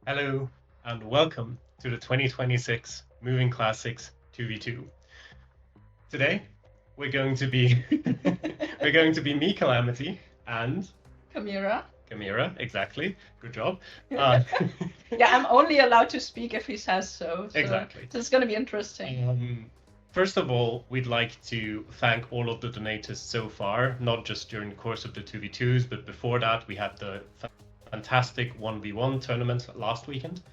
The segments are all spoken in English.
Hello and welcome to the 2026 Moving Classics 2v2. Today we're going to be me, Calamity, and Cameera. Cameera, exactly. Good job. Yeah, I'm only allowed to speak if he says so. Exactly. This is going to be interesting. First of all, we'd like to thank all of the donators so far, not just during the course of the 2v2s, but before that we had the fantastic 1v1 tournament last weekend.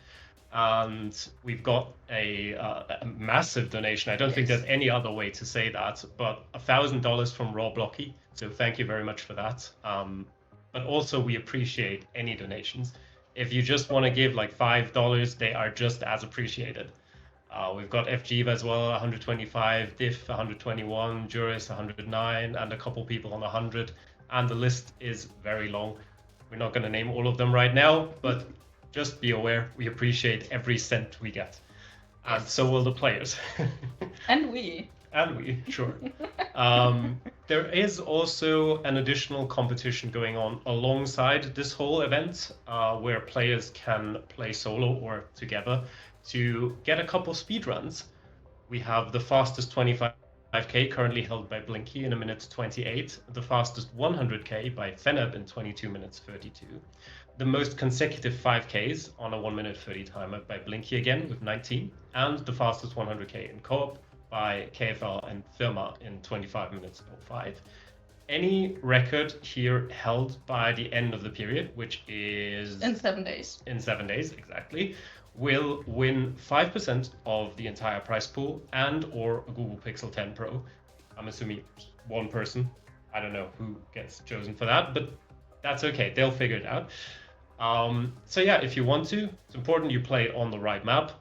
And we've got a massive donation. I don't think there's any other way to say that, but $1,000 from Raw Blocky. So thank you very much for that. But also we appreciate any donations. If you just want to give like $5, they are just as appreciated. We've got FG as well, 125, Diff 121, Juris 109, and a couple people on 100. And the list is very long. We're not going to name all of them right now, but just be aware, we appreciate every cent we get. And so will the players. And we. And we, sure. There is also an additional competition going on alongside this whole event, where players can play solo or together to get a couple speedruns. We have the fastest 25K currently held by Blinky in 1:28, the fastest 100K by Feneb in 22 minutes 32, the most consecutive 5Ks on a 1:30 timer by Blinky again with 19, and the fastest 100K in co-op by KFL and Furma in 25 minutes 05. Any record here held by the end of the period, which is... in 7 days. In 7 days, exactly, will win 5% of the entire prize pool and or a Google Pixel 10 Pro. I'm assuming one person. I don't know who gets chosen for that, but that's okay. They'll figure it out. So yeah, if you want to, it's important you play on the right map.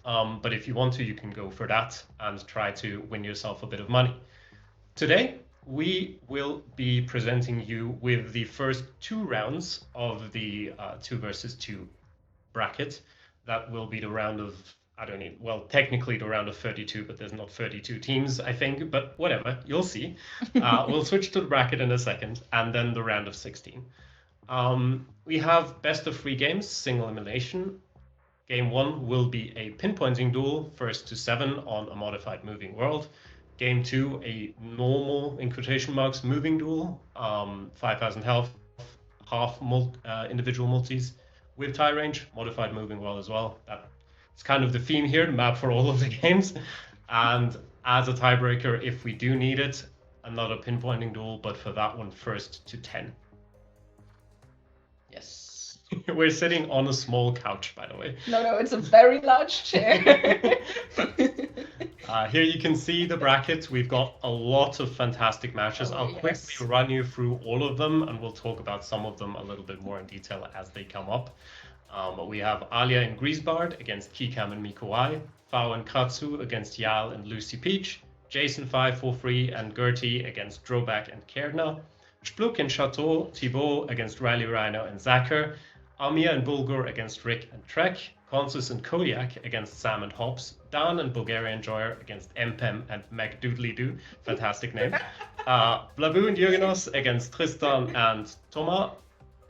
But if you want to, you can go for that and try to win yourself a bit of money. Today, we will be presenting you with the first 2 rounds of the 2 versus 2 bracket. That will be the round of, technically the round of 32, but there's not 32 teams, I think, but whatever, you'll see. We'll switch to the bracket in a second, and then the round of 16. We have best of 3 games, single elimination. Game 1 will be a pinpointing duel, first to 7 on a modified moving world. Game 2, a normal, in quotation marks, moving duel, 5,000 health, half individual multis with tie range, modified moving world as well. That's kind of the theme here, the map for all of the games. And as a tiebreaker, if we do need it, another pinpointing duel, but for that one, first to 10. Yes. We're sitting on a small couch, by the way. No, it's a very large chair. Here you can see the bracket. We've got a lot of fantastic matches. I'll quickly run you through all of them, and we'll talk about some of them a little bit more in detail as they come up. We have Alia and Griez against Kikam and Miko, Fao and Kratsu against Yal and Lucy Peach, Jason 543 and Gertie against Droback and Kerdna, Spluk and Chateau Thibault against Riley Rhino and Zacher, Almia and Bulgar against Rick and Trek, Consus and Kodiak against Sam and Hobbs, Dan and Bulgarian Joyer against MPEM and McDoodly-Doo, fantastic name, Blaboo and Jurgenos against Tristan and Thomas,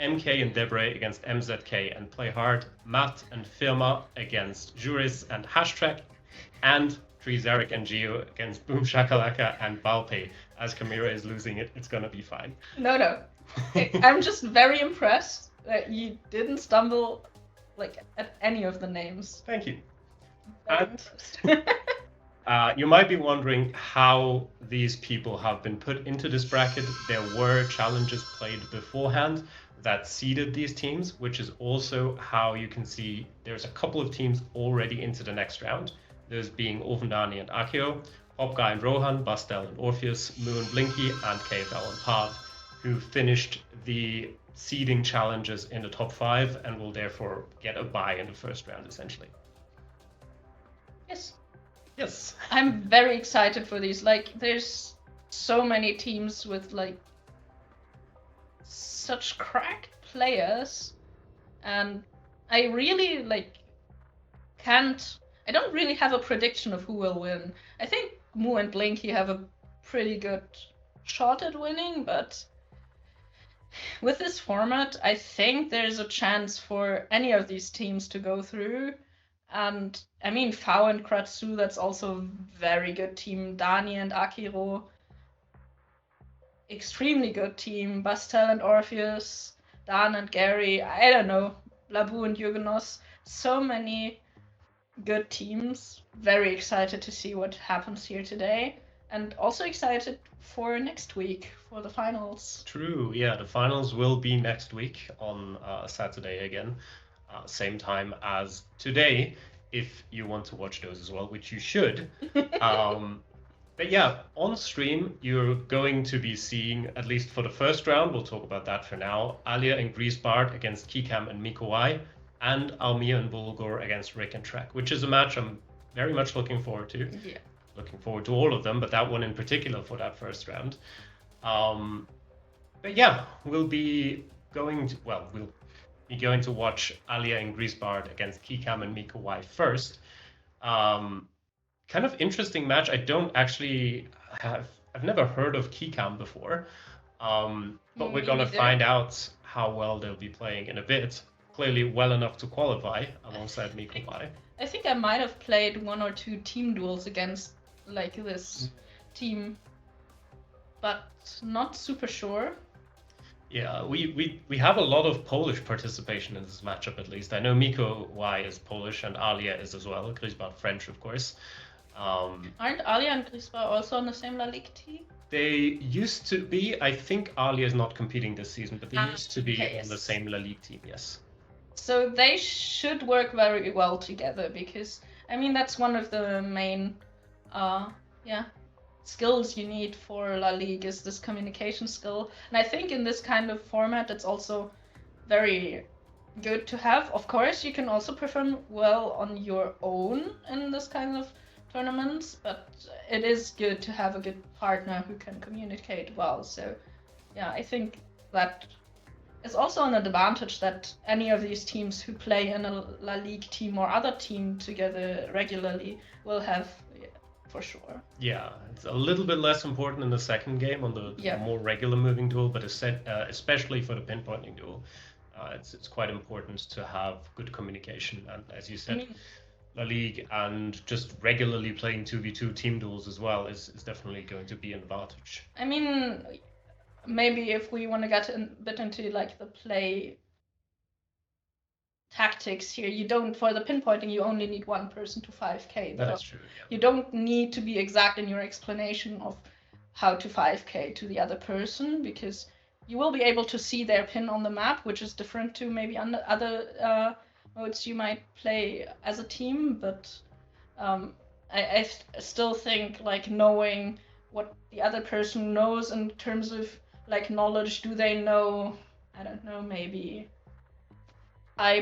MK and Deborah against MZK and Play Hard, Matt and Furma against Juris and Hashtrack, and Trezeric and Geo against Boom Shakalaka and Balpe. As Cameera is losing it, it's gonna be fine. No. I'm just very impressed that you didn't stumble at any of the names. Thank you. And you might be wondering how these people have been put into this bracket. There were challenges played beforehand that seeded these teams, which is also how you can see there's a couple of teams already into the next round. Those being Ovendani and Akio, Hopguy and Rohan, Bastel and Orpheus, Moo and Blinky, and KFL and Pav, who finished the seeding challenges in the top 5 and will therefore get a bye in the first round, essentially. Yes. I'm very excited for these. There's so many teams with such cracked players, and I really I don't really have a prediction of who will win. I think Moo and Blinky have a pretty good shot at winning, but with this format, I think there's a chance for any of these teams to go through. And I mean, Fao and Kratsu, that's also a very good team. Dani and Akiro, extremely good team. Bastel and Orpheus, Dan and Gary, I don't know. Blaboo and Jurgenos, so many good teams. Very excited to see what happens here today. And also excited for next week for the finals. True, yeah, the finals will be next week on Saturday again, same time as today, if you want to watch those as well, which you should. But yeah, on stream, you're going to be seeing, at least for the first round, we'll talk about that for now, Alia and Griez against Kikam and Miko, and Almia and Bulgar against Rick and Trek, which is a match I'm very much looking forward to. Yeah. Looking forward to all of them, but that one in particular for that first round. But yeah, we'll be going to watch Alia and Griez against Kikam and Miko first. Kind of interesting match. I've never heard of Kikam before, but we're gonna find out how well they'll be playing in a bit. Clearly well enough to qualify alongside Miko. I think I might have played 1 or 2 team duels against like this team, but not super sure. Yeah, we have a lot of Polish participation in this matchup, at least. I know Miko is Polish and Alia is as well. Griez French, of course. Aren't Alia and Griez also on the same La Ligue team? They used to be. I think Alia is not competing this season, but they used to be on the same La Ligue team, yes. So they should work very well together because, I mean, that's one of the main skills you need for La Ligue is this communication skill. And I think in this kind of format, it's also very good to have. Of course, you can also perform well on your own in this kind of tournaments, but it is good to have a good partner who can communicate well. So yeah, I think that is also an advantage that any of these teams who play in a La Ligue team or other team together regularly will have, for sure. Yeah, it's a little bit less important in the second game on the more regular moving duel, but especially for the pinpointing duel, it's quite important to have good communication. And as you said, La Ligue and just regularly playing 2v2 team duels as well is definitely going to be an advantage. I mean, maybe if we want to get a bit into like the play tactics here, you don't, for the pinpointing, you only need one person to 5k. That is true, yeah. You don't need to be exact in your explanation of how to 5k to the other person, because you will be able to see their pin on the map, which is different to maybe other modes you might play as a team. But I still think like knowing what the other person knows in terms of like knowledge, do they know, I don't know, maybe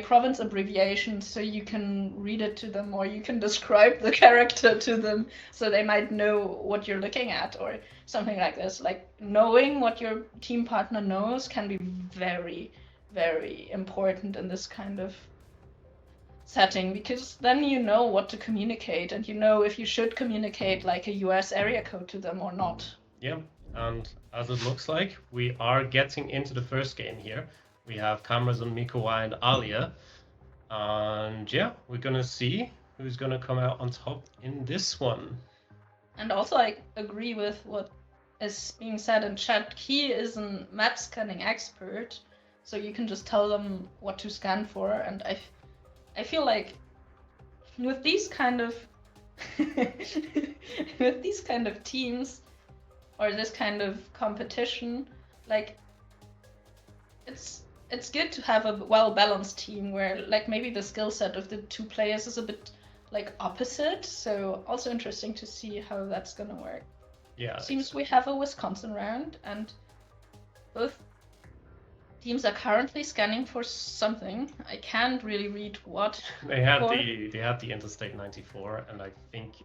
province abbreviations, so you can read it to them or you can describe the character to them so they might know what you're looking at or something like this. Like knowing what your team partner knows can be very, very important in this kind of setting, because then you know what to communicate and you know if you should communicate like a US area code to them or not. Yeah, and as it looks like, we are getting into the first game here. We have cameras on Miko and Alia. And yeah, we're going to see who's going to come out on top in this one. And also I agree with what is being said in chat. He is a map scanning expert, so you can just tell them what to scan for. And I feel like with these kind of with these kind of teams or this kind of competition, like it's good to have a well-balanced team where like maybe the skill set of the two players is a bit like opposite. So also interesting to see how that's gonna work. Yeah. Seems we have a Wisconsin round and both teams are currently scanning for something. I can't really read what. They had the Interstate 94, and I think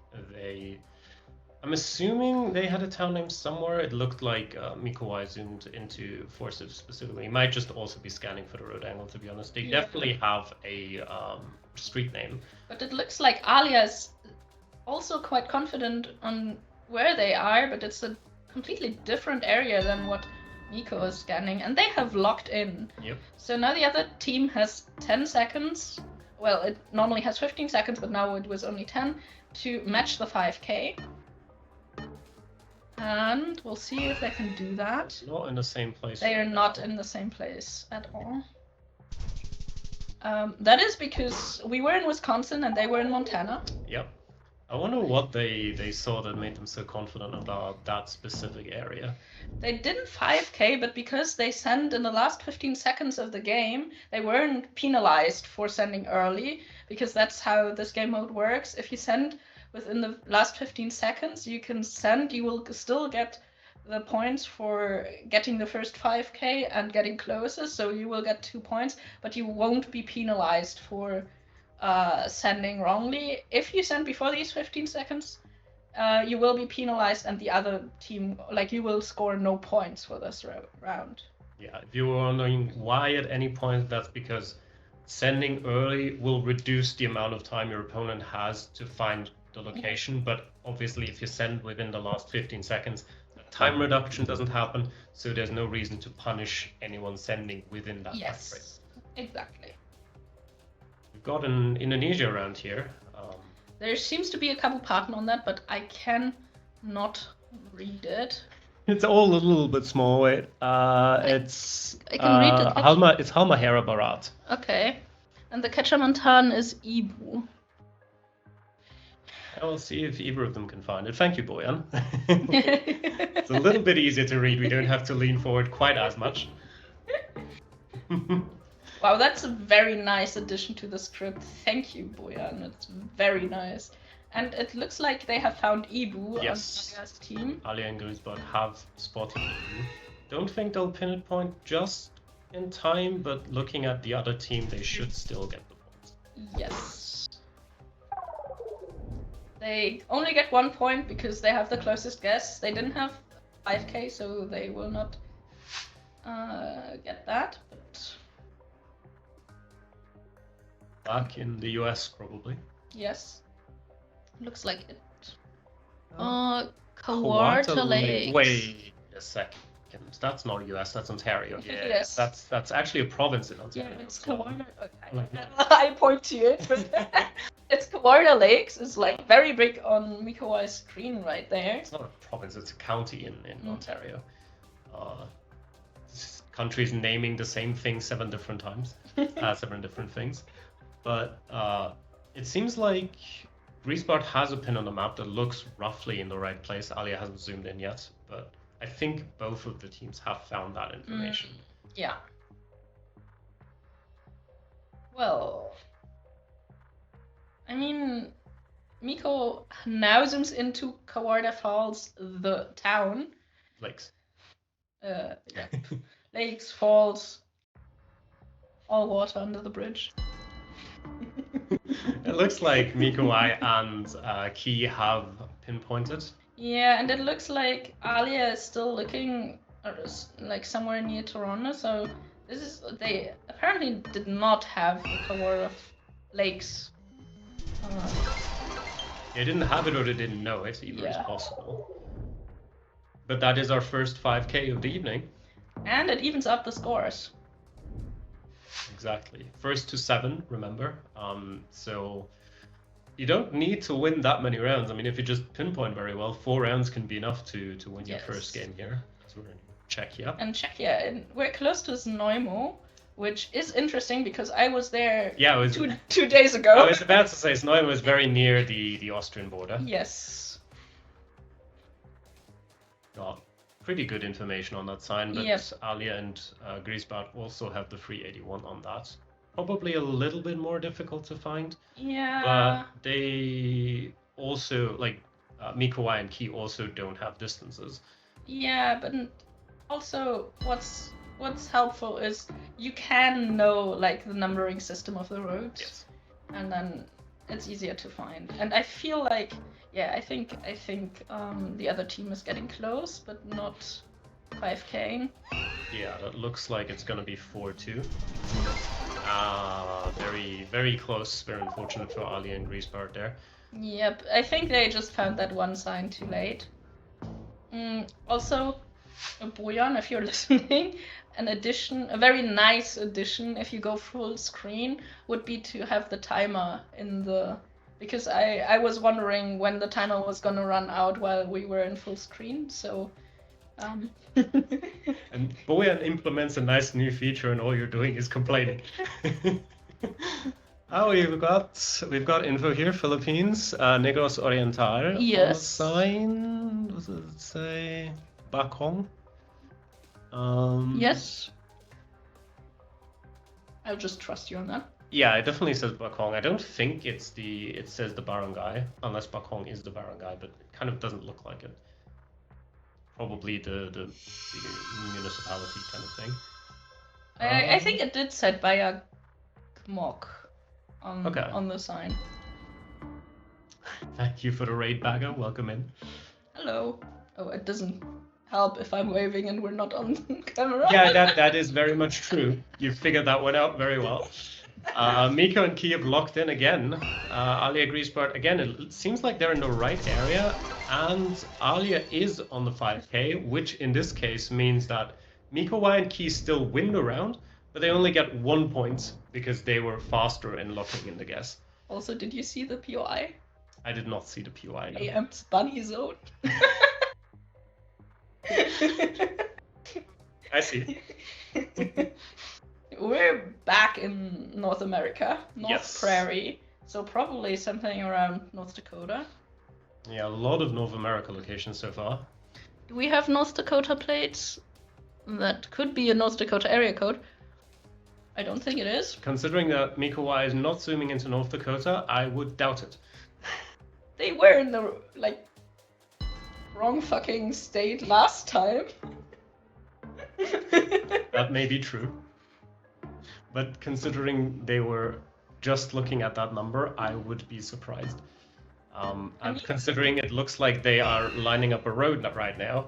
I'm assuming they had a town name somewhere. It looked like Miko zoomed into Forces specifically. He might just also be scanning for the road angle, to be honest. They definitely have a street name. But it looks like Alia is also quite confident on where they are, but it's a completely different area than what Miko is scanning, and they have locked in. Yep. So now the other team has 10 seconds. Well, it normally has 15 seconds, but now it was only 10 to match the 5k. And we'll see if they can do that. Not in the same place. They are not in the same place at all. That is because we were in Wisconsin and they were in Montana. Yep. I wonder what they saw that made them so confident about that specific area. They didn't 5k, but because they sent in the last 15 seconds of the game, they weren't penalized for sending early, because that's how this game mode works. If you send within the last 15 seconds, you can send, you will still get the points for getting the first 5k and getting closest, so you will get 2 points, but you won't be penalized for sending wrongly. If you send before these 15 seconds, you will be penalized, and the other team, like, you will score no points for this round. Yeah, if you were wondering why at any point, that's because sending early will reduce the amount of time your opponent has to find the location, but obviously if you send within the last 15 seconds, the time reduction doesn't happen, so there's no reason to punish anyone sending within that time frame. Exactly. We've got an Indonesia around here. There seems to be a couple pattern on that, but I can not read it. It's all a little bit small. It's I can read it. It's Halmahera Barat. Okay. And the Kachamantan is Ibu. I will see if either of them can find it. Thank you, Boyan. It's a little bit easier to read. We don't have to lean forward quite as much. Wow, that's a very nice addition to the script. Thank you, Boyan. It's very nice. And it looks like they have found Ibu on Alia's team. Alia and Griez have spotted Ibu. Don't think they'll pin it point just in time, but looking at the other team, they should still get the points. Yes. They only get 1 point because they have the closest guess. They didn't have 5k, so they will not get that. But back in the US, probably. Yes. Looks like it. Kawarta Lakes. Wait a second. That's not US, that's Ontario. Yeah, yes. That's actually a province in Ontario. Yeah, it's Kawarta. Okay. I point to it. But it's Kawarta Lakes. It's like very big on Miko's screen right there. It's not a province, it's a county in Ontario. This country's naming the same thing 7 different times. 7 different things. But it seems like Griez has a pin on the map that looks roughly in the right place. Alia hasn't zoomed in yet, but I think both of the teams have found that information. Yeah. Well, I mean, Miko now zooms into Kawarta Falls, the town. Lakes. Yeah. Lakes, falls, all water under the bridge. It looks like Miko and Key have pinpointed. Yeah, and it looks like Alia is still looking like somewhere near Toronto, so this is, they apparently did not have the Kawarta Lakes. They didn't have it or they didn't know it, either is possible. But that is our first 5k of the evening. And it evens up the scores. Exactly. First to 7, remember. So you don't need to win that many rounds. I mean, if you just pinpoint very well, 4 rounds can be enough to win your first game here. So we're in Czechia. And Czechia, and we're close to Znojmo, which is interesting because I was there two days ago. I was about to say Znojmo is very near the Austrian border. Yes. Got pretty good information on that sign, but Alia and Griez also have the 381 on that. Probably a little bit more difficult to find. Yeah. But they also, like, Miko and Key also don't have distances. Yeah, but also what's helpful is you can know, like, the numbering system of the roads. Yes. And then it's easier to find. And I feel like, I think the other team is getting close, but not 5k. Yeah, that looks like it's gonna be 4-2. Very, very close. Very unfortunate for Ali and Griez there. Yep, I think they just found that one sign too late. Also, Bojan, if you're listening, a very nice addition, if you go full screen, would be to have the timer in the... Because I was wondering when the timer was gonna run out while we were in full screen, so... And Bojan implements a nice new feature and all you're doing is complaining. Oh, we've got info here, Philippines, Negros Oriental. Yes. On the sign, does it say Bakong? Yes. I'll just trust you on that. Yeah, it definitely says Bakong. I don't think it says the barangay, unless Bakong is the barangay, but it kind of doesn't look like it. Probably the municipality kind of thing. I think it did say Bayagmok on the sign. Thank you for the raid, Bagger. Welcome in. Hello. Oh, it doesn't help if I'm waving and we're not on camera. Yeah, that is very much true. You figured that one out very well. Miko and Kiev locked in again. Alia agrees, but again, it seems like they're in the right area, and Alia is on the 5k, which in this case means that Miko, Y, and Key still win the round, but they only get 1 point because they were faster in locking in the guess. Also, did you see the POI? I did not see the POI. No. AM's bunny zone. I see. We're back in North America, Yes. Prairie, so probably something around North Dakota. Yeah, a lot of North America locations so far. Do we have North Dakota plates? That could be a North Dakota area code. I don't think it is. Considering that Miko Y is not zooming into North Dakota, I would doubt it. They were in the, wrong fucking state last time. That may be true. But considering they were just looking at that number, I would be surprised. And considering it looks like they are lining up a road right now.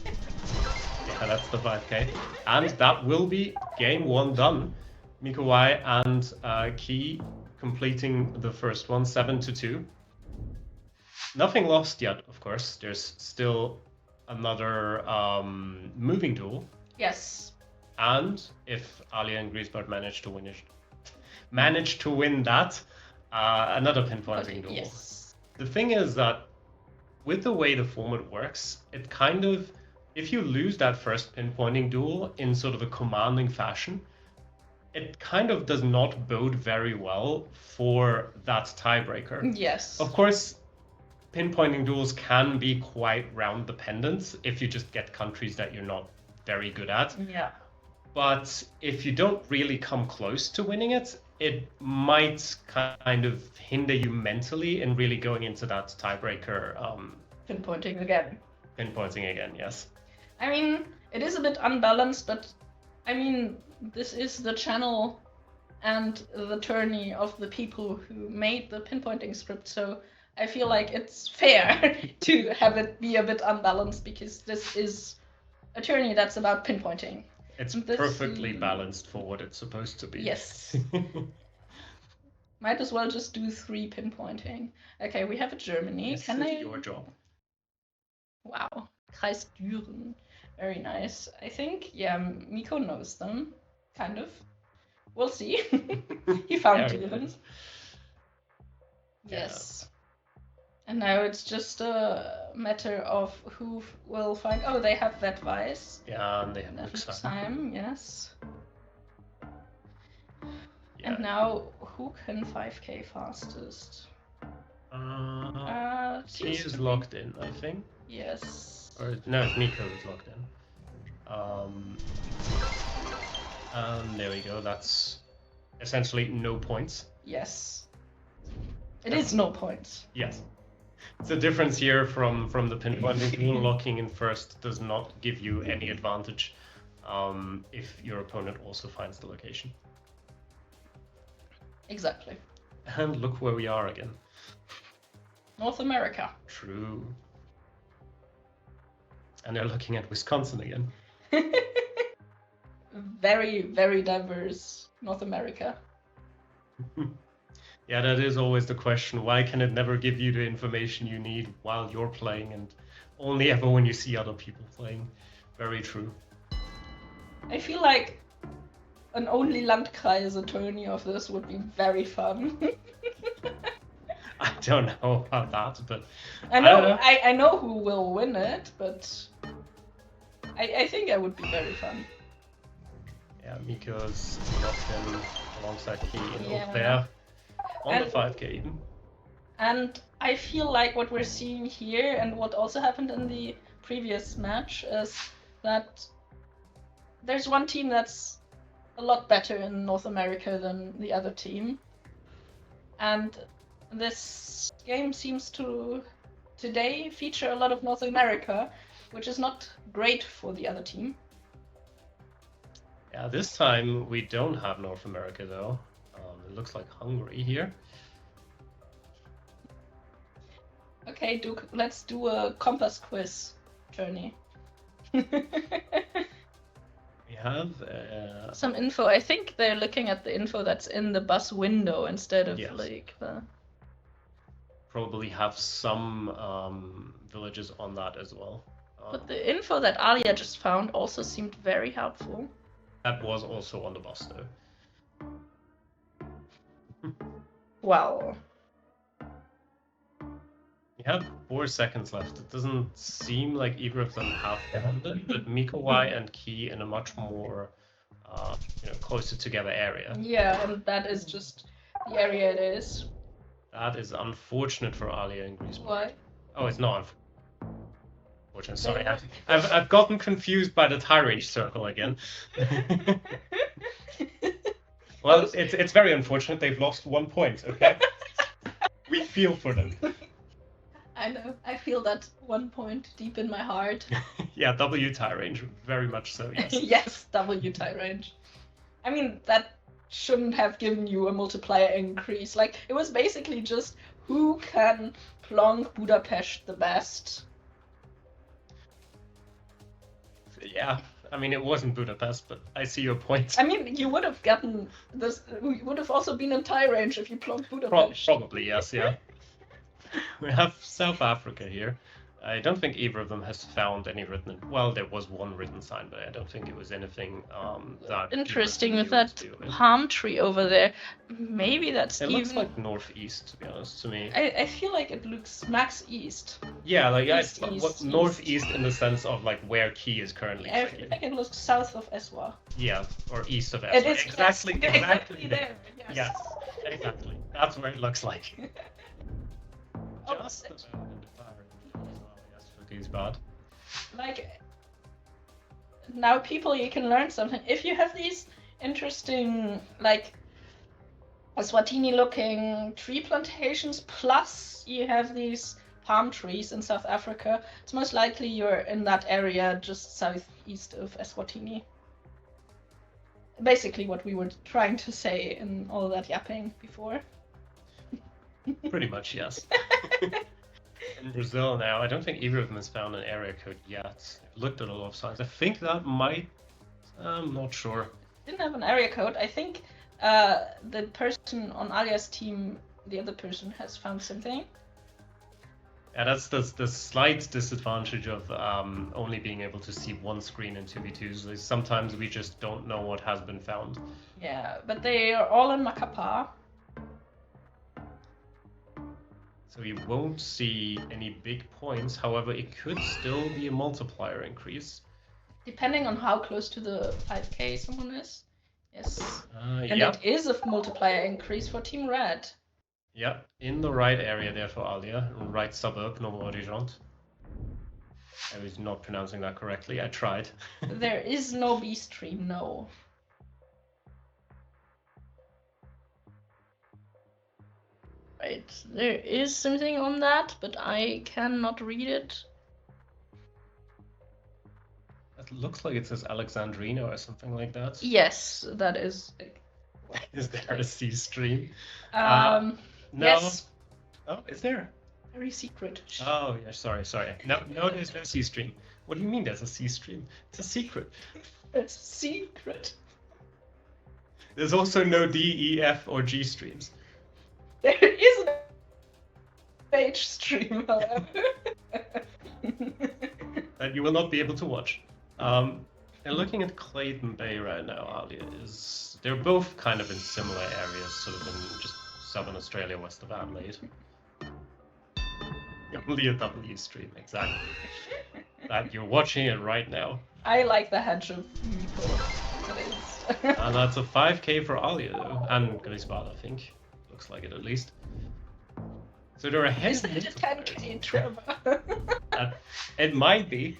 Yeah, that's the 5k. And that will be game 1 done. Miko Y and Key completing the first one, 7-2. Nothing lost yet, of course. There's still another moving duel. Yes. And if Alia and Griez manage to win that, another pinpointing duel. Yes. The thing is that with the way the format works, it kind of, if you lose that first pinpointing duel in sort of a commanding fashion, it kind of does not bode very well for that tiebreaker. Yes. Of course, pinpointing duels can be quite round dependent if you just get countries that you're not very good at. Yeah. But if you don't really come close to winning it, it might kind of hinder you mentally in really going into that tiebreaker. Pinpointing again. Pinpointing again, yes. I mean, it is a bit unbalanced, but I mean, this is the channel and the tourney of the people who made the pinpointing script, so I feel like it's fair to have it be a bit unbalanced because this is a tourney that's about pinpointing. It's perfectly balanced for what it's supposed to be. Yes. Might as well just do 3 pinpointing. Okay, we have a Germany. This Can is I? your job. Wow. Kreis Düren. Very nice. I think, yeah, Miko knows them. Kind of. We'll see. He found Düren. Yes. And now it's just a matter of who will find... Oh, they have that Weiss. Yeah, and they have time, yes. Yeah. And now, who can 5k fastest? He is locked in, I think. Yes. Or no, Miko is locked in. And there we go. That's essentially no points. Yes. It is no points. Yes. The difference here from the pinpointing duel, locking in first does not give you any advantage if your opponent also finds the location. Exactly. And look where we are again. North America. True. And they're looking at Wisconsin again. Very, very diverse North America. Yeah, that is always the question. Why can it never give you the information you need while you're playing and only ever when you see other people playing? Very true. I feel like an only Landkreis attorney of this would be very fun. I don't know about that, but I don't know know. I know who will win it, but I think it would be very fun. Yeah, Miko's locked in alongside Key in Yeah. there on And- the 5k even. And I feel like what we're seeing here and what also happened in the previous match is that there's one team that's a lot better in North America than the other team. And this game seems to today feature a lot of North America, which is not great for the other team. Yeah, this time we don't have North America though. It looks like Hungary here. Okay, Duke, let's do a compass quiz journey. We have Some info. I think they're looking at the info that's in the bus window instead of Yes. like the. probably have some villages on that as well. But the info that Alia just found also seemed very helpful. That was also on the bus though. Well, We have 4 seconds left. It doesn't seem like either of them have found it, but Miko Y and Key in a much more closer together area. yeah, and that is just the area it is. That is unfortunate for Alia and Griez. Why? Oh, it's not unfortunate. Sorry, I've gotten confused by the tie range circle again. Well, it's very unfortunate. They've lost 1 point. Okay, we feel for them. I know. I feel that 1 point deep in my heart. Yeah, W tie range, very much so. Yes. Yes, W tie range. I mean, that shouldn't have given you a multiplier increase. Like, it was basically just who can plonk Budapest the best. Yeah, I mean it wasn't Budapest, but I see your point. I mean, you would have gotten this. You would have also been in tie range if you plonked Budapest. Probably yes. Yeah. We have South Africa here. I don't think either of them has found any written. Well, there was one written sign, but I don't think it was anything that Interesting with either that of them knew. palm tree over there. Maybe that's It even. looks like northeast, to be honest, to me. I feel like it looks max east. Yeah, like East, northeast in the sense of like where Key is currently I sitting. think it looks south of Eswa. Yeah, or east of It Essex. is Exactly there. Yes. Yes, exactly. That's where it looks like. Oh, Just about in the fire. Yes, Fuki's bad. Like now, people, you can learn something if you have these interesting like Eswatini-looking tree plantations. Plus, you have these palm trees in South Africa. It's most likely you're in that area just southeast of Eswatini. Basically, what we were trying to say in all that yapping before. Pretty much, yes. In Brazil now, I don't think either of them has found an area code yet. I've looked at a lot of signs. I think that might. I'm not sure. Didn't have an area code. I think the person on Alia's team, the other person, has found something. Yeah, that's the slight disadvantage of only being able to see one screen in 2v2s. Is sometimes we just don't know what has been found. Yeah, but they are all in Macapá. So you won't see any big points. However, it could still be a multiplier increase. Depending on how close to the 5k someone is. Yes. And Yeah. it is a multiplier increase for Team Red. Yeah, in the right area there for Alia, right suburb, Novo Horizonte. I was not pronouncing that correctly. I tried. There is no B stream, no. Right, there is something on that, but I cannot read it. It looks like it says Alexandrino or something like that. Yes, that is. Is there a C stream? No. Yes. Oh, is there? Very secret. Oh, yeah, sorry. No, there's no C stream. What do you mean there's a C stream? It's a secret. It's secret. There's also no D, E, F, or G streams. There is an H stream, however. That you will not be able to watch. And looking at Clayton Bay right now, Alia they're both kind of in similar areas, sort of in just southern Australia, west of Adelaide. Only a W stream, exactly. That you're watching it right now. I like the hedge of Miko. And that's a 5k for Alia though, and Griez, I think. Looks like it at least. So they're ahead. Is it a 10k, Trevor? It might be.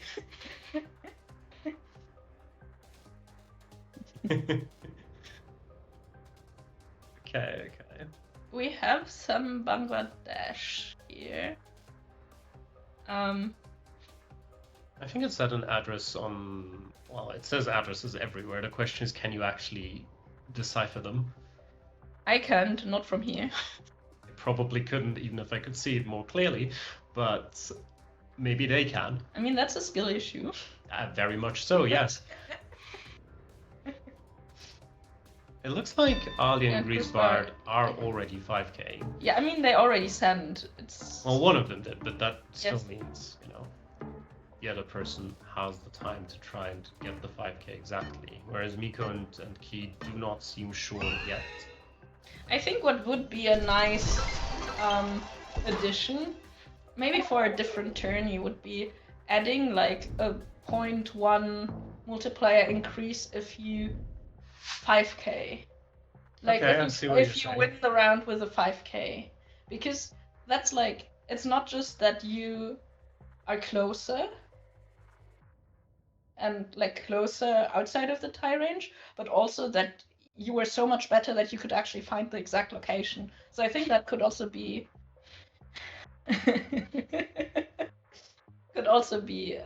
Okay. We have some Bangladesh here. I think it said an address on. Well, it says addresses everywhere. The question is, can you actually decipher them? I can't, not from here. I probably couldn't, even if I could see it more clearly, but maybe they can. I mean, that's a skill issue. Very much so, yes. It looks like Alia and Griez are already 5k. Yeah, I mean, they already sent. Well, one of them did, but that still Yes. means, the other person has the time to try and get the 5k exactly, whereas Miko and Key do not seem sure yet. I think what would be a nice addition, maybe for a different tourney, would be adding like a 0.1 multiplier increase if you 5k. Like Okay, if you win the round with a 5k. Because that's like, it's not just that you are closer and like closer outside of the tie range, but also that you were so much better that you could actually find the exact location. So I think that could also be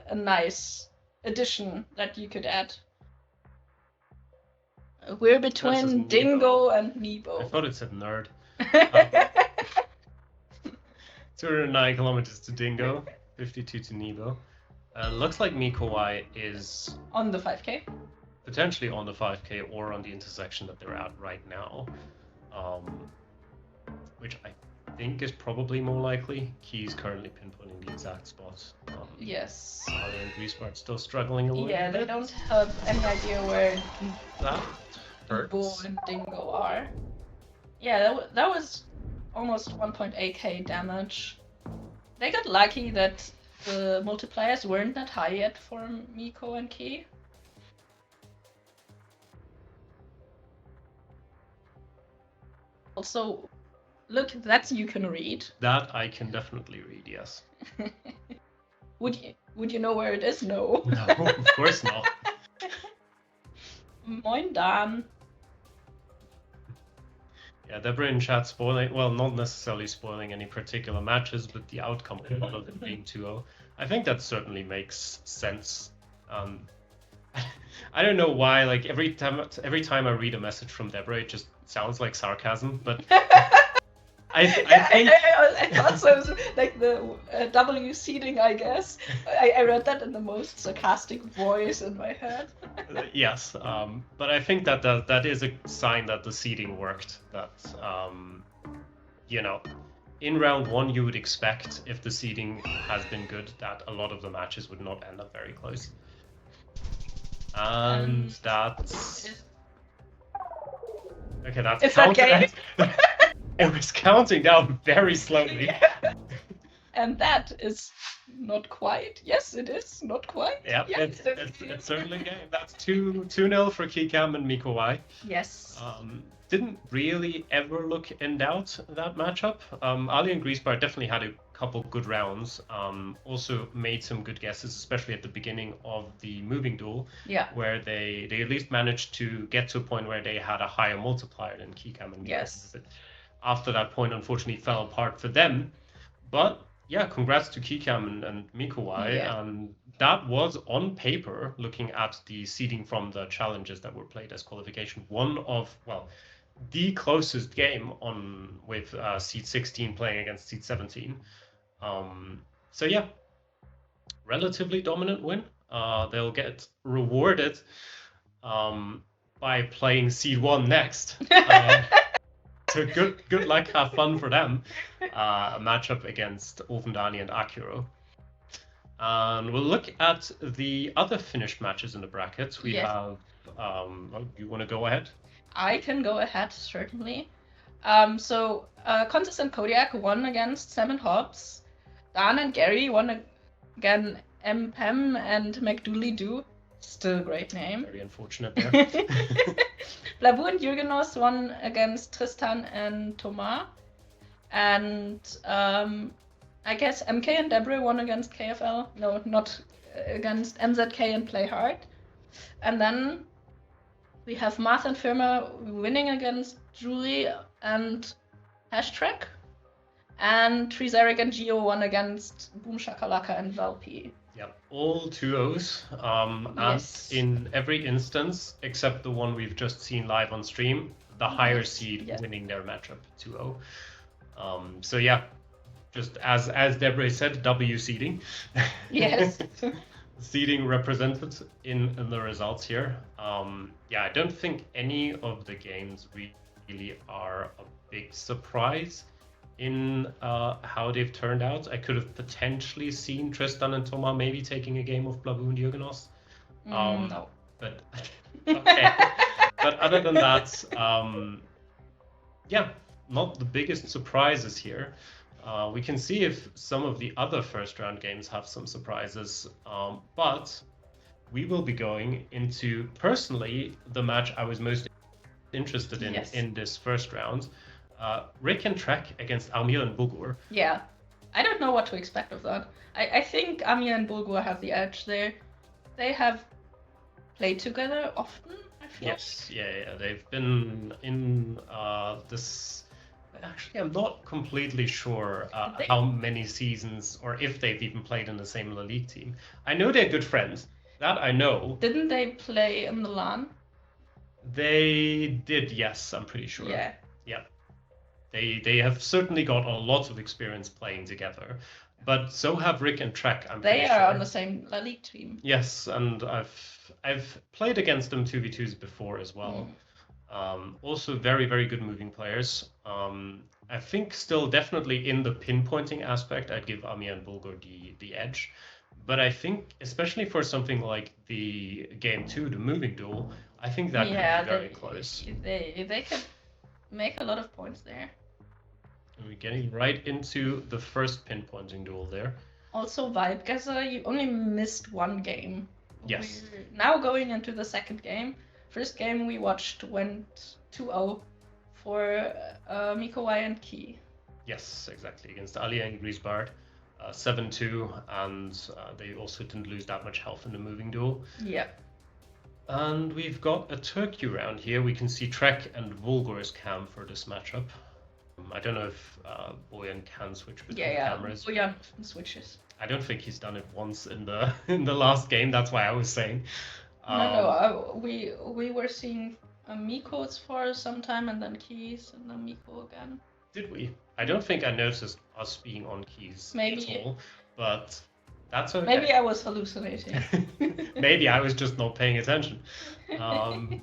a nice addition that you could add. We're between Dingo and Nebo. I thought it said nerd. 209 kilometers to Dingo, 52 to Nebo. Looks like Miko Y is on the 5k. Potentially on the 5k or on the intersection that they're at right now, which I think is probably more likely. Key's currently pinpointing the exact spot. Yes. Alia and Griez are still struggling a little bit. Yeah, they don't have any idea where that Bull and Dingo are. Yeah, that was almost 1.8k damage. They got lucky that the multipliers weren't that high yet for Miko and Key. Also, look, that you can read. That I can definitely read, yes. Would you know where it is? No. No, of course not. Moin Dan. Yeah, Deborah in chat spoiling, well, not necessarily spoiling any particular matches, but the outcome of one of them being 2-0. I think that certainly makes sense. I don't know why, like every time I read a message from Deborah, it just sounds like sarcasm, but I think... I thought so. Like the W seeding, I guess. I read that in the most sarcastic voice in my head. Yes, but I think that is a sign that the seeding worked. That in round one you would expect, if the seeding has been good, that a lot of the matches would not end up very close. And that's okay. That's counted. It was counting down very slowly. Yeah. And that is not quite. Yes, it is not quite. Yep, yes, it's certainly a game. That's 2-0 for Keycam and Miko Y. Yes. Didn't really ever look in doubt that matchup. Alia and Griez definitely had a couple good rounds. Also made some good guesses, especially at the beginning of the moving duel. Yeah. Where they at least managed to get to a point where they had a higher multiplier than Keycam and Miko. Yes. After that point, unfortunately, fell apart for them. But yeah, congrats to Keycam and Miko Y. Yeah. That was on paper, looking at the seeding from the challenges that were played as qualification, one of, well, the closest game on with seed 16 playing against seed 17. So yeah, relatively dominant win. They'll get rewarded by playing seed 1 next. So good luck, have fun for them. A matchup against Ovendani and Akuro. And we'll look at the other finished matches in the brackets. We Yes. have. You want to go ahead? I can go ahead, certainly. So Consus and Kodiak won against Sam and Hobbs. Dan and Gary won again Pem and McDooley-Doo. Still a great name. Very unfortunate there. Blaboo and Jurgenos won against Tristan and Thomas. And I guess MK and Deborah won against KFL. No, not against MZK and Play Hard. And then we have Martha and Furma winning against Julie and Hashtrack. And Trezeric and Geo won against Boom Shakalaka and Valpy. Yep, all 2-0s. Yes. And in every instance, except the one we've just seen live on stream, the higher seed winning their matchup 2-0. So yeah, just as Deborah said, W seeding. Yes. Seeding represented in the results here. Yeah, I don't think any of the games really are a big surprise in how they've turned out. I could have potentially seen Tristan and Thomas maybe taking a game of Blaboo and Jurgenos. No. But okay. But other than that, yeah, not the biggest surprises here. We can see if some of the other first round games have some surprises, but we will be going into, personally, the match I was most interested in this first round. Rick and Trek against Almia and Bulgar. Yeah, I don't know what to expect of that. I think Almia and Bulgar have the edge there. They have played together often, I feel. Yes, yeah, they've been in this. Actually, I'm not completely sure how many seasons or if they've even played in the same La Ligue team. I know they're good friends. That I know. Didn't they play in the LAN? They did, yes, I'm pretty sure. Yeah. They have certainly got a lot of experience playing together, but so have Rick and Trek. They are on the same La Ligue team. Yes, and I've played against them 2v2s before as well. Also very, very good moving players. I think still definitely in the pinpointing aspect, I'd give Almia and Bulgar the edge. But I think, especially for something like the game 2, the moving duel, I think that could be very close. They could make a lot of points there. And we're getting right into the first pinpointing duel there. Also, Vibegazer, you only missed one game. Yes. We're now going into the second game. First game we watched went 2-0 for Miko Y and Key. Yes, exactly. Against Alia and Griez 7-2, and they also didn't lose that much health in the moving duel. Yeah. And we've got a turkey round here. We can see Trek and Bulgar's cam for this matchup. I don't know if Bojan can switch between cameras. Bojan switches. I don't think he's done it once in the last game. That's why I was saying. No, we were seeing Miko's for some time, and then Keys, and then Miko again. Did we? I don't think I noticed us being on Keys at all, but that's okay. Maybe I was hallucinating. Maybe I was just not paying attention. There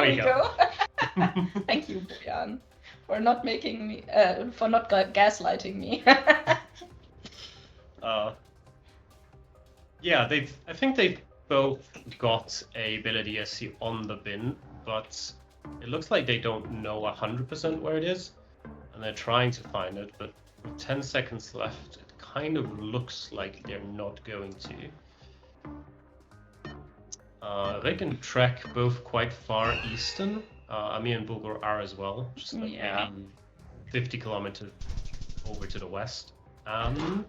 we go. Thank you, Bojan, for not making me, for not gaslighting me. Yeah, I think they've both got a ability SC on the bin, but it looks like they don't know 100% where it is, and they're trying to find it, but with 10 seconds left, it kind of looks like they're not going to. Rick and Trek both quite far eastern. Almia and Bulgar are as well, just like maybe 50 kilometers over to the west. And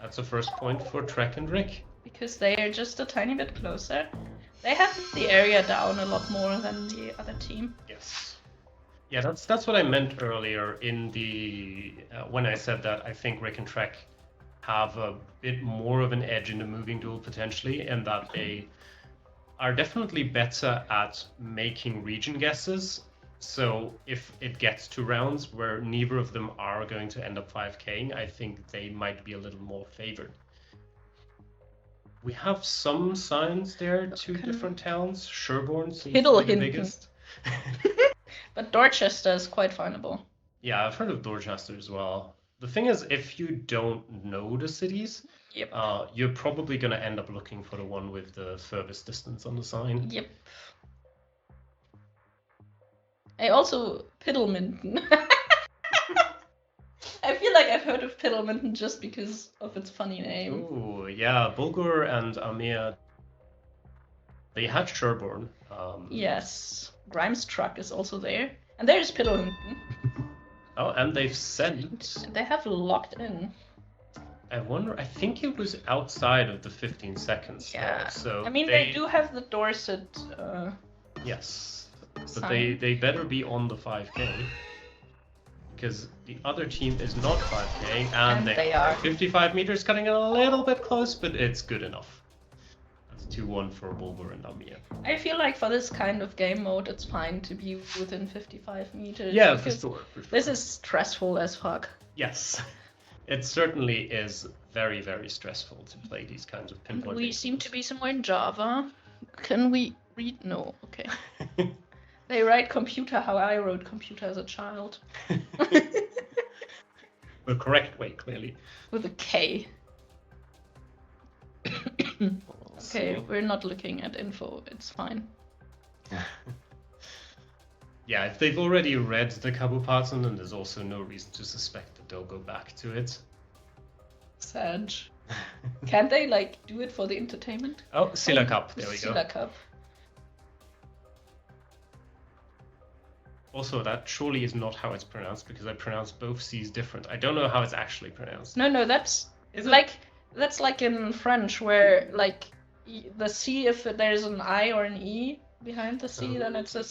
that's the first point for Trek and Rick. Because they are just a tiny bit closer. They have the area down a lot more than the other team. Yes. Yeah, that's what I meant earlier in the when I said that I think Rick and Trek have a bit more of an edge in the moving duel potentially, and that they are definitely better at making region guesses. So if it gets to rounds where neither of them are going to end up 5K'ing, I think they might be a little more favored. We have some signs there, two different towns. Sherborne seems to be the biggest. But Dorchester is quite findable. Yeah, I've heard of Dorchester as well. the thing is, if you don't know the cities, Yep. you're probably going to end up looking for the one with the furthest distance on the sign. Yep. I also Piddleminton. I feel like I've heard of Piddleminton just because of its funny name. Ooh, yeah, Bulgar and Almia, they had Sherborne. Yes. Grimes' truck is also there. And there's Piddleminton. Oh, and they've sent... And they have locked in. I wonder, I think it was outside of the 15 seconds. Yeah. So I mean, they do have the Dorset yes. But sign. they better be on the 5k. Because the other team is not 5k, and they are 55 meters, cutting it a little bit close, but it's good enough. That's 2-1 for Bulgar and Almia. I feel like for this kind of game mode, it's fine to be within 55 meters. Yeah, for sure. This is stressful as fuck. Yes. It certainly is very, very stressful to play these kinds of pinpoint. We seem to be somewhere in Java. Can we read? No, okay. They write computer how I wrote computer as a child. The correct way, clearly. With a K. Okay, we're not looking at info, it's fine. Yeah, if they've already read the Kabu pattern, then there's also no reason to suspect that they'll go back to it. Sad. Can't they, like, do it for the entertainment? Oh, Silla Cup, there we go. Silla Cup. Also, that surely is not how it's pronounced, because I pronounce both C's different. I don't know how it's actually pronounced. No, that's Is it? like that's like in French, where like the C, if there's an I or an E behind the C, then it's a.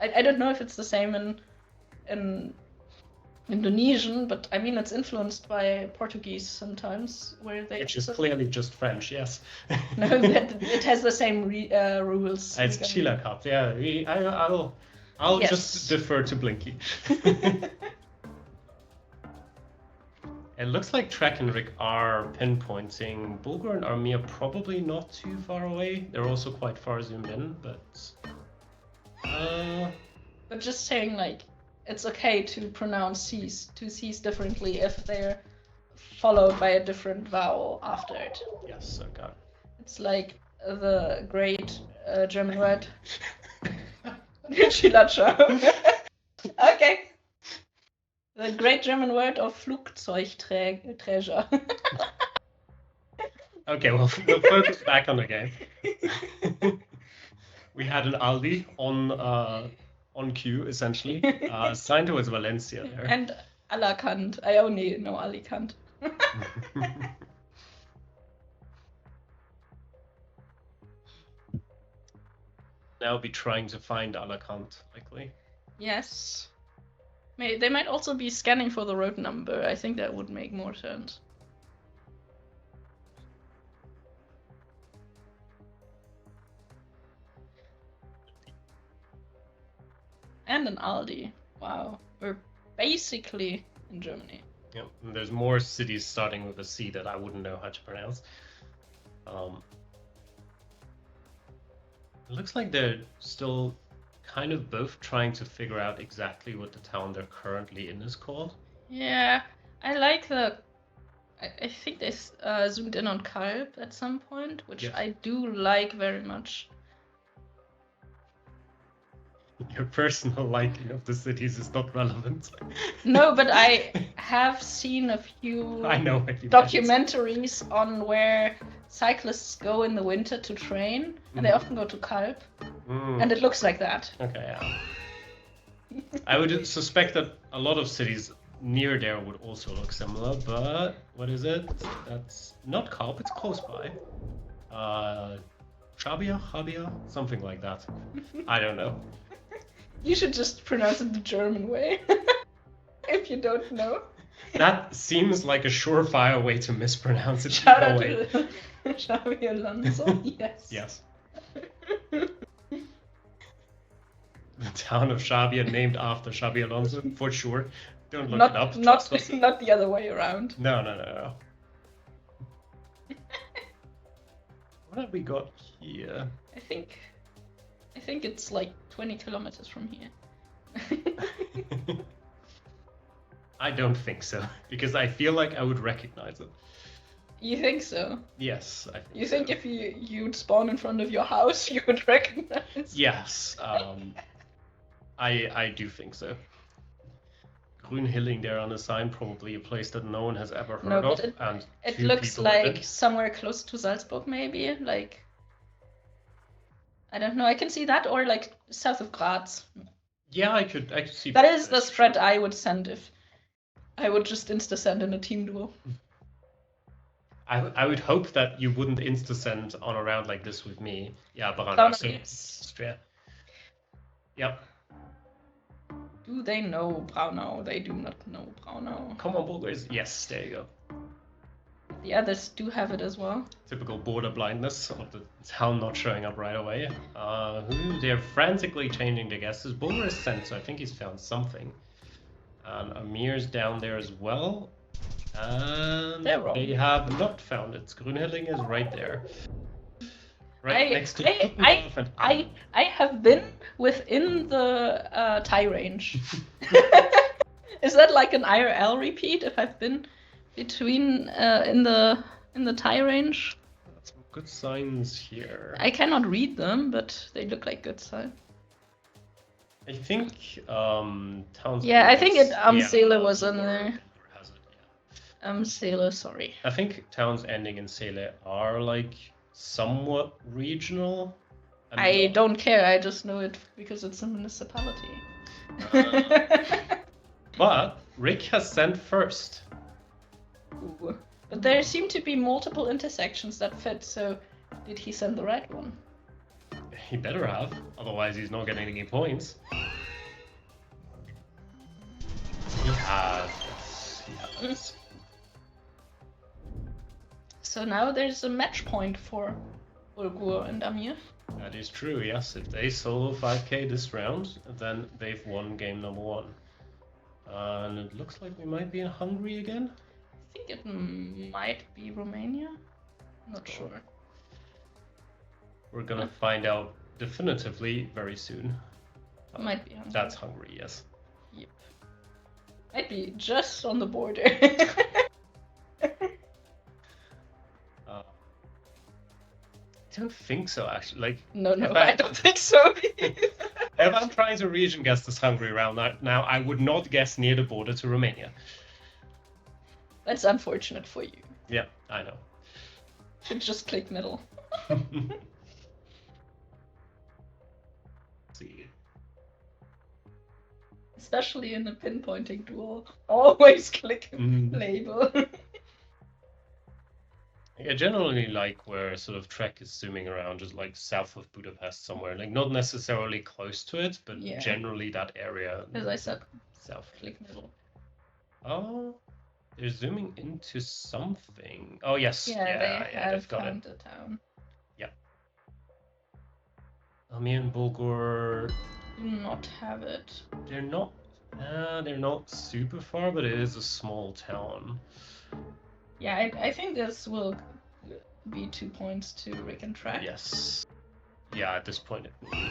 I don't know if it's the same in Indonesian, but I mean it's influenced by Portuguese sometimes, where they. Which is clearly just French, yes. No, it has the same rules. It's Chila Cup, yeah. I'll Yes. just defer to Blinky. It looks like Trek and Rick are pinpointing Bulgar and Almia probably not too far away. They're also quite far zoomed in, but... But just saying, like, it's okay to pronounce two C's differently if they're followed by a different vowel after it. Yes, okay. It's like the great German word. Chilacho. Okay. The great German word of Flugzeugträger. Okay, well, we'll focus back on the game. We had an Aldi on cue, essentially. Signed towards Valencia there. And Alicante. I only know Alicante. Now be trying to find Alicante, likely. Yes. They might also be scanning for the road number. I think that would make more sense. And an Aldi. Wow. We're basically in Germany. Yeah, and there's more cities starting with a C that I wouldn't know how to pronounce. It looks like they're still kind of both trying to figure out exactly what the town they're currently in is called. Yeah, I like the... I think they zoomed in on Kalb at some point, which Yes. I do like very much. Your personal liking of the cities is not relevant. No, but I have seen a few I know what you meant. documentaries on where cyclists go in the winter to train, and they often go to Kalb, and it looks like that. Okay, yeah. I would suspect that a lot of cities near there would also look similar, but what is it? That's not Kalb, it's close by. Chabia, something like that. I don't know. You should just pronounce it the German way, if you don't know. That seems like a surefire way to mispronounce it. Shout No out way. to Xavi Alonso. Yes. Yes. The town of Xavier named after Xabi Alonso, for sure. Don't look it up. Not trust us. not the other way around. No. What have we got here? I think it's like 20 kilometers from here. I don't think so, because I feel like I would recognize it. You think so? Yes, I think You so. think if you'd spawn in front of your house, you would recognize? Yes, I do think so. Grünhilling there on the sign, probably a place that no one has ever heard No, of, but and it two looks people live in. like somewhere close to Salzburg, maybe. Like, I don't know. I can see that, or like south of Graz. Yeah, I could see That is the this. spread I would send if I would just insta send in a team duel. I would hope that you wouldn't insta send on a round like this with me. Yeah, but Braunau, so yes. Austria. Yep. Do they know Braunau? They do not know Braunau. Come on, Bulgars. Yes, there you go. The others do have it as well. Typical border blindness of the town not showing up right away. They're frantically changing their guesses. Bulgar is sent, so I think he's found something. And Amir's down there as well. And They're wrong. they have not found it. Grünhilling is right there. Right next to I have been within the tie range. Is that like an IRL repeat if I've been between in the tie range? Some good signs here. I cannot read them, but they look like good signs. I think Towns. Yeah, I think Seele was in there. Seele, sorry. I think towns ending in Seele are like somewhat regional. I don't care. I just know it because it's a municipality. But Rick has sent first. Ooh. But there seem to be multiple intersections that fit, so did he send the right one? He better have, otherwise he's not getting any points. He has. He has. So now there's a match point for Bulgar and Amir. That is true, yes. If they solo 5k this round, then they've won game number 1. And it looks like we might be in Hungary again. I think it might be Romania. Not sure. We're gonna find out definitively very soon. Might be Hungary. That's Hungary, yes. Yep. Might be just on the border. I don't think so, actually. Like, no, I don't think so. If I'm trying to region guess this Hungary round now, I would not guess near the border to Romania. That's unfortunate for you. Yeah, I know. Should just click middle. See. Especially in a pinpointing duel, always click label. I generally like where sort of Trek is zooming around, just like south of Budapest somewhere, like not necessarily close to it, but generally that area. As I said, south. Click middle. Oh, they're zooming into something. Oh yes, they've got found it. The town. Yeah. Almia and Bulgar do not have it. They're not super far, but it is a small town. Yeah, I think this will be 2 points to Rick and Trek. Yes. Yeah, at this point it will be.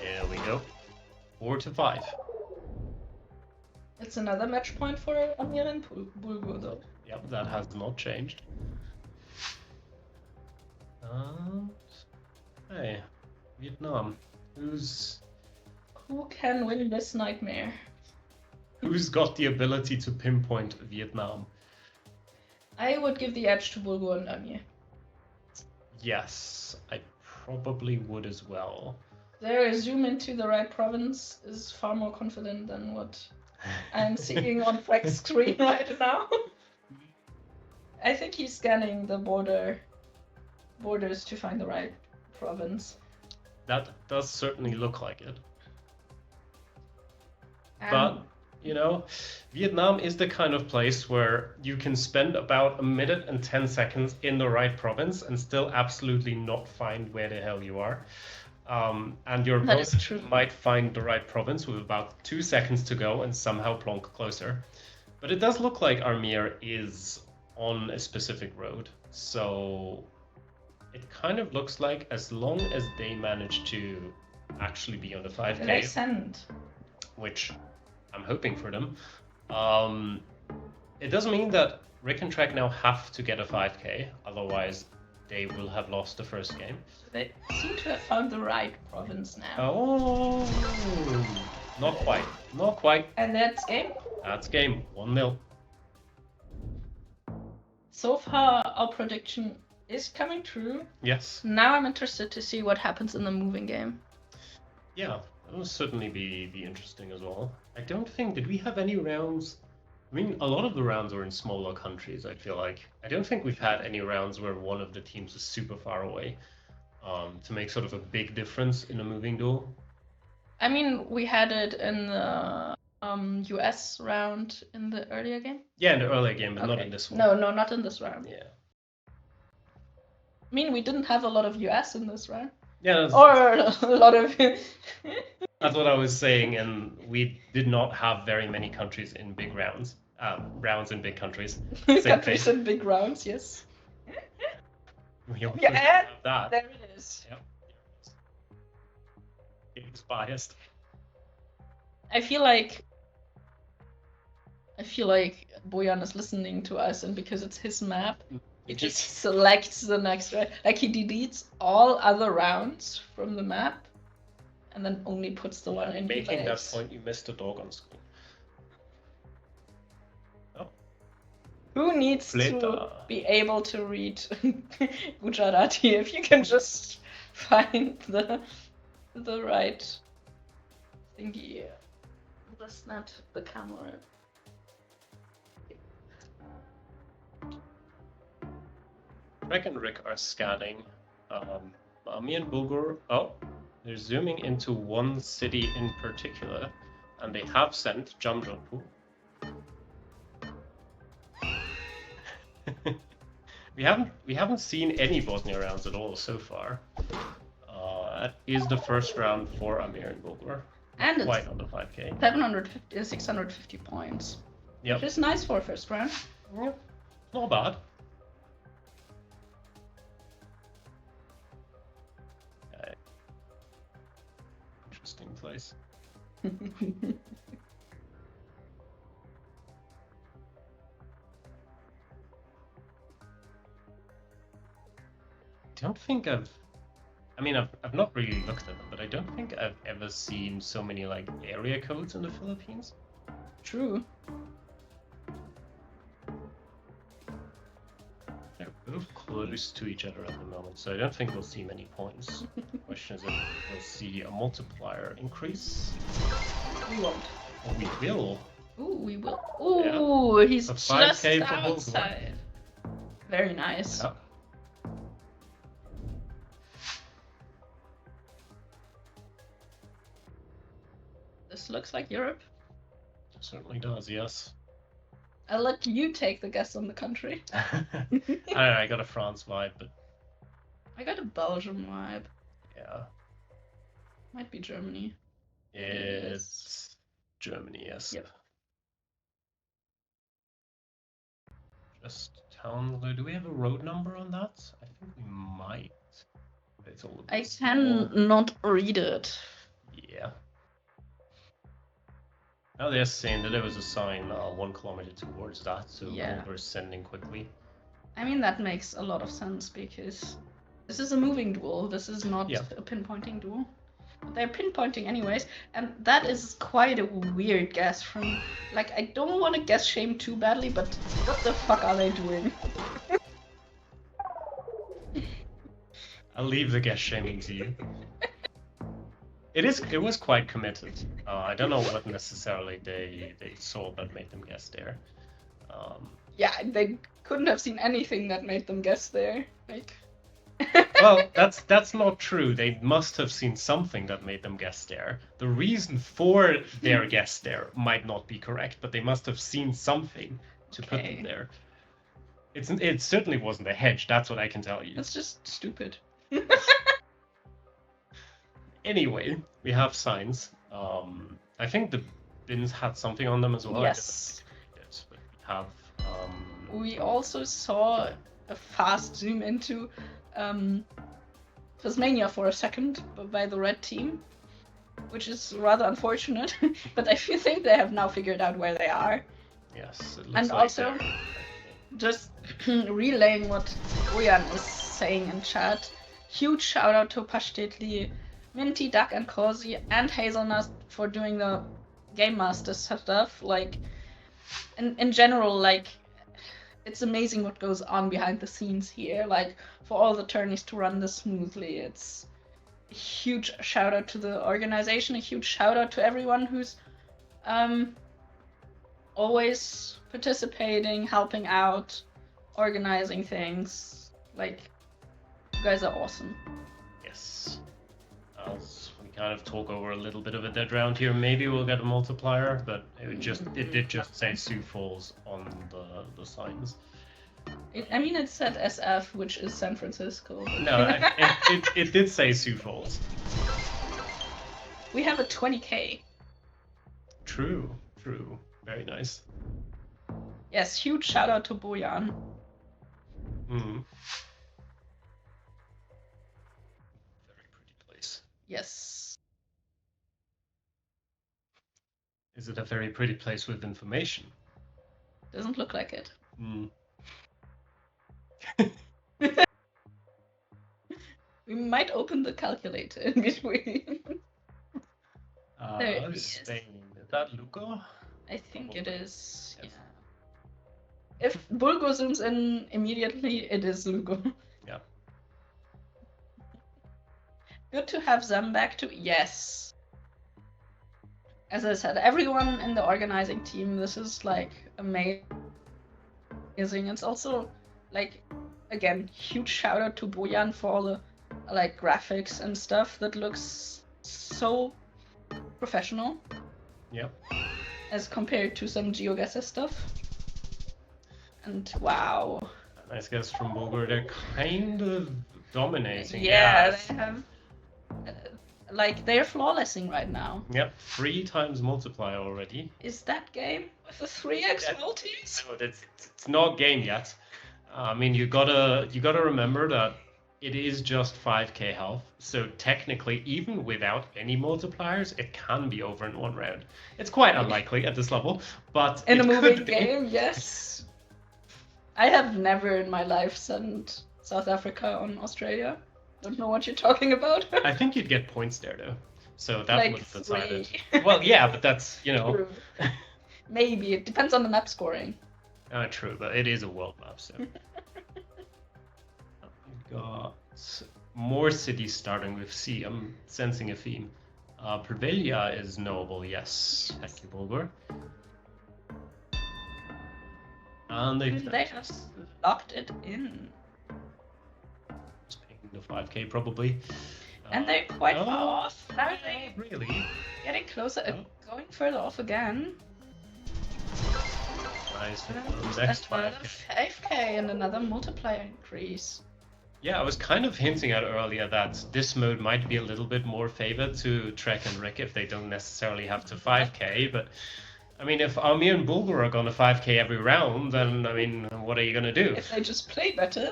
There we go. 4-5. It's another match point for Amir and Bulgar, though. Yep, that has not changed. Hey, Vietnam. Who can win this nightmare? Who's got the ability to pinpoint Vietnam? I would give the edge to Bulgar and Almia. Yes, I probably would as well. Their zoom into the right province is far more confident than what I'm seeing on Frek's screen right now. I think he's scanning the borders to find the right province. That does certainly look like it. But, you know, Vietnam is the kind of place where you can spend about 1 minute and 10 seconds in the right province and still absolutely not find where the hell you are. And your opponent might find the right province with about 2 seconds to go and somehow plonk closer. But it does look like Almia is on a specific road. So it kind of looks like as long as they manage to actually be on the 5K, They send. which I'm hoping for them, it doesn't mean that Rick and Trek now have to get a 5K, otherwise they will have lost the first game. They seem to have found the right province now. Oh, not quite, not quite. And that's game. That's game, 1-0. So far, our prediction is coming true. Yes. Now I'm interested to see what happens in the moving game. Yeah, that will certainly be interesting as well. I don't think, did we have any rounds? I mean, a lot of the rounds were in smaller countries, I feel like. I don't think we've had any rounds where one of the teams is super far away to make sort of a big difference in a moving duel. I mean, we had it in the US round in the earlier game. Yeah, in the earlier game, but not in this one. No, not in this round. Yeah. I mean, we didn't have a lot of US in this round. Yeah, or a lot of. That's what I was saying, and we did not have very many countries in big rounds. Rounds in big countries. Countries in big rounds, yes. We also Yeah, have that. There it is. Yep. It's biased. I feel like Bojan is listening to us, and because it's his map, he just selects the next round. Like, he deletes all other rounds from the map, and then only puts the one in. Making that point, you missed a dog on screen. Oh. Who needs to be able to read Gujarati if you can just find the right thingy? That's not the camera. Trek and Rick are scanning. Me and Bulgar, they're zooming into one city in particular, and they have sent Jamjapu. we haven't seen any Bosnia rounds at all so far. That is the first round for Amir and Bulgar. And it's quite on the 5K. 650 points. Yep. Which is nice for a first round. Yep. Not bad. Okay. Interesting place. I don't think I've not really looked at them, but I don't think I've ever seen so many like area codes in the Philippines. True. They're both close to each other at the moment, so I don't think we'll see many points. Question is if we'll see a multiplier increase. We won't. Or we will. Ooh, we will. Ooh, yeah. He's just outside. Very nice. Yeah. This looks like Europe. It certainly does, yes. I'll let you take the guess on the country. I don't know, I got a France vibe, but... I got a Belgium vibe. Yeah. Might be Germany. It's Germany, yes. Yep. Just town, do we have a road number on that? I think we might. It's all I can not read it. Yeah. Now they're saying that there was a sign 1 kilometer towards that, so we're sending quickly. I mean, that makes a lot of sense because this is a moving duel. This is not a pinpointing duel. But they're pinpointing anyways, and that is quite a weird guess from... Like, I don't want to guess shame too badly, but what the fuck are they doing? I'll leave the guess shaming to you. It was quite committed. I don't know what necessarily they saw that made them guess there. Yeah, they couldn't have seen anything that made them guess there. Like. Well, that's not true. They must have seen something that made them guess there. The reason for their guess there might not be correct, but they must have seen something to put them there. It certainly wasn't a hedge. That's what I can tell you. That's just stupid. Anyway, we have signs. I think the bins had something on them as well. Yes. But we have. We also saw a fast zoom into Tasmania for a second by the red team, which is rather unfortunate. But I think they have now figured out where they are. Yes, it looks And like also, just relaying what Bojan is saying in chat, huge shout out to Pastetli, Minty, Duck, and Cozy, and Hazelnut for doing the Game Master stuff. Like, in general, like, it's amazing what goes on behind the scenes here. Like, for all the tourneys to run this smoothly, it's a huge shout out to the organization, a huge shout out to everyone who's always participating, helping out, organizing things. Like, you guys are awesome. Yes. As we kind of talk over a little bit of a dead round here, maybe we'll get a multiplier, but it did just say Sioux Falls on the signs. It said SF, which is San Francisco. No, it did say Sioux Falls. We have a 20k. True. Very nice. Yes, huge shout out to Bojan. Mm-hmm. Very pretty place. Yes. Is it a very pretty place with information? Doesn't look like it. Mm. We might open the calculator in between. There Spain. Is that Lugo? I think it is. Yes. Yeah. If Bulgar zooms in immediately, it is Lugo. Yeah. Good to have them back too. Yes. As I said, everyone in the organizing team, this is like amazing. It's also like, again, huge shout out to Bojan for all the like graphics and stuff that looks so professional. Yep. As compared to some GeoGuessr stuff. And wow. Nice guess from Bulgar. They're kind of dominating. Yeah, they have. Like, they're flawlessing right now. Yep, 3 times multiplier already. Is that game with the 3x multis? No, it's not game yet. I mean, you gotta remember that it is just 5k health, so technically, even without any multipliers, it can be over in 1 round. It's quite unlikely at this level, but in a moving could game, yes. I have never in my life sent South Africa on Australia. Don't know what you're talking about. I think you'd get points there, though. So that like would have decided. 3. Well, yeah, but that's, True. Maybe. It depends on the map scoring. True, but it is a world map, so. We've got more cities starting with C. I'm sensing a theme. Prevelia is knowable, yes. Thank you, Bulgar. And they have locked it in. The 5k probably. And they're quite far off. Now are they really getting closer, going further off again. Nice. Next 5k. 5k and another multiplier increase. Yeah, I was kind of hinting at earlier that this mode might be a little bit more favored to Trek and Rick if they don't necessarily have to 5k, but I mean, if Almia and Bulgar are gonna 5k every round, then I mean, what are you gonna do? If they just play better.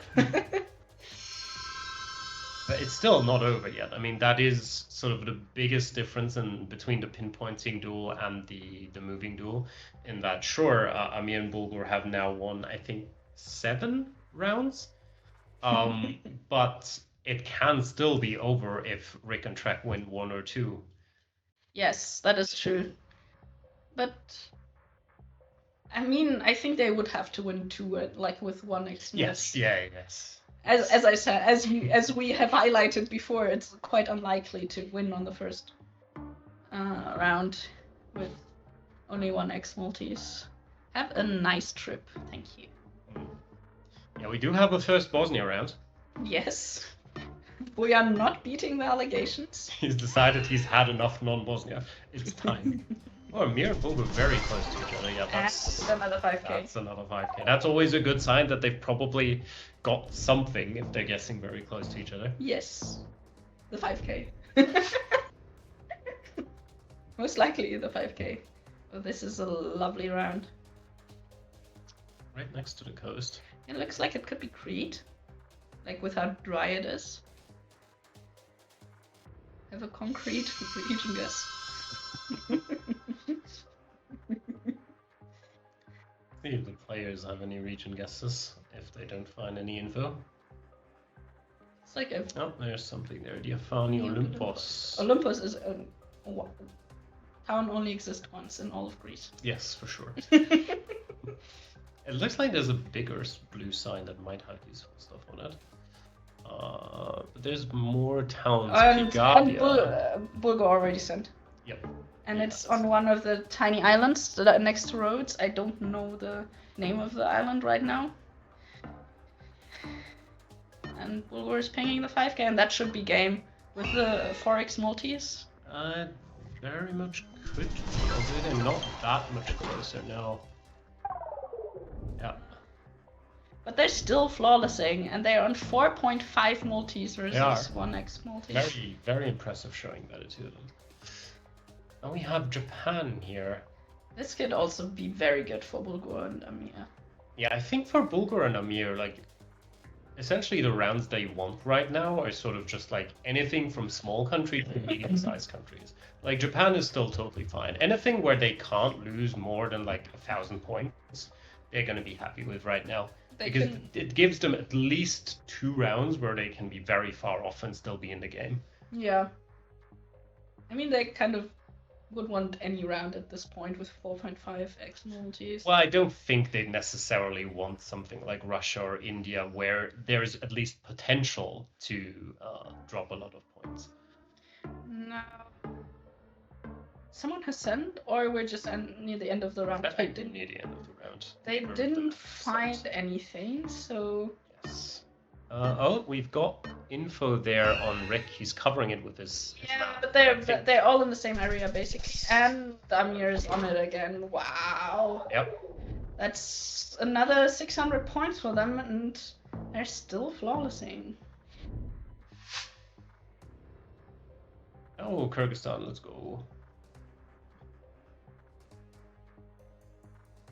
But it's still not over yet. I mean, that is sort of the biggest difference between the pinpointing duel and the moving duel, in that, sure, Amir and Bulgar have now won, I think, 7 rounds, but it can still be over if Rick and Trek win 1 or 2. Yes, that is true. But, I mean, I think they would have to win 2, like, with 1 X. Yes, yes. As I said, as we have highlighted before, it's quite unlikely to win on the first round with only 1 X multis. Have a nice trip, thank you. Yeah, we do have a first Bosnia round. Yes. We are not beating the allegations. He's decided he's had enough non-Bosnia. It's time. Oh, Amir and Bulgar very close to each other. Yeah, that's another 5k. That's another 5k. That's always a good sign that they've probably got something if they're guessing very close to each other. Yes. The 5k. Most likely the 5k. Oh, this is a lovely round. Right next to the coast. It looks like it could be Crete. like with how dry it is. Have a concrete region guess. See if the players have any region guesses, if they don't find any info. It's like a Oh, there's something there. Diafani Olympos. Olympus is a town only exists once in all of Greece. Yes, for sure. It looks like there's a bigger blue sign that might have useful stuff on it. But there's more towns. And Bulgar already sent. Yep. And it's on one of the tiny islands that are next to Rhodes. I don't know the name of the island right now. And Bulgar is pinging the 5k, and that should be game with the 4x multis. Very much could be, although they're not that much closer now. Yeah. But they're still flawlessing, and they're on 4.5 multis versus 1x multis. Very, very impressive showing that to them. And we have Japan here. This could also be very good for Bulgar and Almia. Yeah, I think for Bulgar and Amir, like, essentially the rounds they want right now are sort of just like anything from small countries to medium-sized countries. Like, Japan is still totally fine. Anything where they can't lose more than like 1,000 points, they're going to be happy with right now. Because it gives them at least 2 rounds where they can be very far off and still be in the game. Yeah. I mean, they kind of would want any round at this point with 4.5x multis. Well, I don't think they necessarily want something like Russia or India where there's at least potential to drop a lot of points. No. Someone has sent, or we're just near the end of the round? I think near the end of the round. They didn't find anything, so... Yes. Oh, we've got info there on Rick. He's covering it with his Yeah, map. but they're all in the same area, basically. And Amir is on it again. Wow. Yep. That's another 600 points for them, and they're still flawlessing. Oh, Kyrgyzstan, let's go.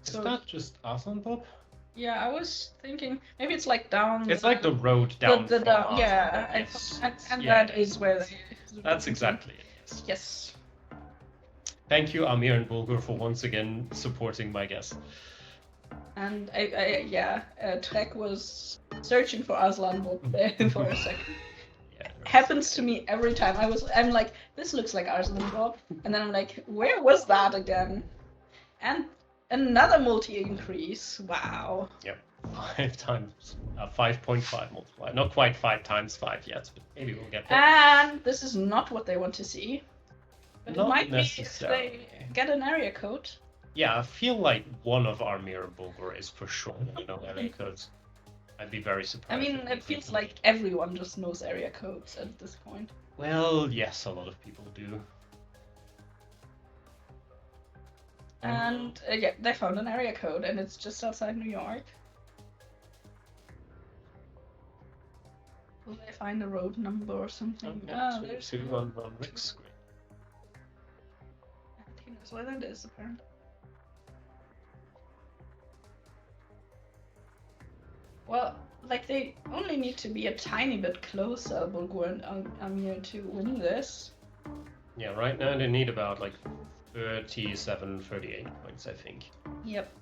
Is that just Aslanbop? Yeah, I was thinking maybe it's like down. It's like the road down. Down, yeah, Yes. and Yeah, that is where they. That's exactly it. Yes. Thank you, Amir and Bulgar, for once again supporting my guess. And Trek was searching for Aslan there for a second. Yeah, Happens to me every time. I'm like, this looks like Aslan Bob, and then I'm like, where was that again? And another multi increase. Wow. Yep. 5 times 5.5 multiplier. Not quite 5 times 5 yet, but maybe we'll get there. And this is not what they want to see. But Not it might necessarily. be if they get an area code. Yeah, I feel like one of Armir and Bulgar is for sure area codes. I'd be very surprised. I mean, it feels like everyone just knows area codes at this point. Well, yes, a lot of people do. And yeah, they found an area code, and it's just outside New York. Will they find a road number or something? There's 2 on Rick's screen. And he knows where that is, apparently. Well, like, they only need to be a tiny bit closer, Bulgar and Almia, to win this. Yeah, right now they need about like 37, 38 points, I think. Yep.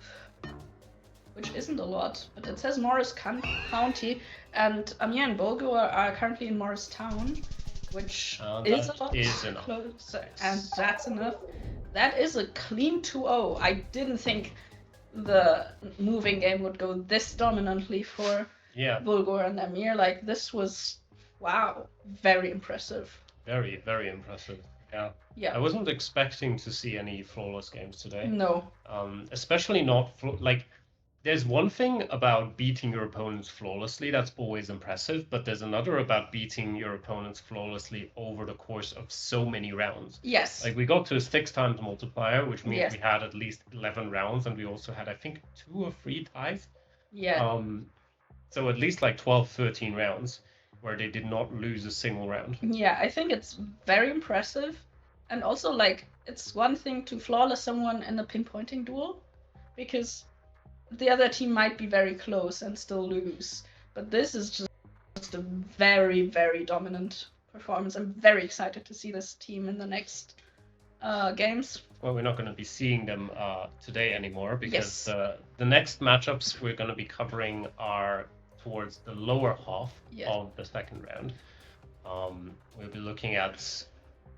Which isn't a lot, but it says Morris County, and Almia and Bulgar are currently in Morristown, which is a lot enough. closer, and that's enough. That is a clean 2-0. I didn't think the moving game would go this dominantly for Bulgar and Amir. Like, this was, wow, very impressive. Very, very impressive. Yeah. I wasn't expecting to see any flawless games today. No. Especially not like. There's one thing about beating your opponents flawlessly that's always impressive, but there's another about beating your opponents flawlessly over the course of so many rounds. Yes. Like, we got to a 6 times multiplier, which means we had at least 11 rounds, and we also had, I think, 2 or 3 ties. Yeah. So at least like 12, 13 rounds where they did not lose a single round. Yeah, I think it's very impressive. And also, like, it's one thing to flawless someone in a pinpointing duel, because the other team might be very close and still lose. But this is just just a very, very dominant performance. I'm very excited to see this team in the next games. Well, we're not going to be seeing them today anymore because Yes. the next matchups we're going to be covering are towards the lower half of the second round. We'll be looking at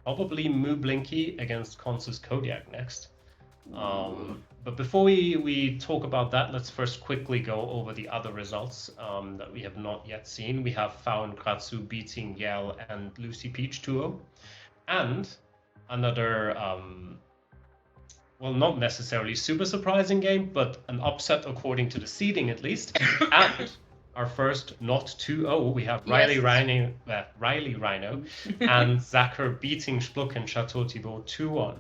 probably Blinky against Consus Kodiak next. But before we talk about that, let's first quickly go over the other results that we have not yet seen. We have Fao and Kratsu beating Yell and Lucy Peach 2-0. And another, well, not necessarily super surprising game, but an upset according to the seeding at least. And our first not 2-0, we have Riley Rhino and Zachar beating Spluck and Chateau Thibault 2-1.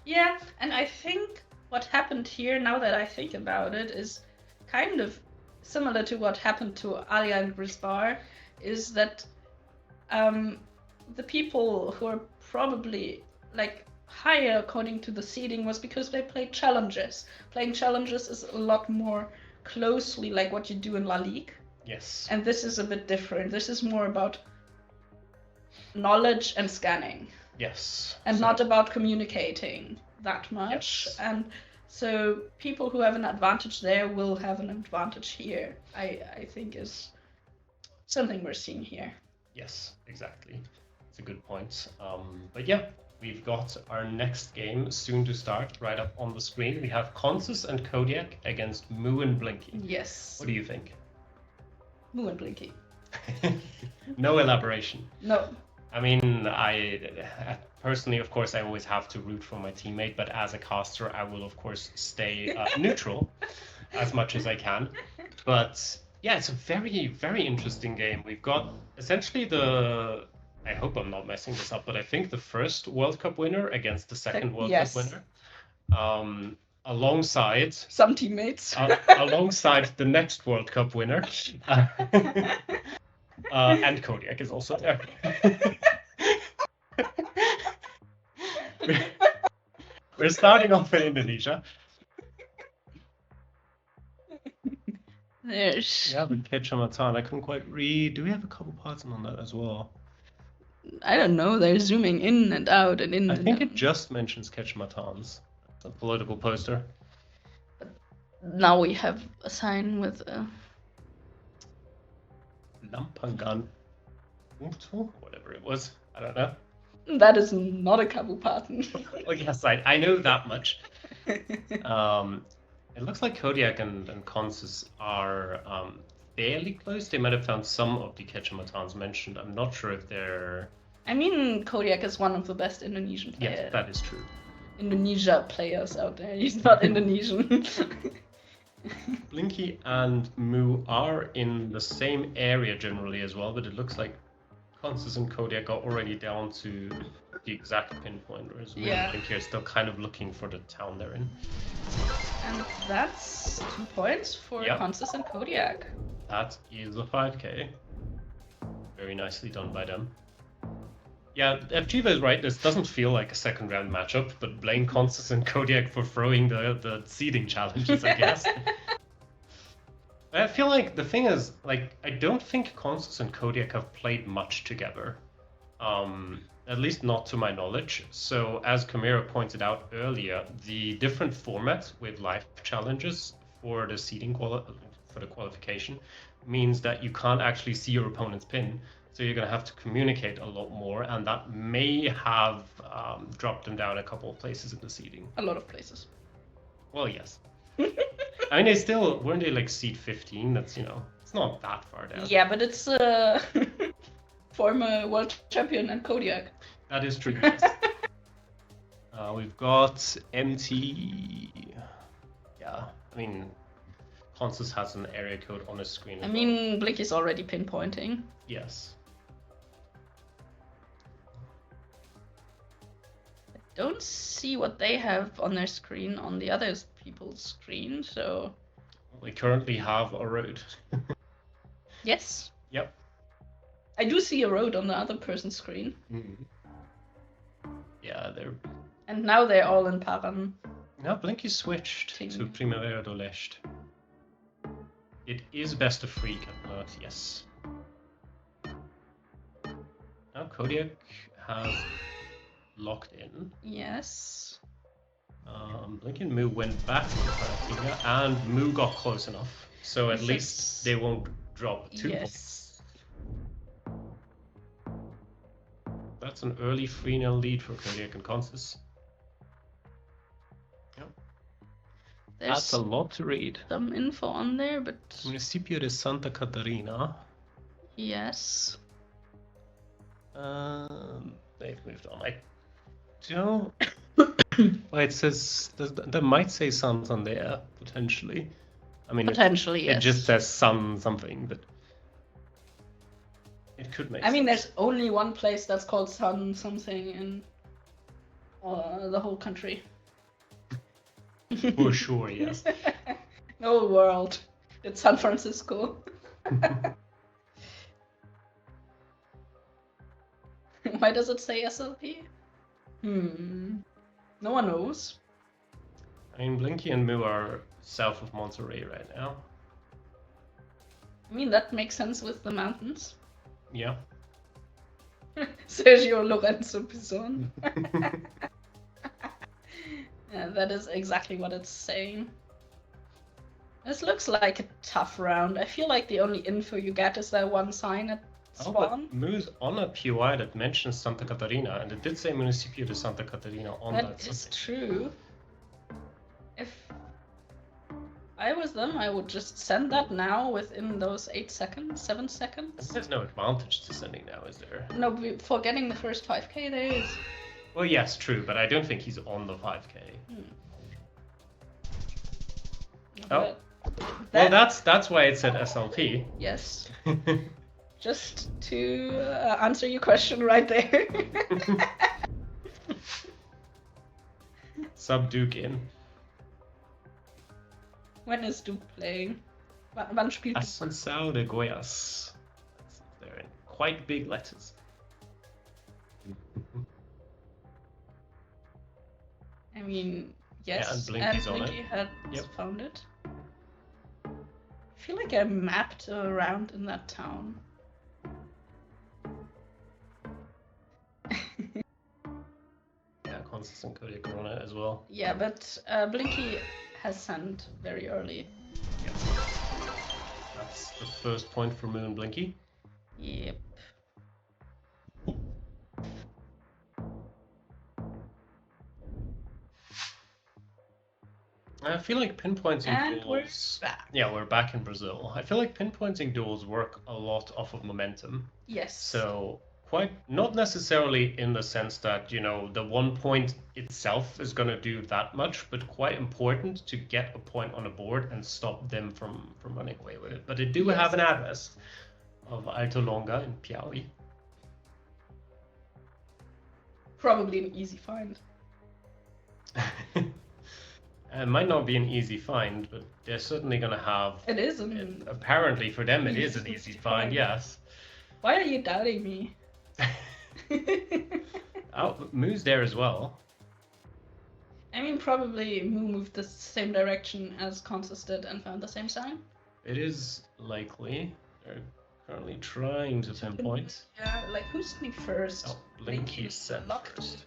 Yeah, and I think what happened here, now that I think about it, is kind of similar to what happened to Alia and Griez, is that the people who are probably like higher according to the seeding was because they played challenges. Playing challenges is a lot more closely like what you do in La Ligue. Yes. And this is a bit different. This is more about knowledge and scanning. Yes. And not about communicating that much. Yes. And so people who have an advantage there will have an advantage here, I think is something we're seeing here. Yes, exactly. It's a good point. But yeah, we've got our next game soon to start right up on the screen. We have Consus and Kodiak against Moo and Blinky. Yes. What do you think? Moo and Blinky. No elaboration. No. I mean, I personally, of course, I always have to root for my teammate, but as a caster, I will, of course, stay neutral as much as I can. But yeah, it's a very, very interesting game. We've got essentially I hope I'm not messing this up, but I think the first World Cup winner against the second World Cup winner. Alongside some teammates. Alongside the next World Cup winner. And Kodiak is also there. We're starting off in Indonesia. There's... Yeah, the Kecamatan. I couldn't quite read. Do we have a couple parts on that as well? I don't know. They're zooming in and out and in. I think it just mentions Kechamatans. It's a political poster. Now we have a sign with Lampangan. Whatever it was. I don't know. That is not a Kabupaten. Well, yes, I know that much. It looks like Kodiak and Consus are fairly close. They might have found some of the Kechamatans mentioned. I'm not sure if they're... I mean, Kodiak is one of the best Indonesian players. Yes, that is true. Indonesia players out there. He's not Indonesian. Blinky and Moo are in the same area generally as well, but it looks like Consus and Kodiak are already down to the exact pinpoint, whereas Moo and Blinky are still kind of looking for the town they're in. And that's 2 points for Consus and Kodiak. That is a 5k. Very nicely done by them. Yeah, FGiva is right. This doesn't feel like a second round matchup, but blame Consus and Kodiak for throwing the seeding challenges, I guess. I feel like the thing is, like, I don't think Consus and Kodiak have played much together. At least not to my knowledge. So, as Cameera pointed out earlier, the different formats with life challenges for the seeding for the qualification means that you can't actually see your opponent's pin. So you're going to have to communicate a lot more, and that may have dropped them down a couple of places in the seeding. A lot of places. Well, yes. I mean, they still, weren't they like seed 15? That's, it's not that far down. Yeah, but it's former world champion and Kodiak. That is true. Yes. We've got MT. Yeah, I mean, Consus has an area code on his screen. I mean, Blinky's already pinpointing. Yes. Don't see what they have on their screen on the other people's screen, so... We currently have a road. Yes. Yep. I do see a road on the other person's screen. Mm-hmm. Yeah, they're... And now they're all in Paran. Now Blinky switched to Primavera do Leste. It is best of 3, yes. Now Kodiak has locked in. Yes. Blinky and Moo went back to Panatina, and Moo got close enough. So at least they won't drop 2 points. That's an early 3-0 lead for Kodiak and Consus. Yep. That's a lot to read. Some info on there, but... Municipio de Santa Catarina. Yes. They've moved on. I don't... Well, it says... That might say Santander, potentially. I mean, potentially, yes. It just says something, but... It could make sense. I mean, there's only one place that's called Sun something in the whole country. For sure, yes. The whole world. It's San Francisco. Why does it say SLP? No one knows. I mean, Blinky and Moo are south of Monterey right now. I mean, that makes sense with the mountains. Yeah. Sergio Lorenzo Pizon. Yeah, that is exactly what it's saying. This looks like a tough round. I feel like the only info you get is that one sign at spawn. But Moo's on a POI that mentions Santa Catarina, and it did say Municipio de Santa Catarina on that. That is true. If I was them, I would just send that now within those 8 seconds, 7 seconds. There's no advantage to sending now, is there? No, for getting the first 5k there is. Well, yes, true, but I don't think he's on the 5k. Oh. Well, that's why it said SLP. Yes. Just to answer your question right there. Sub Duke in. When is Duke playing? Wann spielt Duke? Ascensão de Goiás. They're in quite big letters. I mean, yes, yeah, and Blinky's on Blinky it. had found it. I feel like I mapped around in that town. Yeah, Consus and Kodiak are on it as well. Yeah, but Blinky has sent very early. Yep. That's the first point for Moo and Blinky. Yep. I feel like pinpointing and duels... we're back. Yeah, we're back in Brazil. I feel like pinpointing duels work a lot off of momentum. Yes. So, quite... Not necessarily in the sense that, you know, the 1 point itself is going to do that much, but quite important to get a point on a board and stop them from running away with it. But they do have an address of Alto Longa in Piauí. Probably an easy find. It might not be an easy find, but they're certainly going to have... It is apparently for them it is an easy find, yes. Why are you doubting me? Oh, Moo's there as well. I mean, probably Moo moved the same direction as Consus did and found the same sign. It is likely. They're currently trying to pinpoint. Yeah, like who's me first? Oh, Blinky's set first.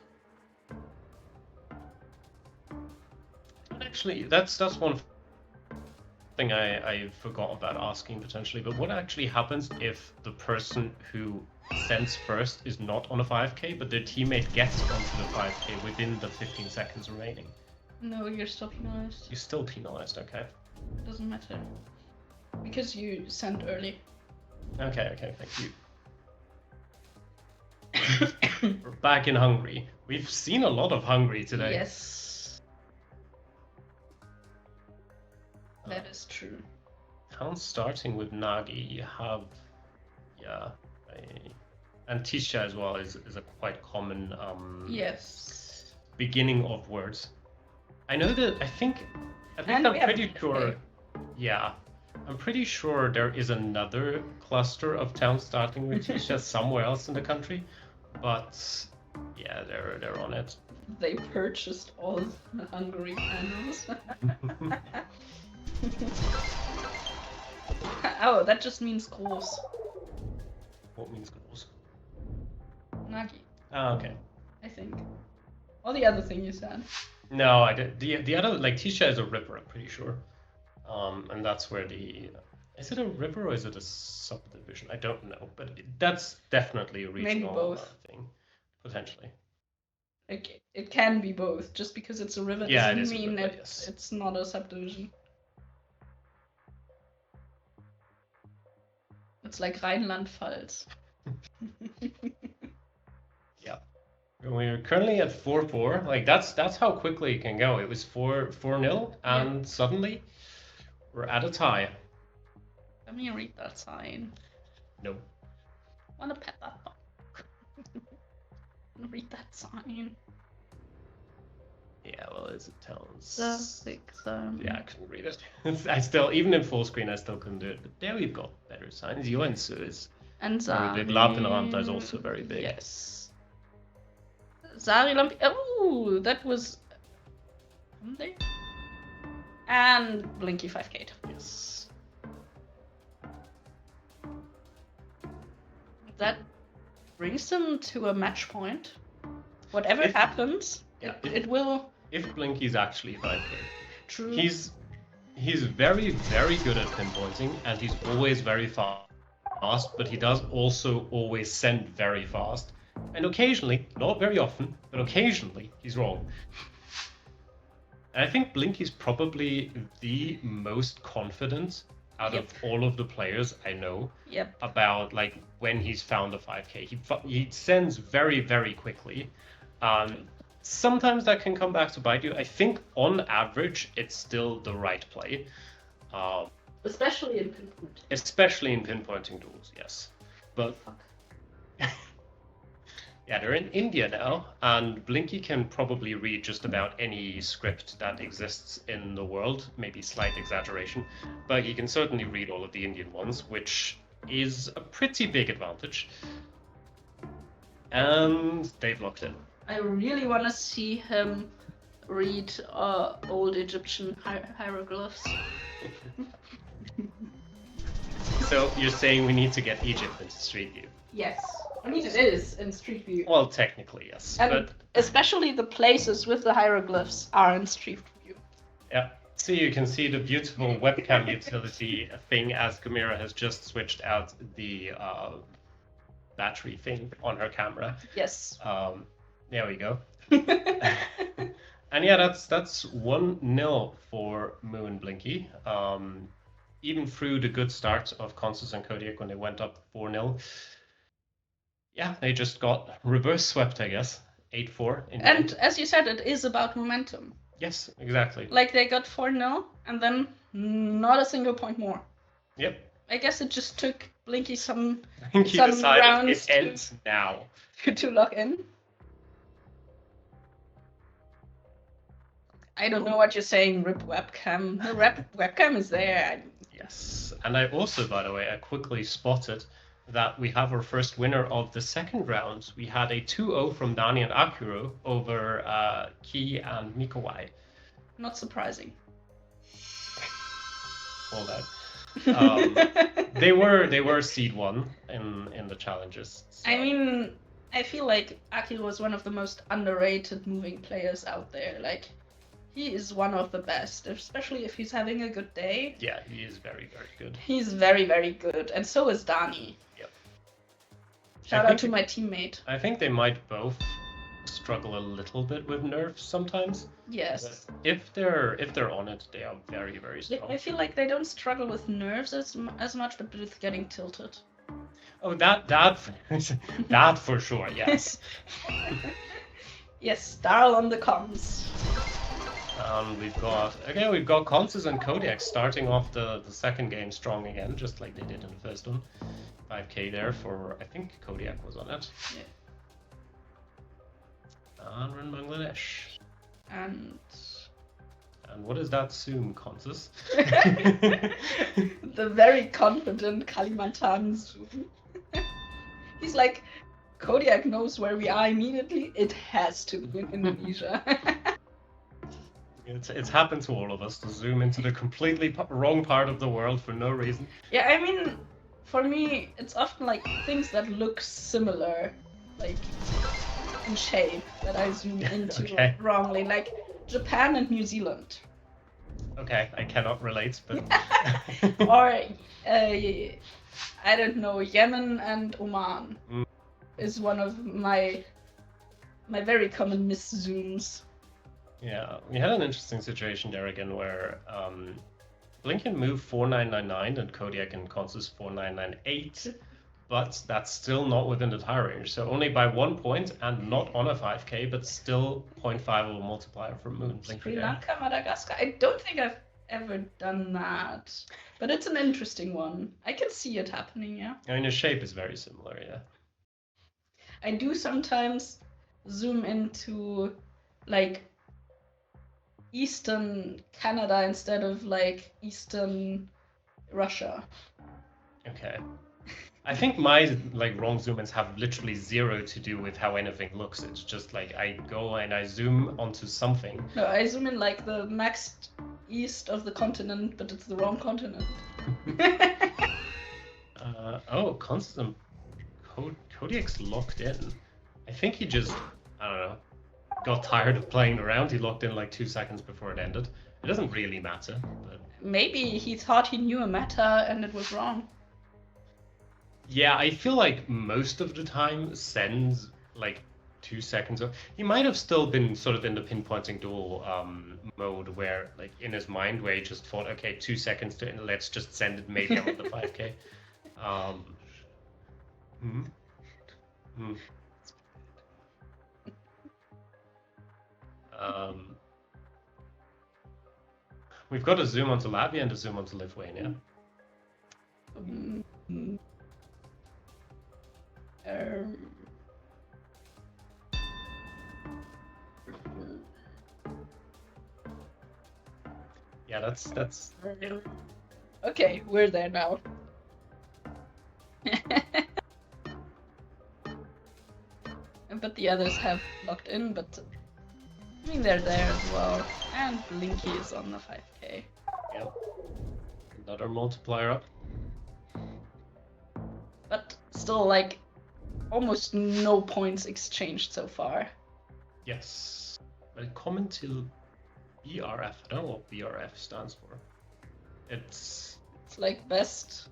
Actually, that's one thing I forgot about asking potentially, but what actually happens if the person who sends first is not on a 5k, but their teammate gets onto the 5k within the 15 seconds remaining? No, you're still penalized. You're still penalized, okay. It doesn't matter. Because you sent early. Okay, thank you. We're back in Hungary. We've seen a lot of Hungary today. Yes. That is true. Town starting with Nagi, you have, and Tisha as well is a quite common yes beginning of words. I know that I'm pretty sure. Yeah, I'm pretty sure there is another cluster of towns starting with Tisha somewhere else in the country, but yeah, they're on it. They purchased all the Hungary panels. Oh, that just means groß. What means groß? Nagi, Oh, okay. I think. Or the other thing you said. No, I did. The other, like, Tisha is a river, I'm pretty sure. And that's where the... Is it a river or is it a subdivision? I don't know, but that's definitely a regional both. thing, potentially. It can be both. Just because it's a river Yeah, doesn't mean river, yes. it's not a subdivision. It's like Rheinland-Pfalz. Yeah. We're currently at 4-4. Like, that's how quickly it can go. It was 4-0, and suddenly we're at a tie. Let me read that sign. No. Wanna pet that dog. Read that sign. Yeah, well, is it towns? Yeah, I couldn't read it. I still, even in full screen, I still couldn't do it. But there we've got better signs. Joensuu is and very big. Lapenranta is also very big. Yes. Zarilampi. Oh, that was. There. And Blinky 5K. Yes. That brings them to a match point. Whatever happens, it will. If Blinky's actually 5K. True. He's very, very good at pinpointing, and he's always very fast, but he does also always send very fast. And occasionally, not very often, but occasionally, he's wrong. And I think Blinky's probably the most confident out of all of the players I know about, like, when he's found a 5K. He sends very, very quickly. Sometimes that can come back to bite you. I think on average, it's still the right play. Especially in pinpointing. Especially in pinpointing duels, yes. But yeah, they're in India now, and Blinky can probably read just about any script that exists in the world, maybe slight exaggeration, but he can certainly read all of the Indian ones, which is a pretty big advantage. And they've locked in. I really want to see him read old Egyptian hieroglyphs. So you're saying we need to get Egypt into Street View? Yes. I mean, it is in Street View. Well, technically, yes. And but especially the places with the hieroglyphs are in Street View. Yeah. So you can see the beautiful webcam utility thing as Cameera has just switched out the battery thing on her camera. Yes. There we go. And yeah, that's 1-0 for Moo and Blinky. Even through the good start of Consus and Kodiak when they went up 4-0. Yeah, they just got reverse swept, I guess. 8-4. And as you said, it is about momentum. Yes, exactly. Like, they got 4-0 and then not a single point more. Yep. I guess it just took Blinky some decided rounds it ends now. to lock in. I don't know what you're saying, rip webcam. The webcam is there. Yes. And I also, by the way, I quickly spotted that we have our first winner of the second round. We had a 2-0 from Dani and Akuro over Ki and Mikowai. Not surprising. All that. They were seed 1 in the challenges. So. I mean, I feel like Akiro was one of the most underrated moving players out there. Like, he is one of the best, especially if he's having a good day. Yeah, he is very, very good. He's very, very good, and so is Dani. Yep. Shout out to my teammate. I think they might both struggle a little bit with nerfs sometimes. Yes. But if they're on it, they are very, very strong. I feel like they don't struggle with nerves as much, but with getting tilted. Oh, that for sure, yes. Yes, Darl on the comms. We've got Consus and Kodiak starting off the second game strong again, just like they did in the first one. 5K there for, I think Kodiak was on it. Yeah. And we're in Bangladesh. And what is that Zoom, Consus? The very confident Kalimantan Zoom. He's like, Kodiak knows where we are immediately. It has to be in Indonesia. It's happened to all of us to zoom into the completely wrong part of the world for no reason. Yeah, I mean, for me, it's often like things that look similar like in shape that I zoom into Okay. wrongly, like Japan and New Zealand. Okay, I cannot relate, but Or I don't know, Yemen and Oman is one of my very common miss zooms. yeah, we had an interesting situation there again where Blinky moved 4999 and Kodiak and Consus 4998, but that's still not within the tire range. So only by 1 point and not on a 5k, but still 0.5 of a multiplier from Moon. Blinky Sri there. Lanka, Madagascar. I don't think I've ever done that, but it's an interesting one. I can see it happening, yeah. I mean, the shape is very similar, yeah. I do sometimes zoom into like Eastern Canada instead of like Eastern Russia. Okay. I think my like wrong zoom-ins have literally zero to do with how anything looks. It's just like I go and I zoom onto something. No, I zoom in like the max east of the continent, but it's the wrong continent. Oh, constant. Kodiak's locked in. I think he just, I don't know, got tired of playing around. He locked in like 2 seconds before it ended. It doesn't really matter, but Maybe he thought he knew a meta and it was wrong. yeah, I feel like most of the time sends like 2 seconds. He might have still been sort of in the pinpointing duel mode where, like, in his mind, where he just thought, okay, 2 seconds to let's just send it. Maybe I'm on the 5k. We've got a zoom onto Latvia and a zoom onto Lithuania. Yeah, that's. Okay, we're there now. But the others have locked in, but I mean they're there as well. And Blinky is on the 5k. Yep. Another multiplier up. But still, like, almost no points exchanged so far. Yes. Welcome to BRF. I don't know what BRF stands for. It's like best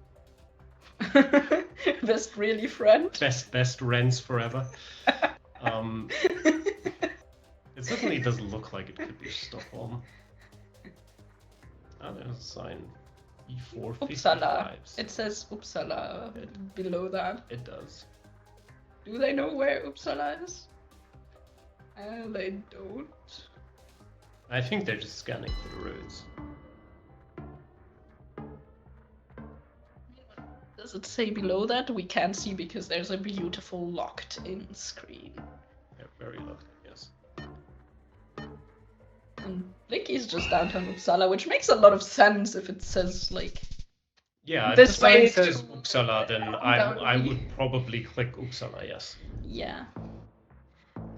best really friend. Best rents forever. It certainly doesn't look like it could be Stockholm. Oh, there's a sign. E4 Uppsala. It says Uppsala below that. It does. Do they know where Uppsala is? They don't. I think they're just scanning for the roads. Does it say below that? We can't see because there's a beautiful locked in screen. They're very locked, yes. And Blinky's just downtown Uppsala, which makes a lot of sense if it says like. Yeah, this if way the sign says Uppsala, then I would probably click Uppsala, yes. Yeah.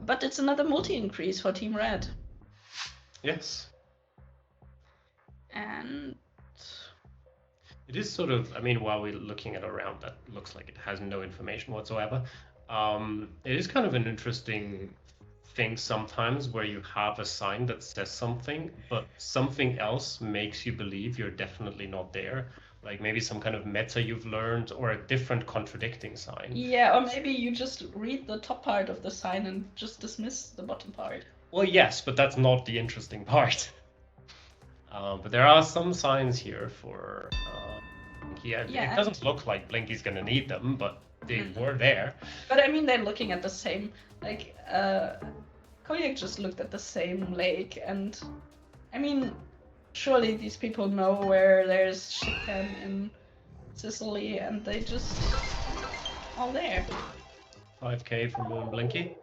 But it's another multi-increase for Team Red. Yes. And it is sort of, I mean, while we're looking at a round that looks like it has no information whatsoever, it is kind of an interesting thing sometimes where you have a sign that says something, but something else makes you believe you're definitely not there. Like maybe some kind of meta you've learned or a different contradicting sign. Yeah, or maybe you just read the top part of the sign and just dismiss the bottom part. Well, yes, but that's not the interesting part. But there are some signs here for Blinky. It doesn't look like Blinky's gonna need them, but they were there. But I mean, they're looking at the same, like, Kodiak just looked at the same lake, and I mean, surely these people know where there's chicken in Sicily, and they just all there. 5k from Moon Blinky.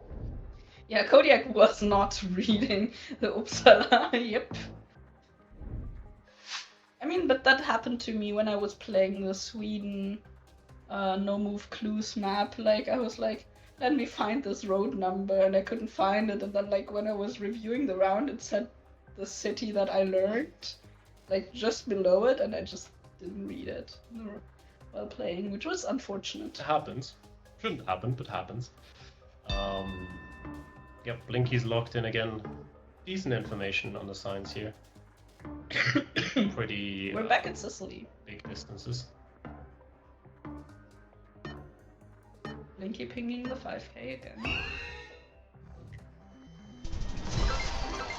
Yeah, Kodiak was not reading the Uppsala. Yep. I mean, but that happened to me when I was playing the Sweden no move clues map. Like, I was like, let me find this road number, and I couldn't find it. And then, like, when I was reviewing the round, it said the city that I learned, like, just below it, and I just didn't read it while playing, which was unfortunate. It happens. Shouldn't happen, but happens. Yep, Blinky's locked in again. Decent information on the signs here. Pretty. We're back in Sicily. Big distances. Blinky pinging the 5k again.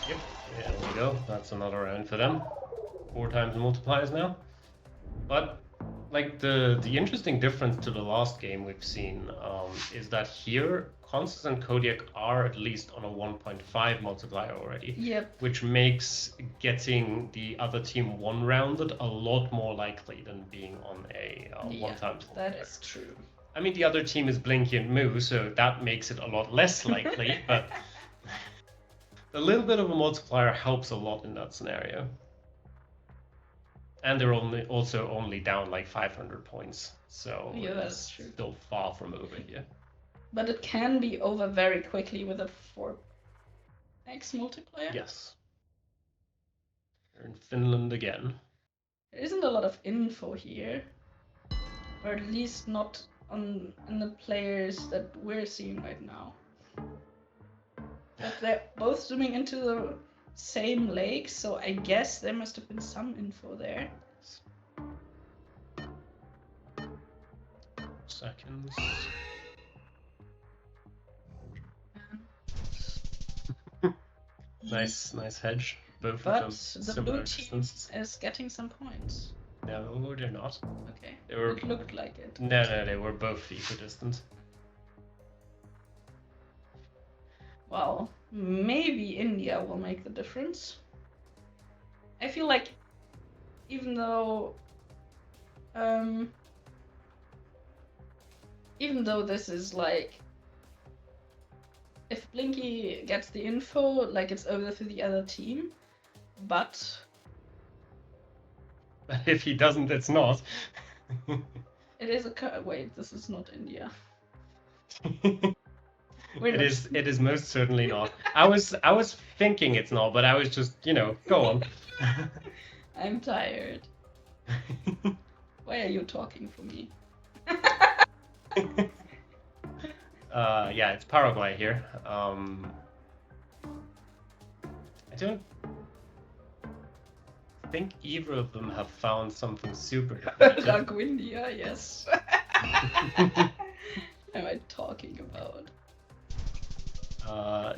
Yep, there we go. That's another round for them. 4 times multipliers now. But like the interesting difference to the last game we've seen is that here Consus and Kodiak are at least on a 1.5 multiplier already. Yep. Which makes getting the other team one rounded a lot more likely than being on a 1 times multiplier. That is true. I mean, the other team is Blinky and Moo, so that makes it a lot less likely, but a little bit of a multiplier helps a lot in that scenario. And they're also only down like 500 points, so that's true. Still far from over here. But it can be over very quickly with a 4x multiplier. Yes. We're in Finland again. There isn't a lot of info here, or at least not in the players that we're seeing right now. But they're both zooming into the same lake, so I guess there must have been some info there. Seconds. Nice hedge. Both but of them the blue team distances. is getting some points. No, they're not. Okay. It looked like it. No, they were both equidistant. Well, maybe India will make the difference. I feel like even though this is like, if Blinky gets the info, like it's over to the other team, but if he doesn't, it's not. it is a wait. This is not India. It is most certainly not. I was thinking it's not, but I was just, go on. I'm tired. Why are you talking for me? Yeah, it's Paraguay here. I don't think either of them have found something super. Raguindia, yes. What am I talking about?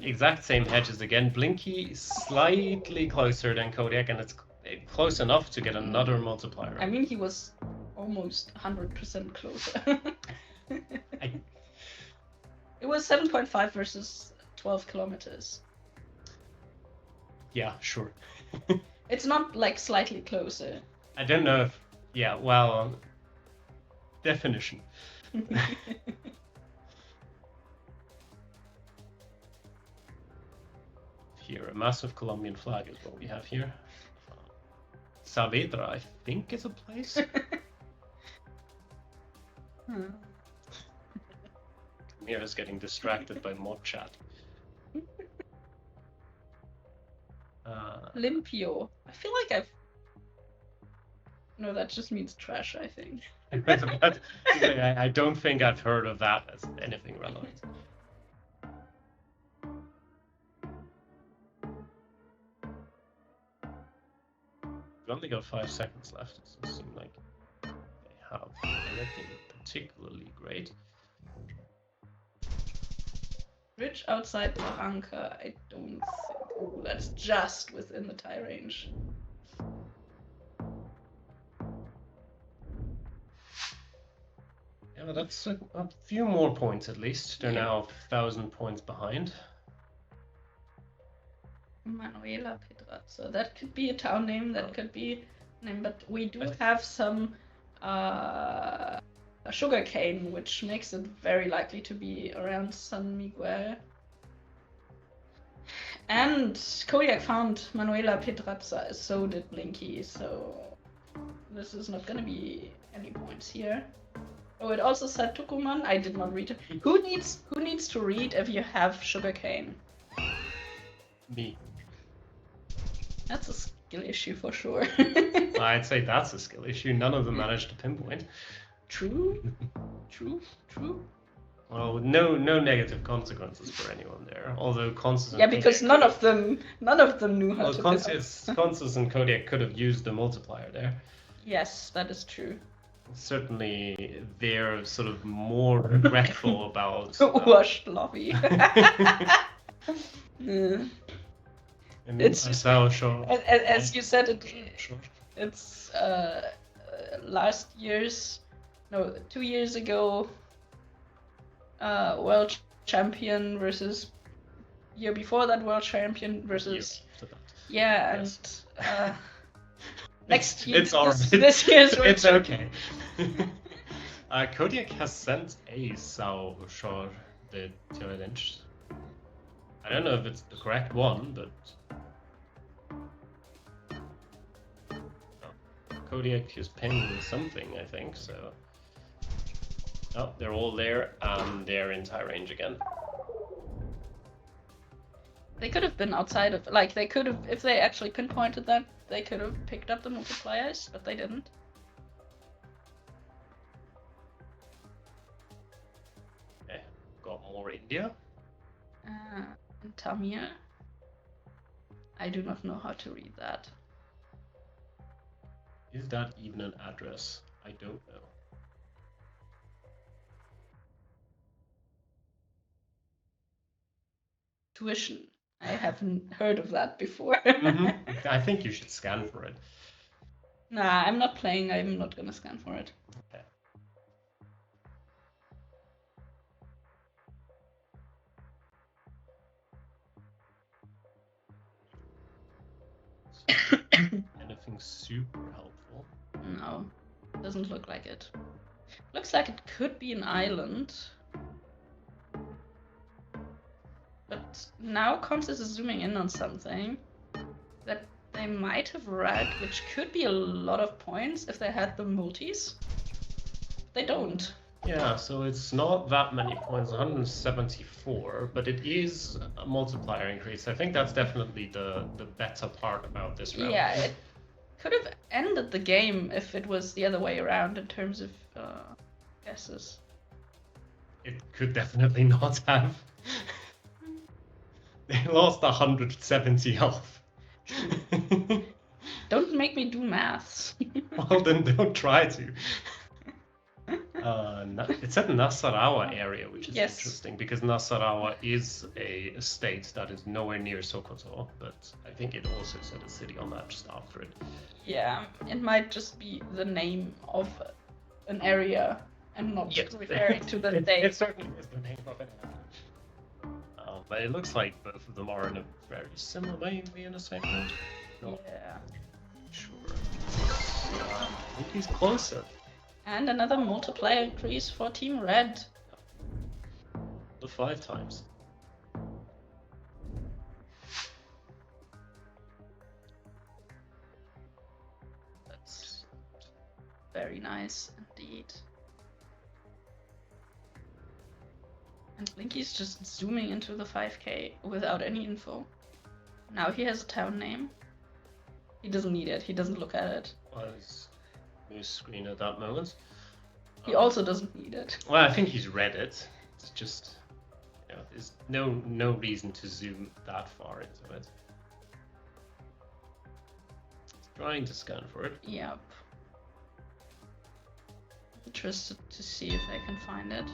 Exact same hedges again. Blinky slightly closer than Kodiak, and it's close enough to get another multiplier. I mean, he was almost 100% closer. It was 7.5 versus 12 kilometers. Yeah, sure. It's not like slightly closer. I don't know if... Yeah, well... Definition. Here, a massive Colombian flag is what we have here. Saavedra, I think, is a place. Cameera is getting distracted by mod chat. Limpio. I feel like I've... No, that just means trash, I think. I don't think I've heard of that as anything relevant. We've only got 5 seconds left. It doesn't seem like they have anything particularly great. Bridge outside Barranca, I don't think. Oh, that's just within the tie range. Yeah, but that's a few more points at least. They're now 1,000 points behind. Manuela Pedrazzo. That could be a town name, that could be a name, but we do have some sugarcane, which makes it very likely to be around San Miguel. And Kodiak found Manuela Pedrazza, so did Blinky, so this is not gonna be any points here. Oh, it also said Tucumán. I did not read it. Who needs to read if you have sugarcane? Me. That's a skill issue for sure. I'd say that's a skill issue. None of them managed to pinpoint. True. Well, no negative consequences for anyone there. Although Consus and Yeah, because Kodiak none of them knew how well, to. Consus and Kodiak could have used the multiplier there. Yes, that is true. Certainly, they're sort of more regretful about washed lobby. It's just, as you said, it's 2 years ago, world champion versus year before that world champion versus yes. And next year it's alright. this year's world it's okay. Kodiak has sent a Sao Shor the challenge. I don't know if it's the correct one, but Kodiak is pinning something, I think, so. Oh, they're all there, and they're in tie range again. They could have been outside of, like, they could have, if they actually pinpointed that, they could have picked up the multipliers, but they didn't. Okay, got more India. And Tamir. I do not know how to read that. Is that even an address? I don't know. Tuition. I haven't heard of that before. I think you should scan for it. Nah, I'm not playing. I'm not gonna scan for it. Okay. Anything super helpful? No, doesn't look like it. Looks like it could be an island. But now Consus is zooming in on something that they might have read, which could be a lot of points if they had the multis. They don't. Yeah, so it's not that many points, 174, but it is a multiplier increase. I think that's definitely the better part about this round. Yeah, it could have ended the game if it was the other way around in terms of guesses. It could definitely not have. They lost 170 health. Don't make me do maths. Well, then don't try to. It's at Nasarawa area, which is interesting because Nasarawa is a state that is nowhere near Sokoto, but I think it also said a city on that just after it. Yeah, it might just be the name of an area and not referring to the state. It certainly is the name of an area. But it looks like both of them are in a very similar way, maybe in the same mode. No. Yeah. Sure. I think he's closer. And another multiplier increase for Team Red. The 5 times. That's very nice indeed. And Blinky's just zooming into the 5k without any info. Now he has a town name. He doesn't need it, he doesn't look at it. Well, his new screen at that moment. He also doesn't need it. Well, I think he's read it. It's just, you know, there's no reason to zoom that far into it. He's trying to scan for it. Yep. Interested to see if I can find it.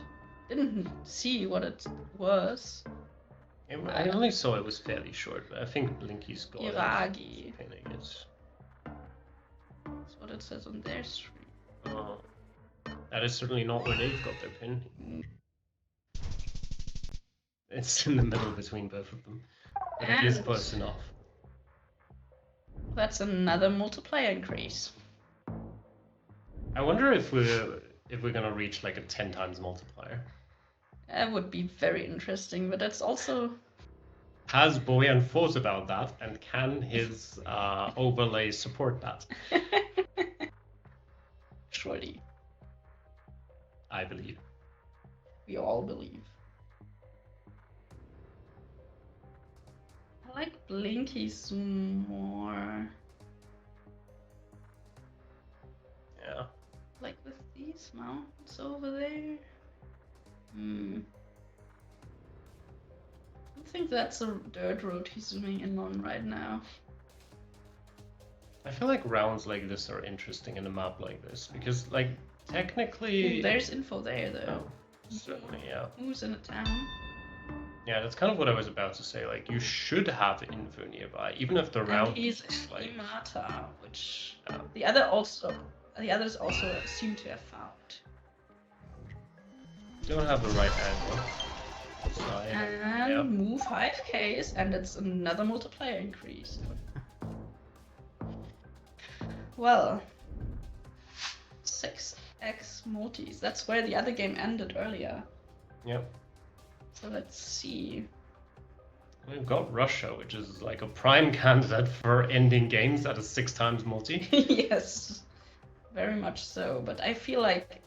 Didn't see what it was. I only saw it was fairly short, but I think Blinky's got Iragi. it. That's what it says on their stream. That is certainly not where they've got their pin. It's in the middle between both of them. But it is close enough. That's another multiplier increase. I wonder if we're gonna reach like a 10 times multiplier. That would be very interesting, but that's also... Has Boyan thought about that, and can his overlay support that? Surely. I believe. We all believe. I like Blinky's more. Yeah. Like with these mountains over there. I think that's a dirt road he's zooming in on right now. I feel like rounds like this are interesting in a map like this because, like, technically. Ooh, there's info there though. Oh, certainly, yeah. Who's in a town? Yeah, that's kind of what I was about to say. Like, you should have info nearby, even if the round. And he's is, like, Imata, which the others also seem to have found. Don't have the right angle. Side. And Yep. move 5Ks, and it's another multiplier increase. Well, 6x multis. That's where the other game ended earlier. Yep. So let's see. We've got Russia, which is like a prime candidate for ending games at a 6x multi. Yes, very much so. But I feel like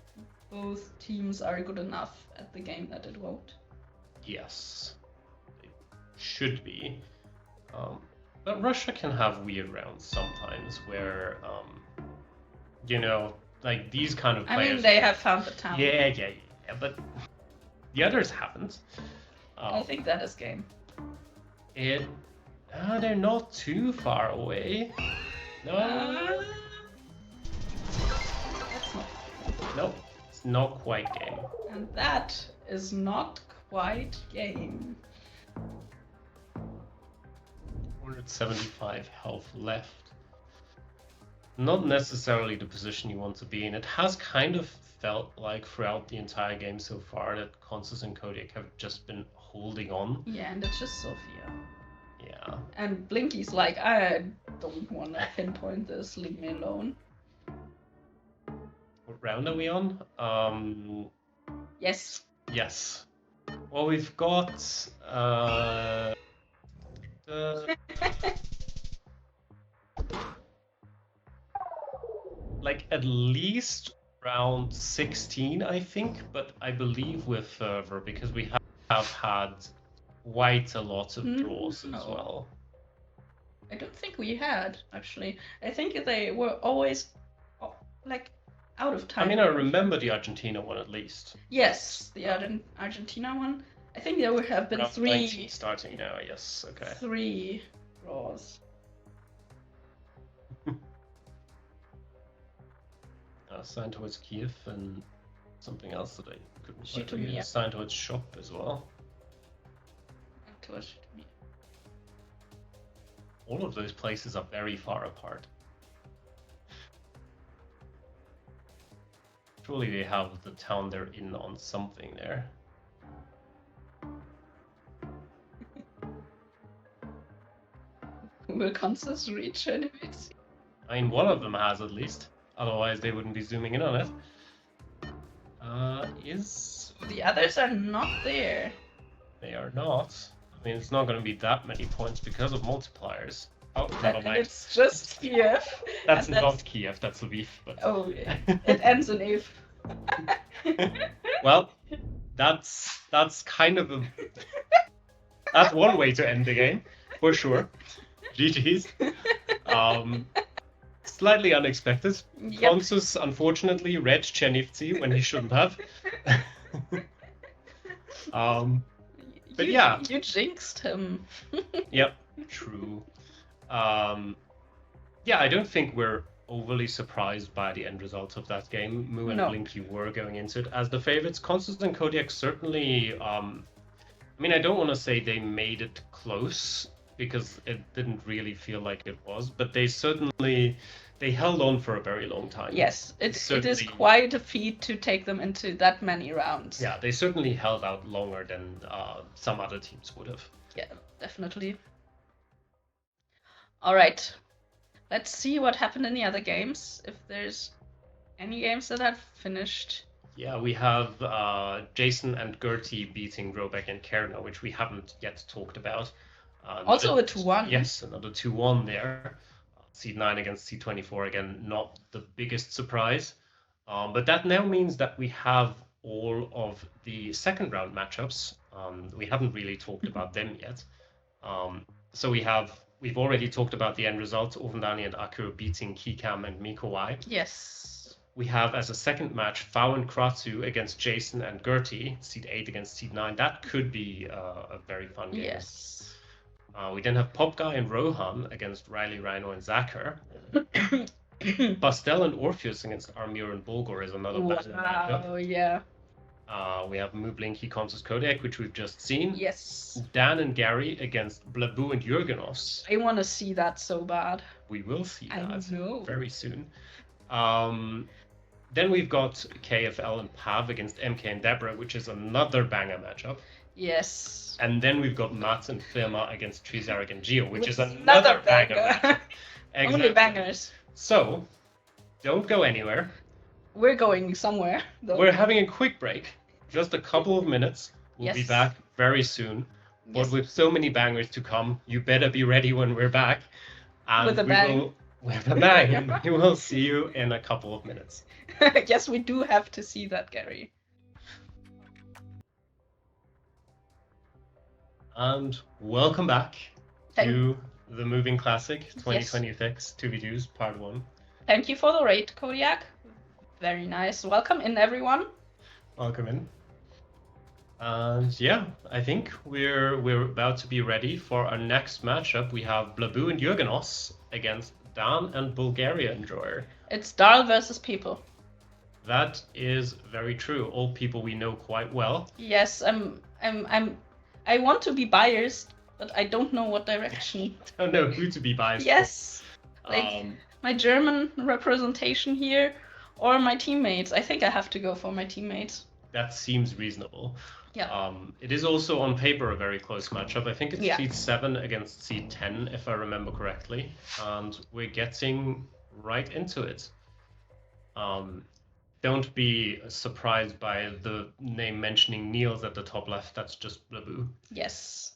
both teams are good enough at the game that it won't. Yes, they should be. But Russia can have weird rounds sometimes where, you know, like these kind of players. I mean, they have found the town. Yeah, but the others haven't. I think that is game. They're not too far away. No. That's not. Nope, it's not quite game. And that is not quite game. 475 health left. Not necessarily the position you want to be in. It has kind of felt like throughout the entire game so far that Consus and Kodiak have just been holding on. Yeah, and it's just Sophia. Yeah. And Blinky's like, I don't want to pinpoint this, leave me alone. What round are we on? Yes. Yes. Well, we've got like at least round 16, I think, but I believe with Fervor because we have had quite a lot of draws as well. I don't think we had, actually. I think they were always like out of time. I mean, I remember the Argentina one at least. Yes, the Argentina one. I think there would have been round 3 19 starting now. Yes, okay. 3 draws. Signed towards Kiev and something else that I couldn't quite Shitomia. read. Signed towards Shop as well. And towards Shitomia. All of those places are very far apart. Surely they have the town they're in on something there. Will Consus reach enemies? I mean, one of them has at least. Otherwise, they wouldn't be zooming in on it. The others are not there. They are not. I mean, it's not going to be that many points because of multipliers. Oh, never mind. It's just Kiev. That's not Kiev, that's Lviv. But... Oh, it ends in if. Well, that's kind of a... That's one way to end the game, for sure. GG's. Slightly unexpected. Yep. Consus, unfortunately, read Chernivtsi when he shouldn't have. But yeah. You jinxed him. Yep, true. Yeah, I don't think we're overly surprised by the end result of that game. Moo and Blinky were going into it as the favorites. Consus and Kodiak certainly, I mean, I don't want to say they made it close because it didn't really feel like it was, but they held on for a very long time. Yes, it is quite a feat to take them into that many rounds. Yeah, they certainly held out longer than some other teams would have. Yeah, definitely. All right, let's see what happened in the other games. If there's any games that have finished. Yeah, we have Jason and Gertie beating Grobeck and Kerna, which we haven't yet talked about. Also a 2-1. Yes, another 2-1 there. Seed 9 against Seed 24, again, not the biggest surprise. But that now means that we have all of the second round matchups. We haven't really talked about them yet. So we've already talked about the end results, Ovendani and Akuro beating Kikam and Miko. Yes. We have as a second match Fau and Kratzu against Jason and Gertie, seed 8 against seed 9. That could be a very fun game. Yes. We then have Pop Guy and Rohan against Riley, Rhino, and Zacher. Bastel and Orpheus against Armir and Bulgar is another battle matchup. Wow, yeah. We have Blinky, Consus, Kodiak, which we've just seen. Yes. Dan and Gary against Blaboo and Jurgenos. I want to see that so bad. We will see I that know. very soon. Then we've got KFL and Pav against MK and Deborah, which is another banger matchup. Yes. And then we've got Mats and Furma against Trezeric and Geo, which is Another another banger matchup. Only bangers. So, don't go anywhere. We're going somewhere, though. We're having a quick break, just a couple of minutes. We'll be Yes. back very soon. Yes. But with so many bangers to come, you better be ready when we're back. And With a bang. With a bang. We will see you in a couple of minutes. Yes, we do have to see that, Gary. And welcome back to the Moving Classic 2026 Yes. 2v2s Part 1. Thank you for the raid, Kodiak. Very nice. Welcome in, everyone. Welcome in. And yeah, I think we're about to be ready for our next matchup. We have Blaboo and Jurgenos against Dan and Bulgaria Enjoyer. It's Darl versus people. That is very true. All people we know quite well. Yes, I want to be biased, but I don't know what direction. Don't know who to be biased. Yes, for. like my German representation here, or my teammates. I think I have to go for my teammates. That seems reasonable. Yeah. It is also on paper a very close matchup. I think it's Yeah. seed 7 against seed 10, if I remember correctly. And we're getting right into it. Don't be surprised by the name mentioning Niels at the top left. That's just Blaboo. Yes.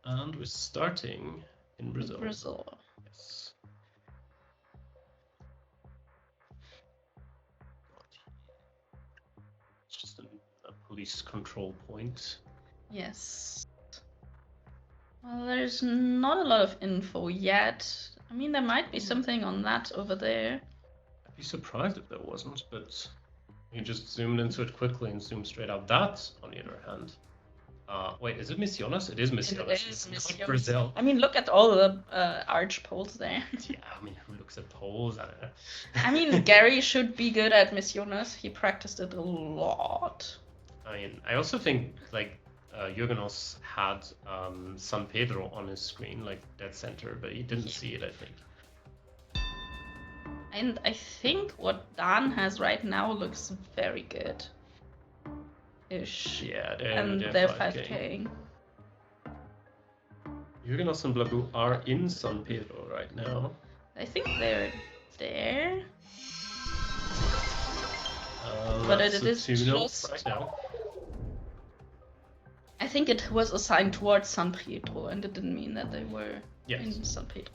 And we're starting in Brazil. Brazil. Yes. It's just a police control point. Yes. Well, there's not a lot of info yet. I mean, there might be something on that over there. I'd be surprised if there wasn't, but you just zoomed into it quickly and zoomed straight out. That, on the other hand, wait, is it Misiones? It is Misiones. It is It's not Misiones. Brazil. I mean, look at all the arch poles there. Yeah, I mean, who looks at polls? I don't know. I mean, Gary should be good at Misiones. He practiced it a lot. I mean, I also think like Jurgenos had San Pedro on his screen, like dead center, but he didn't see it, I think. And I think what Dan has right now looks very good. Ish. Yeah, And they're 5K. Jurgenos and Blaboo are in San Pedro right now. I think they're there. But That's it a is 2-0 just- right now. I think it was assigned towards San Pedro, and it didn't mean that they were Yes. in San Pedro.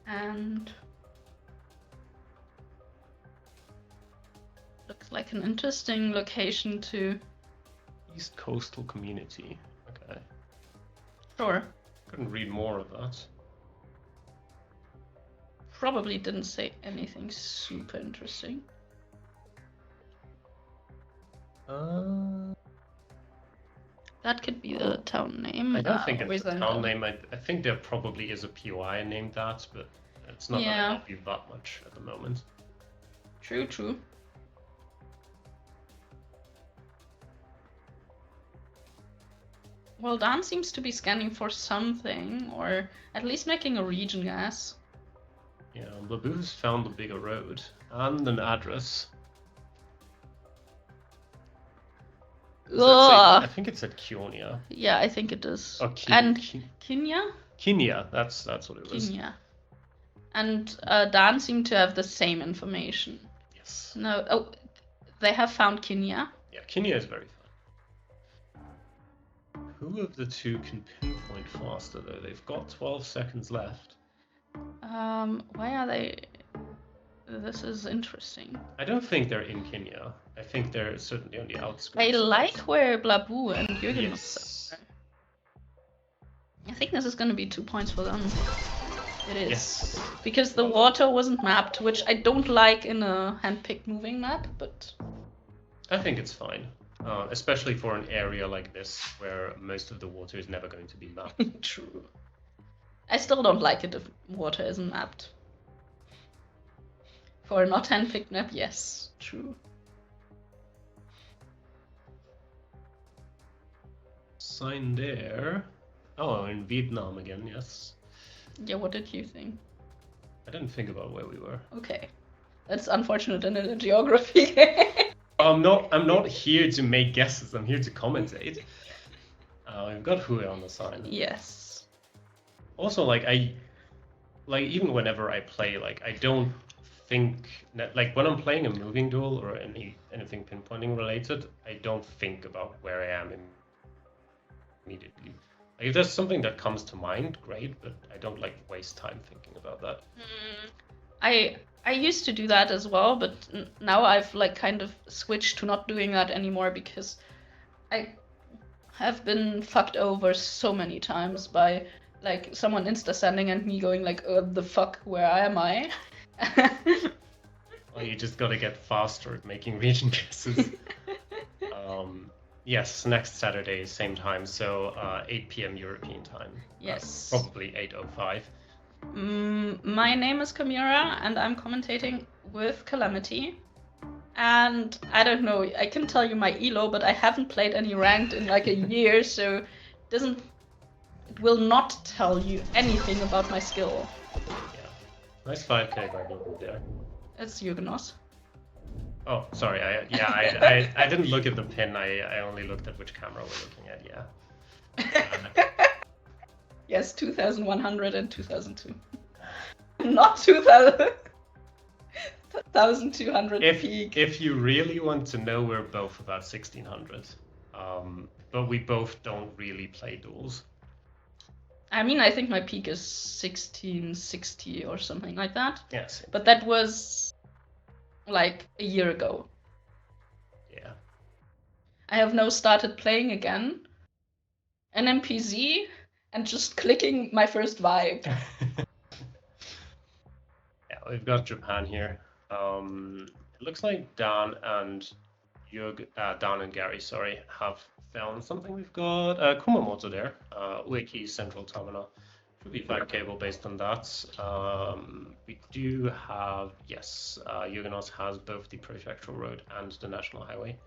And looks like an interesting location to. East Coastal Community. Okay. Sure. Couldn't read more of that. Probably didn't say anything super interesting. That could be the town name. I don't think it's with a an- town name. I think there probably is a POI named that, but it's not Yeah. gonna help you that much at the moment. True, true. Well, Dan seems to be scanning for something, or at least making a region guess. Yeah, Blaboo's found a bigger road and an address. Does that say- I think it said Kionia. Yeah, I think it is. Oh, And Kinya? Kinya, that's what it was. Kinya. And Dan seemed to have the same information. Yes. No, oh, they have found Kinya. Yeah, Kinya is very fun. Who of the two can pinpoint faster though? They've got 12 seconds left. Why are they? This is interesting. I don't think they're in Kenya. I think they're certainly on the outskirts. I like where Blaboo and Jurgenos Yes. are. I think this is gonna be 2 points for them. It is. Yes. Because the water wasn't mapped, which I don't like in a hand-picked moving map, but... I think it's fine. Especially for an area like this, where most of the water is never going to be mapped. True. I still don't like it if water isn't mapped. For a not hand-picked map, yes. True. Sign there. Oh, in Vietnam again, yes. Yeah, what did you think? I didn't think about where we were. Okay. That's unfortunate in a geography. I'm not here to make guesses, I'm here to commentate. We've got Hue on the sign. Yes. Also, like, even whenever I play, like, I don't think that, like, when I'm playing a moving duel or anything pinpointing related, I don't think about where I am immediately. Like, if there's something that comes to mind, great, but I don't like waste time thinking about that. I used to do that as well, but now I've like kind of switched to not doing that anymore because I have been fucked over so many times by like someone insta-sending and me going like, the fuck, where am I? Well, you just gotta get faster at making region guesses. Yes, next Saturday, same time, so 8 p.m. European time. Yes. Probably 8:05. My name is Cameera, and I'm commentating with Calamity. And I don't know, I can tell you my elo, but I haven't played any ranked in like a year, so it will not tell you anything about my skill. Yeah. Nice 5k by Blaboo there. It's Jurgenos. Oh, sorry. I didn't look at the pin. I only looked at which camera we're looking at. Yeah. Yes, 2100 and 2002. Not 2000. 1200 peak. If you really want to know, we're both about 1600. But we both don't really play duels. I mean, I think my peak is 1660 or something like that. Yes. But that was like a year ago. Yeah. I have now started playing again. NMPZ and just clicking my first vibe. Yeah, we've got Japan here. It looks like Dan and Gary, sorry, have found something. We've got Kumamoto there, Wiki Central Terminal. Should be 5 cable based on that. We do have, yes, Jurgenos has both the prefectural road and the national highway.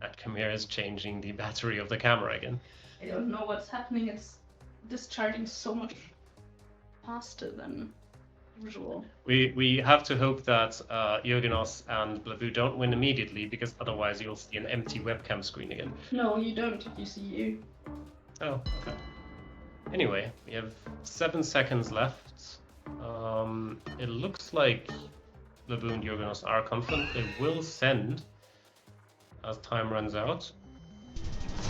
That Cameera is changing the battery of the camera again. I don't know what's happening. It's discharging so much faster than usual. We have to hope that Jurgenos and Blaboo don't win immediately, because otherwise you'll see an empty webcam screen again. No, you don't. You see you. Oh, okay. Anyway, we have 7 seconds left. It looks like Blaboo and Jurgenos are confident they will send as time runs out.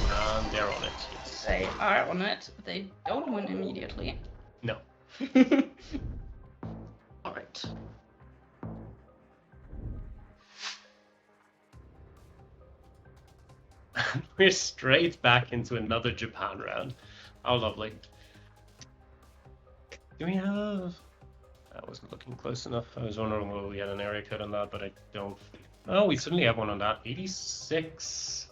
And they're on it, yes. They are on it. They don't win immediately. No. Alright. We're straight back into another Japan round. How lovely. Do we have... I wasn't looking close enough. I was wondering whether we had an area code on that, but I don't. Oh, we certainly have one on that. 86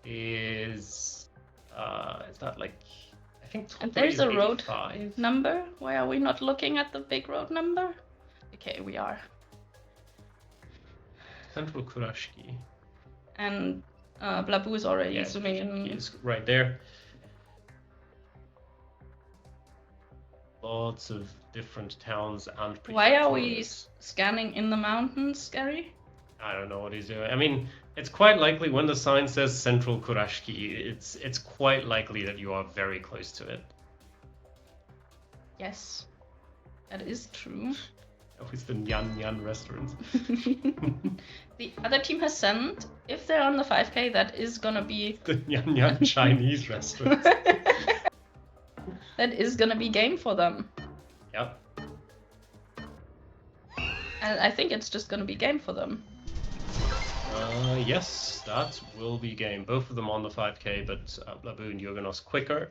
is that like, I think and there's a road 85 number. Why are we not looking at the big road number? Okay, we are. Central Kurashiki. And Blaboo is already zooming in. He is right there. Lots of different towns and. Why are we scanning in the mountains, Gary? I don't know what he's doing. I mean, it's quite likely when the sign says Central Kurashiki, it's quite likely that you are very close to it. Yes, that is true. Oh, it's the Nyan Nyan restaurant. The other team has sent. If they're on the 5K, that is gonna be the Nyan Nyan Chinese restaurant. That is gonna be game for them. Yep. And I think it's just gonna be game for them. Yes, that will be game. Both of them on the 5k, but Blaboo and Jurgenos quicker.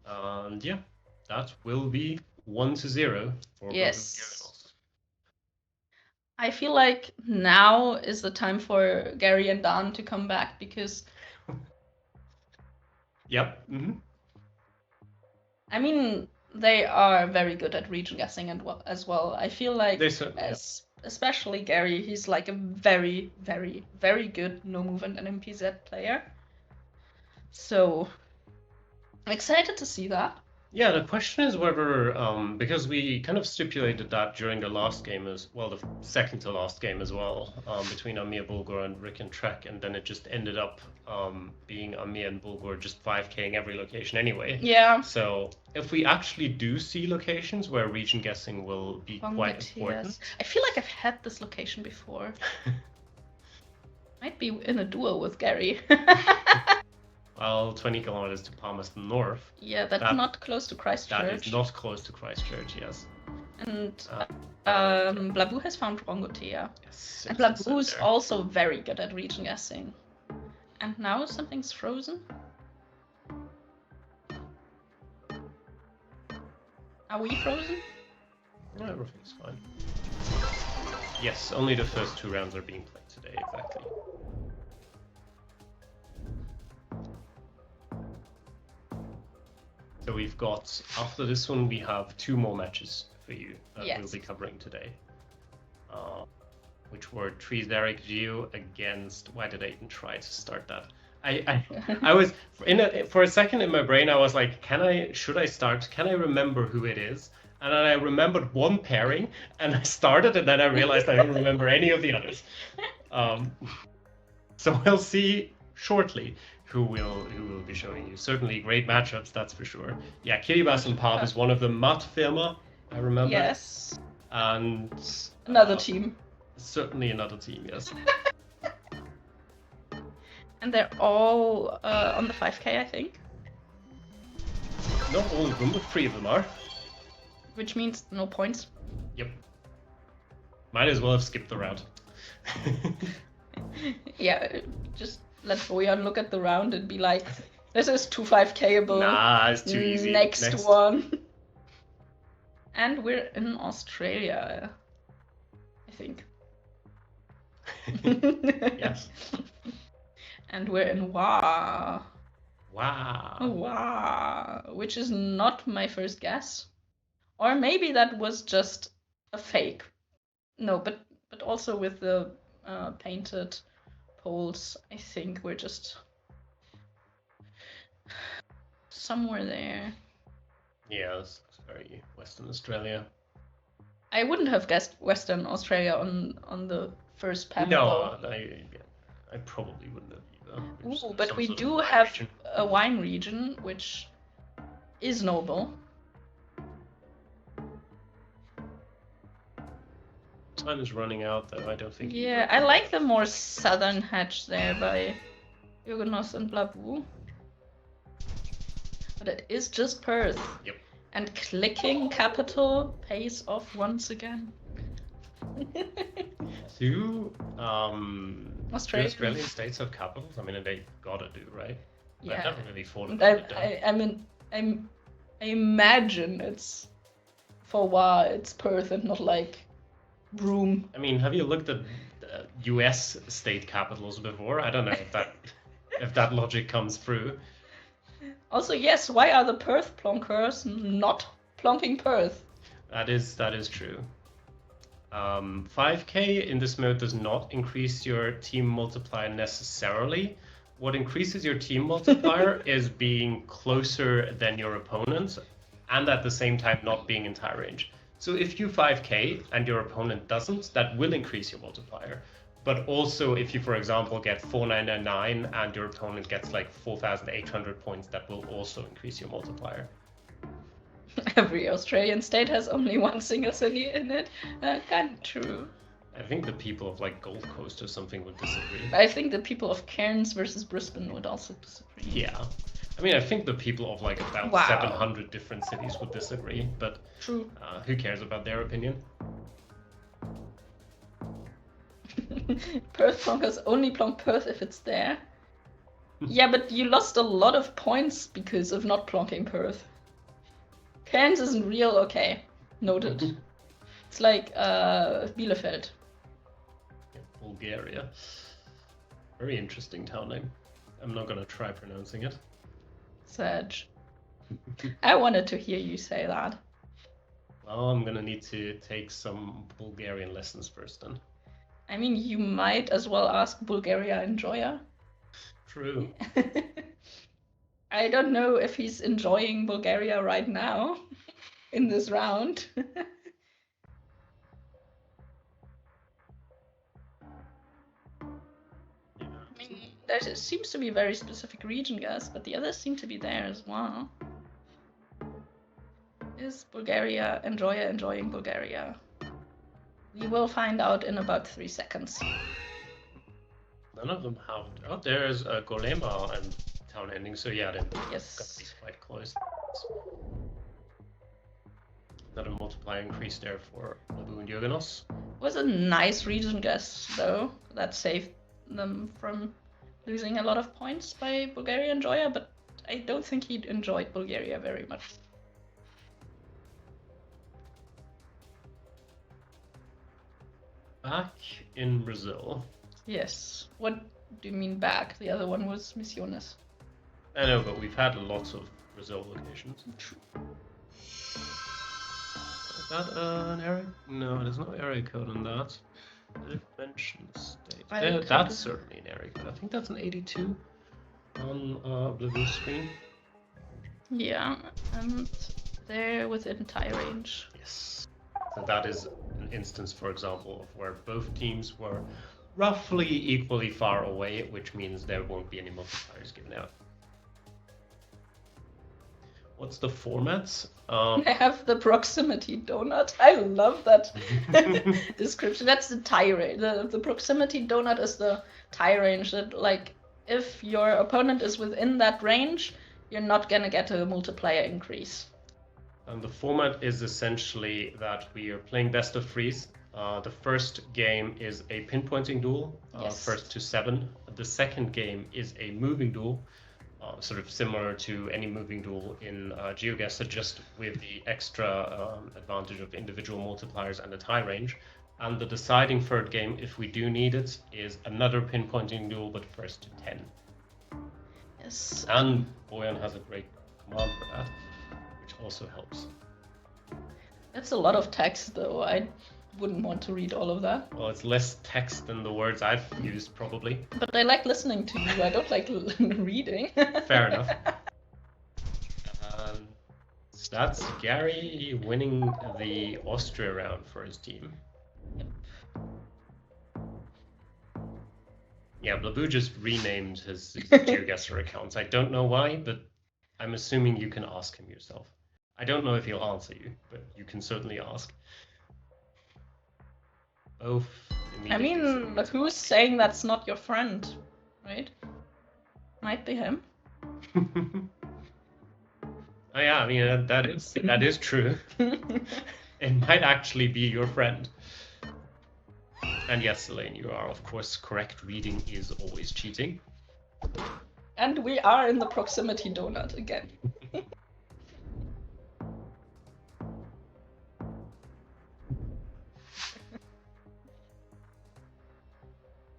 And yeah, that will be 1-0 for Blaboo and Jurgenos. I feel like now is the time for Gary and Dan to come back because. Yep. I mean, they are very good at region guessing and as well. I feel like, especially Gary, he's like a very, very, very good no move and NMPZ player. So I'm excited to see that. Yeah, the question is whether, because we kind of stipulated that during the last game as well, the second to last game as well, between Almia, Bulgar, and Rick and Trek, and then it just ended up being Almia and Bulgar just 5k'ing every location anyway. Yeah. So if we actually do see locations where region guessing will be quite important. Yes. I feel like I've had this location before. Might be in a duel with Gary. Well, 20 kilometers to Palmerston North. Yeah, that's not close to Christchurch. That is not close to Christchurch, yes. And Blaboo has found Rongotea. Yes, and Blaboo is also very good at region guessing. And now something's frozen. Are we frozen? No, everything's fine. Yes, only the first 2 rounds are being played today, exactly. So we've got, after this one, we have 2 more matches for you that we'll be covering today. Which were Trezeric Geo against, why did I even try to start that? I was, for a second in my brain, I was like, should I start? Can I remember who it is? And then I remembered one pairing, and I started, and then I realized I don't remember any of the others. So we'll see shortly who will be showing you. Certainly great matchups, that's for sure. Yeah, Kiribati and Pav is one of them. Matt Furma, I remember. Yes. And another team. Certainly another team, yes. And they're all on the 5k, I think. Not all of them, but 3 of them are. Which means no points. Yep. Might as well have skipped the round. Yeah, just let Bojan look at the round and be like, this is too 5kable. Nah, it's too easy. Next one. And we're in Australia, I think. Yes. And we're in Wow. Wow. Which is not my first guess. Or maybe that was just a fake. No, but also with the painted poles, I think we're just somewhere there. Yeah, it's very Western Australia. I wouldn't have guessed Western Australia on the first panel. No, I probably wouldn't have either. Ooh, but we do have a wine region, which is noble. Time is running out, though. I don't think. Yeah, I like the more southern hatch there by Jurgenos and Blaboo. But it is just Perth. Yep. And clicking capital pays off once again. Do Australian states have capitals? I mean, they gotta do, right? Yeah. I've never really thought of I mean, I imagine it's for why it's Perth and not like Broome. I mean, have you looked at US state capitals before? I don't know if that logic comes through. Also, yes, why are the Perth plonkers not plonking Perth? That is true. 5k in this mode does not increase your team multiplier necessarily. What increases your team multiplier is being closer than your opponent, and at the same time not being in tie range. So if you 5k and your opponent doesn't, that will increase your multiplier. But also if you, for example, get 4999 and your opponent gets like 4,800 points, that will also increase your multiplier. Every Australian state has only one single city in it. Kind of true. I think the people of like Gold Coast or something would disagree. I think the people of Cairns versus Brisbane would also disagree. Yeah. I mean, I think the people of like about 700 different cities would disagree, but true. Who cares about their opinion? Perth plonkers only plonk Perth if it's there. Yeah, but you lost a lot of points because of not plonking Perth. Cairns isn't real, okay. Noted. It's like Bielefeld. Bulgaria. Very interesting town name. I'm not gonna try pronouncing it. Serge. I wanted to hear you say that. Well, I'm gonna need to take some Bulgarian lessons first then. I mean, you might as well ask Bulgaria enjoyer. True. I don't know if he's enjoying Bulgaria right now in this round. I mean, there seems to be a very specific region guess, but the others seem to be there as well. Is Bulgaria enjoyer enjoying Bulgaria? We will find out in about 3 seconds. None of them have. Oh, there's a Golema and town ending, so yeah, they're Yes. gonna be quite close. Another multiplier increase there for Blaboo and Jurgenos. Was a nice region guess though, that saved them from losing a lot of points by Bulgaria enjoyer, but I don't think he enjoyed Bulgaria very much. Back in Brazil. Yes. What do you mean back? The other one was Misiones. I know, but we've had lots of Brazil locations. Is that an area? No, there's no area code on that. Dimension state. That's certainly an area code. I think that's an 82 on Blaboo's screen. Yeah, and they're within tie range. Yes. So that is an instance, for example, of where both teams were roughly equally far away, which means there won't be any multipliers given out. What's the format? I have the proximity donut. I love that description. That's the tie range. The proximity donut is the tie range that, like, if your opponent is within that range, you're not gonna get a multiplier increase. And the format is essentially that we are playing best of threes. The first game is a pinpointing duel, Yes. first to 7. The second game is a moving duel, sort of similar to any moving duel in GeoGuessr, just with the extra advantage of individual multipliers and the tie range. And the deciding third game, if we do need it, is another pinpointing duel, but first to 10. Yes. And Boyan has a great command for that, which also helps. That's a lot of text, though. I wouldn't want to read all of that. Well, it's less text than the words I've used, probably. But I like listening to you. I don't like reading. Fair enough. So that's Gary winning the Austria round for his team. Yep. Yeah, Blaboo just renamed his GeoGuessr accounts. I don't know why, but I'm assuming you can ask him yourself. I don't know if he'll answer you, but you can certainly ask. Both. I mean, who's saying that's not your friend, right? Might be him. Oh yeah, I mean that is true. It might actually be your friend. And yes, Elaine, you are of course correct. Reading is always cheating. And we are in the proximity donut again.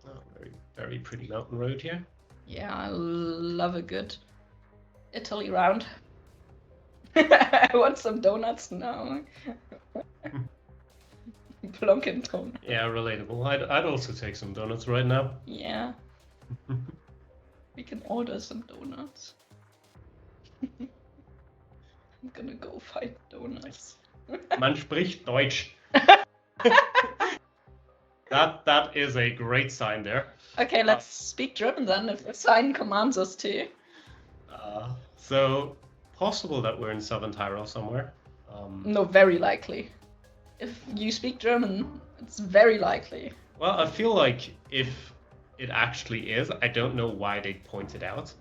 Oh, very pretty mountain road here. Yeah, I love a good Italy round. I want some donuts now. Plonkin donut. Yeah, relatable. I'd also take some donuts right now. Yeah. We can order some donuts. I'm gonna go find donuts. Man spricht Deutsch. That is a great sign there. Okay, let's speak German then, if the sign commands us to. So, possible that we're in Southern Tyrol somewhere. No, very likely. If you speak German, it's very likely. Well, I feel like if it actually is, I don't know why they pointed out.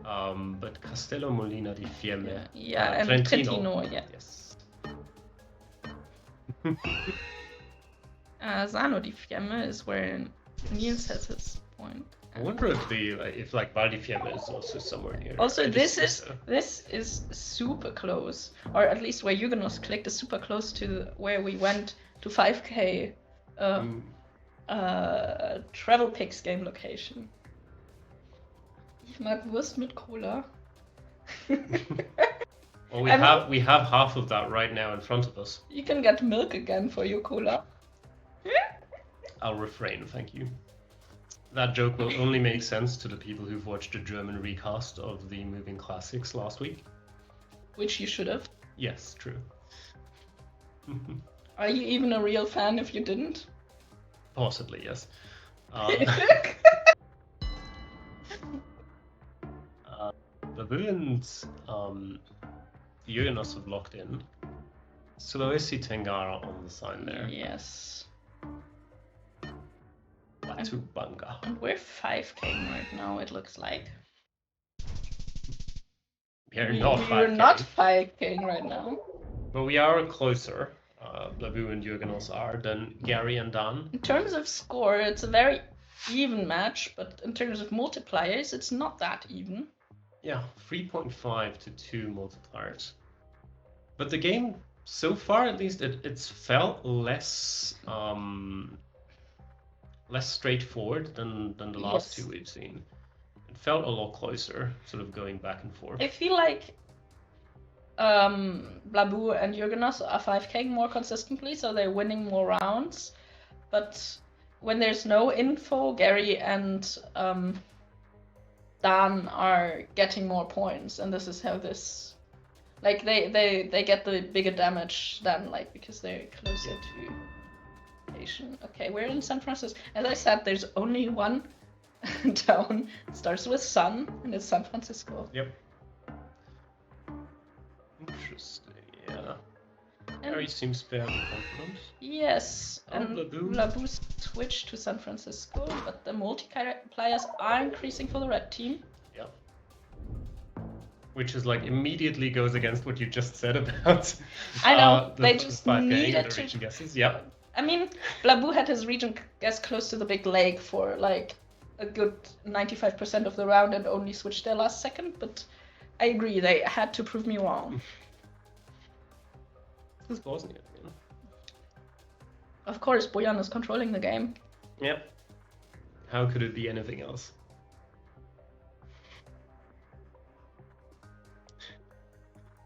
But Castello Molina di Fiemme. Yeah, and Trentino, yeah. Yes. Sano di Fiemme is where Niels has his point. I wonder if Valdifiem is also somewhere near. Also, I just think so. this is super close, or at least where Jurgenos clicked is super close to where we went to 5K Travel Pix game location. Ich mag Wurst mit Cola. Well, we have half of that right now in front of us. You can get milk again for your cola. I'll refrain, thank you. That joke will only make sense to the people who've watched the German recast of the Moving Classics last week. Which you should have. Yes, true. Are you even a real fan if you didn't? Possibly, yes. Blaboo and Jurgenos have locked in. Sulawesi Tenggara on the sign there. Yes. Batu Bangga. And we're 5K right now, it looks like. We're not 5K. We're not 5K right now. But we are closer, Blaboo and Jurgenos are, than Gary and Dan. In terms of score, it's a very even match, but in terms of multipliers, it's not that even. Yeah, 3.5 to 2 multipliers. But the game, so far at least, it's felt less less straightforward than the last two we've seen. It felt a lot closer, sort of going back and forth. I feel like Blaboo and Jurgenos are 5K more consistently, so they're winning more rounds. But when there's no info, Gary and Dan are getting more points, and this is how this, like, they get the bigger damage than, like, because they're closer to Asian. Okay, we're in San Francisco. As I said, there's only one town. It starts with Sun, and it's San Francisco. Yep. Interesting, yeah. Gary seems fairly confident. Yes, and Blaboo switched to San Francisco, but the multipliers are increasing for the red team. Yeah. Which is like immediately goes against what you just said about. I know, they just needed to. Region guesses. Yeah. I mean, Blaboo had his region guess close to the big lake for like a good 95% of the round and only switched their last second, but I agree, they had to prove me wrong. This is Bosnia, yeah. Of course, Bojan is controlling the game. Yep. How could it be anything else?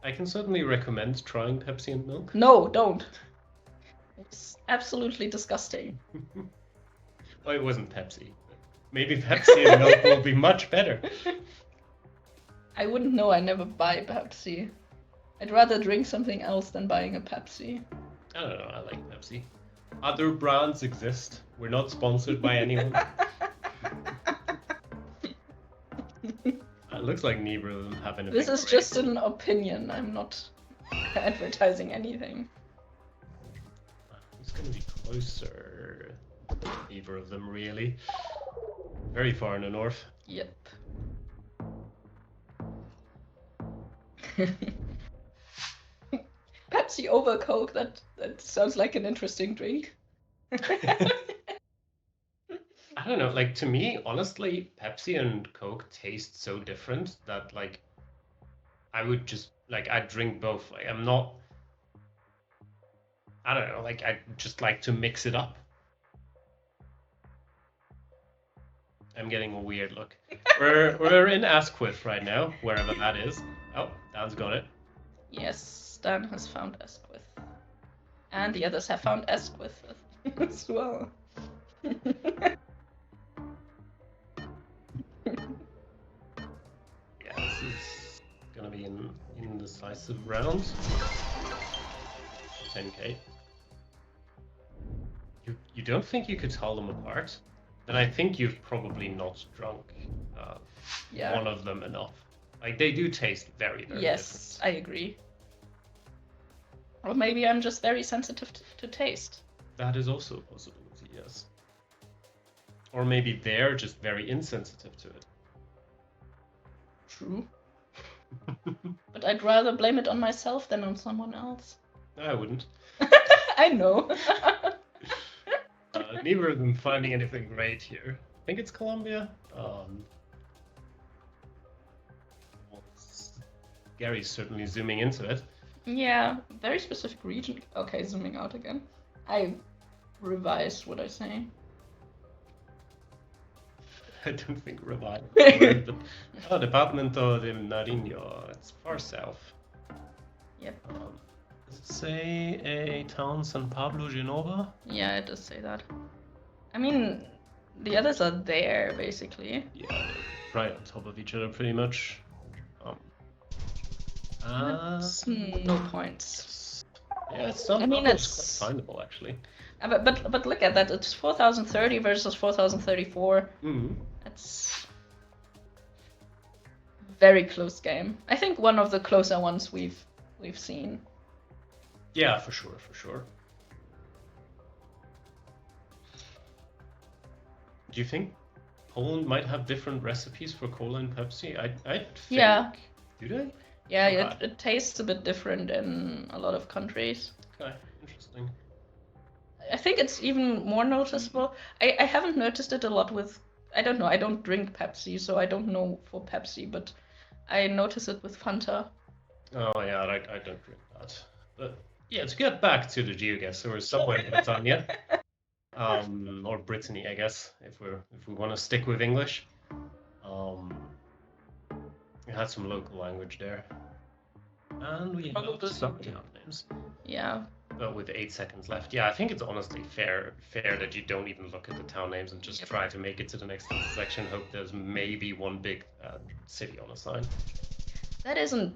I can certainly recommend trying Pepsi and milk. No, don't. It's absolutely disgusting. Well, it wasn't Pepsi. Maybe Pepsi and milk will be much better. I wouldn't know, I never buy Pepsi. I'd rather drink something else than buying a Pepsi. I don't know, I like Pepsi. Other brands exist. We're not sponsored by anyone. It looks like neither of them have anything. This is just an opinion. I'm not advertising anything. Who's going to be closer? Neither of them, really. Very far in the north. Yep. Pepsi over Coke, that sounds like an interesting drink. I don't know, like, to me, honestly, Pepsi and Coke taste so different that, like, I would just, like, I'd drink both. Like, I'm not, I don't know, like, I just like to mix it up. I'm getting a weird look. We're in Asquith right now, wherever that is. Oh, Dan's got it. Yes, Dan has found Asquith. And the others have found Asquith as well. Yeah, this is gonna be an indecisive round. 10k. You don't think you could tell them apart? Then I think you've probably not drunk one of them enough. Like, they do taste very, very Yes, I agree. Or maybe I'm just very sensitive to taste. That is also a possibility, yes. Or maybe they're just very insensitive to it. True. But I'd rather blame it on myself than on someone else. I wouldn't. I know. Neither of them finding anything great here. I think it's Colombia. Gary's certainly zooming into it. Yeah, very specific region. Okay, zooming out again. I revised what I say. I don't think revive. But, oh, Departamento de Nariño. It's far south. Yep. Does it say a town, San Pablo, Genova? Yeah, it does say that. I mean, the others are there, basically. Yeah, they're right on top of each other, pretty much. That's no points. Yeah, it's not. I mean, it's quite findable, actually. But look at that. It's 4030 versus 4034. Mm-hmm. It's very close game. I think one of the closer ones we've seen. Yeah, for sure, for sure. Do you think Poland might have different recipes for cola and Pepsi? I think. Yeah. Do they? Yeah, it tastes a bit different in a lot of countries. Okay, interesting. I think it's even more noticeable. I haven't noticed it a lot with. I don't know. I don't drink Pepsi, so I don't know for Pepsi, but I notice it with Fanta. Oh yeah, I don't drink that. But yeah, to get back to the GeoGuess, or somewhere in Britannia, or Brittany, I guess, if we want to stick with English. We had some local language there, and we have some town names. Yeah. But with 8 seconds left, yeah, I think it's honestly fair that you don't even look at the town names and just try to make it to the next section. Hope there's maybe one big city on a sign. That is a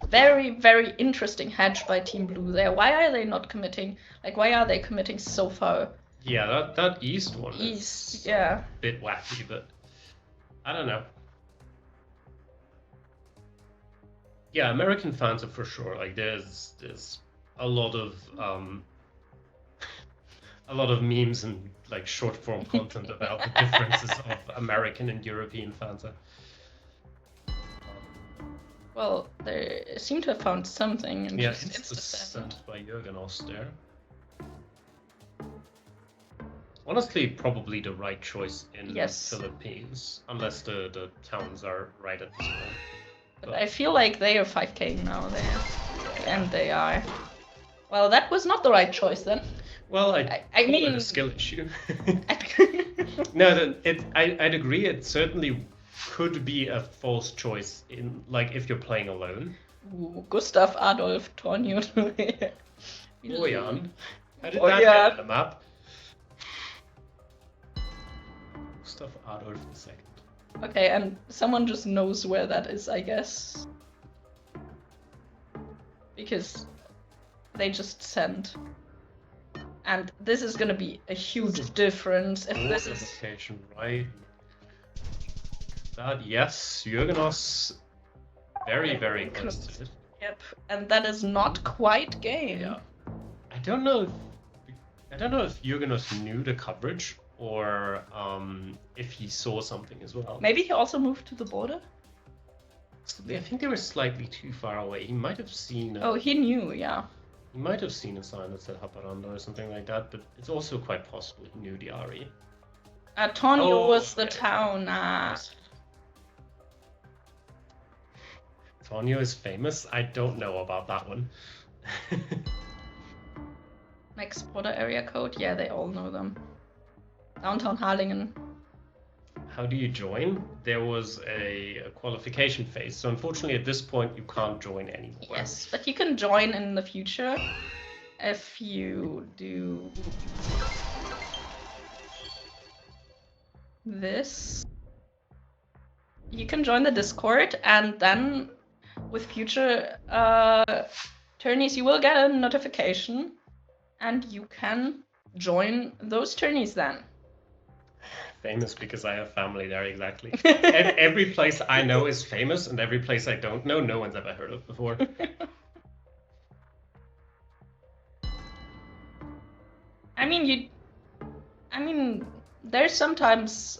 very, very interesting hedge by Team Blue there. Why are they not committing? Like, why are they committing so far? Yeah, that east one is yeah, a bit wacky, but I don't know. Yeah, American fans are for sure. Like, there's a lot of memes and like short form content about the differences of American and European Fanta. Well, they seem to have found something. And yeah, it's sent by Jurgenos there. Honestly, probably the right choice in the Philippines, unless the towns are right at this point. But I feel like they are 5k now there, and they are. Well, that was not the right choice then. Well, I mean, a skill issue. No, I'd agree. It certainly could be a false choice in like if you're playing alone. Ooh, Gustav Adolf Tornio. Bojan. How did that get on the map? Gustav Adolf II. Okay, and someone just knows where that is, I guess. Because they just sent. And this is gonna be a huge difference if this is... Location, right? That, yes, Jurgenos very, very close to it. Yep, and that is not quite game. Yeah. I don't know if Jurgenos knew the coverage or if he saw something as well. Maybe he also moved to the border? I think they were slightly too far away. He might have seen... oh, he knew, yeah. He might have seen a sign that said Haparanda or something like that, but it's also quite possible he knew the RE. Tornio was the town. Tornio is famous? I don't know about that one. Next border area code? Yeah, they all know them. Downtown Harlingen. How do you join? There was a qualification phase, so unfortunately at this point you can't join anymore. Yes, but you can join in the future if you do this. You can join the Discord, and then with future tourneys you will get a notification and you can join those tourneys then. Famous because I have family there, exactly. And every place I know is famous, and every place I don't know, no one's ever heard of before. I mean, there's sometimes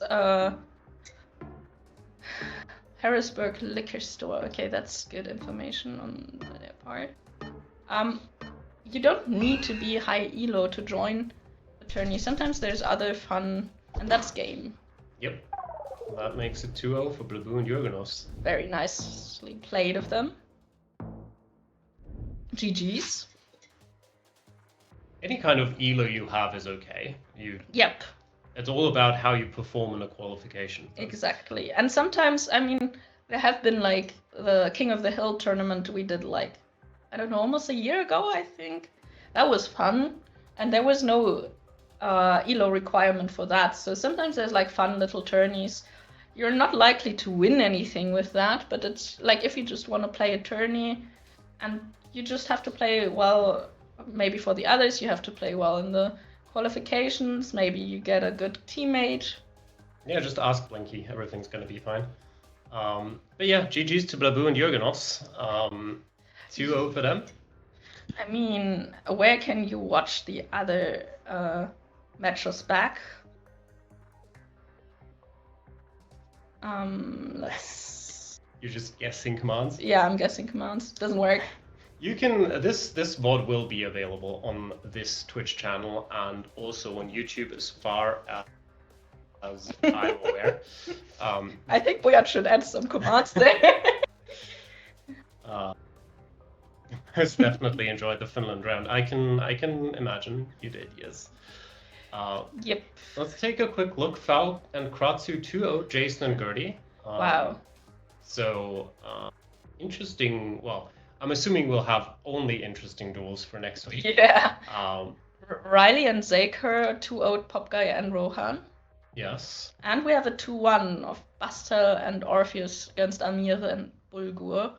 Harrisburg liquor store. Okay, that's good information on their part. You don't need to be high elo to join the tourney. Sometimes there's other fun, and that's game. Yep. That makes it 2-0 for Blaboo and Jurgenos. Very nicely played of them. GG's. Any kind of elo you have is okay. Yep. It's all about how you perform in a qualification. Exactly. And sometimes, I mean, there have been like the King of the Hill tournament we did like, I don't know, almost a year ago, I think. That was fun. And there was no elo requirement for that. So sometimes there's like fun little tourneys. You're not likely to win anything with that, but it's like if you just want to play a tourney and you just have to play well, maybe for the others, you have to play well in the qualifications, maybe you get a good teammate. Yeah, just ask Blinky, everything's gonna be fine. But yeah, GG's to Blaboo and Jurgenos. 2-0 for them. I mean, where can you watch the other matches back? Let's... You're just guessing commands? Yeah, I'm guessing commands. Doesn't work. You can, this VOD will be available on this Twitch channel and also on YouTube as far as I'm aware. I think we should add some commands there. I've definitely enjoyed the Finland round. I can imagine you did, yes. Yep. Let's take a quick look. Fal and Kratzu 2-0, Jason and Gertie. Wow. So, interesting. Well, I'm assuming we'll have only interesting duels for next week. Yeah. Um, Riley and Zaker 2-0 Pop Guy and Rohan. Yes. And we have a 2-1 of Bastel and Orpheus against Almia and Bulgar.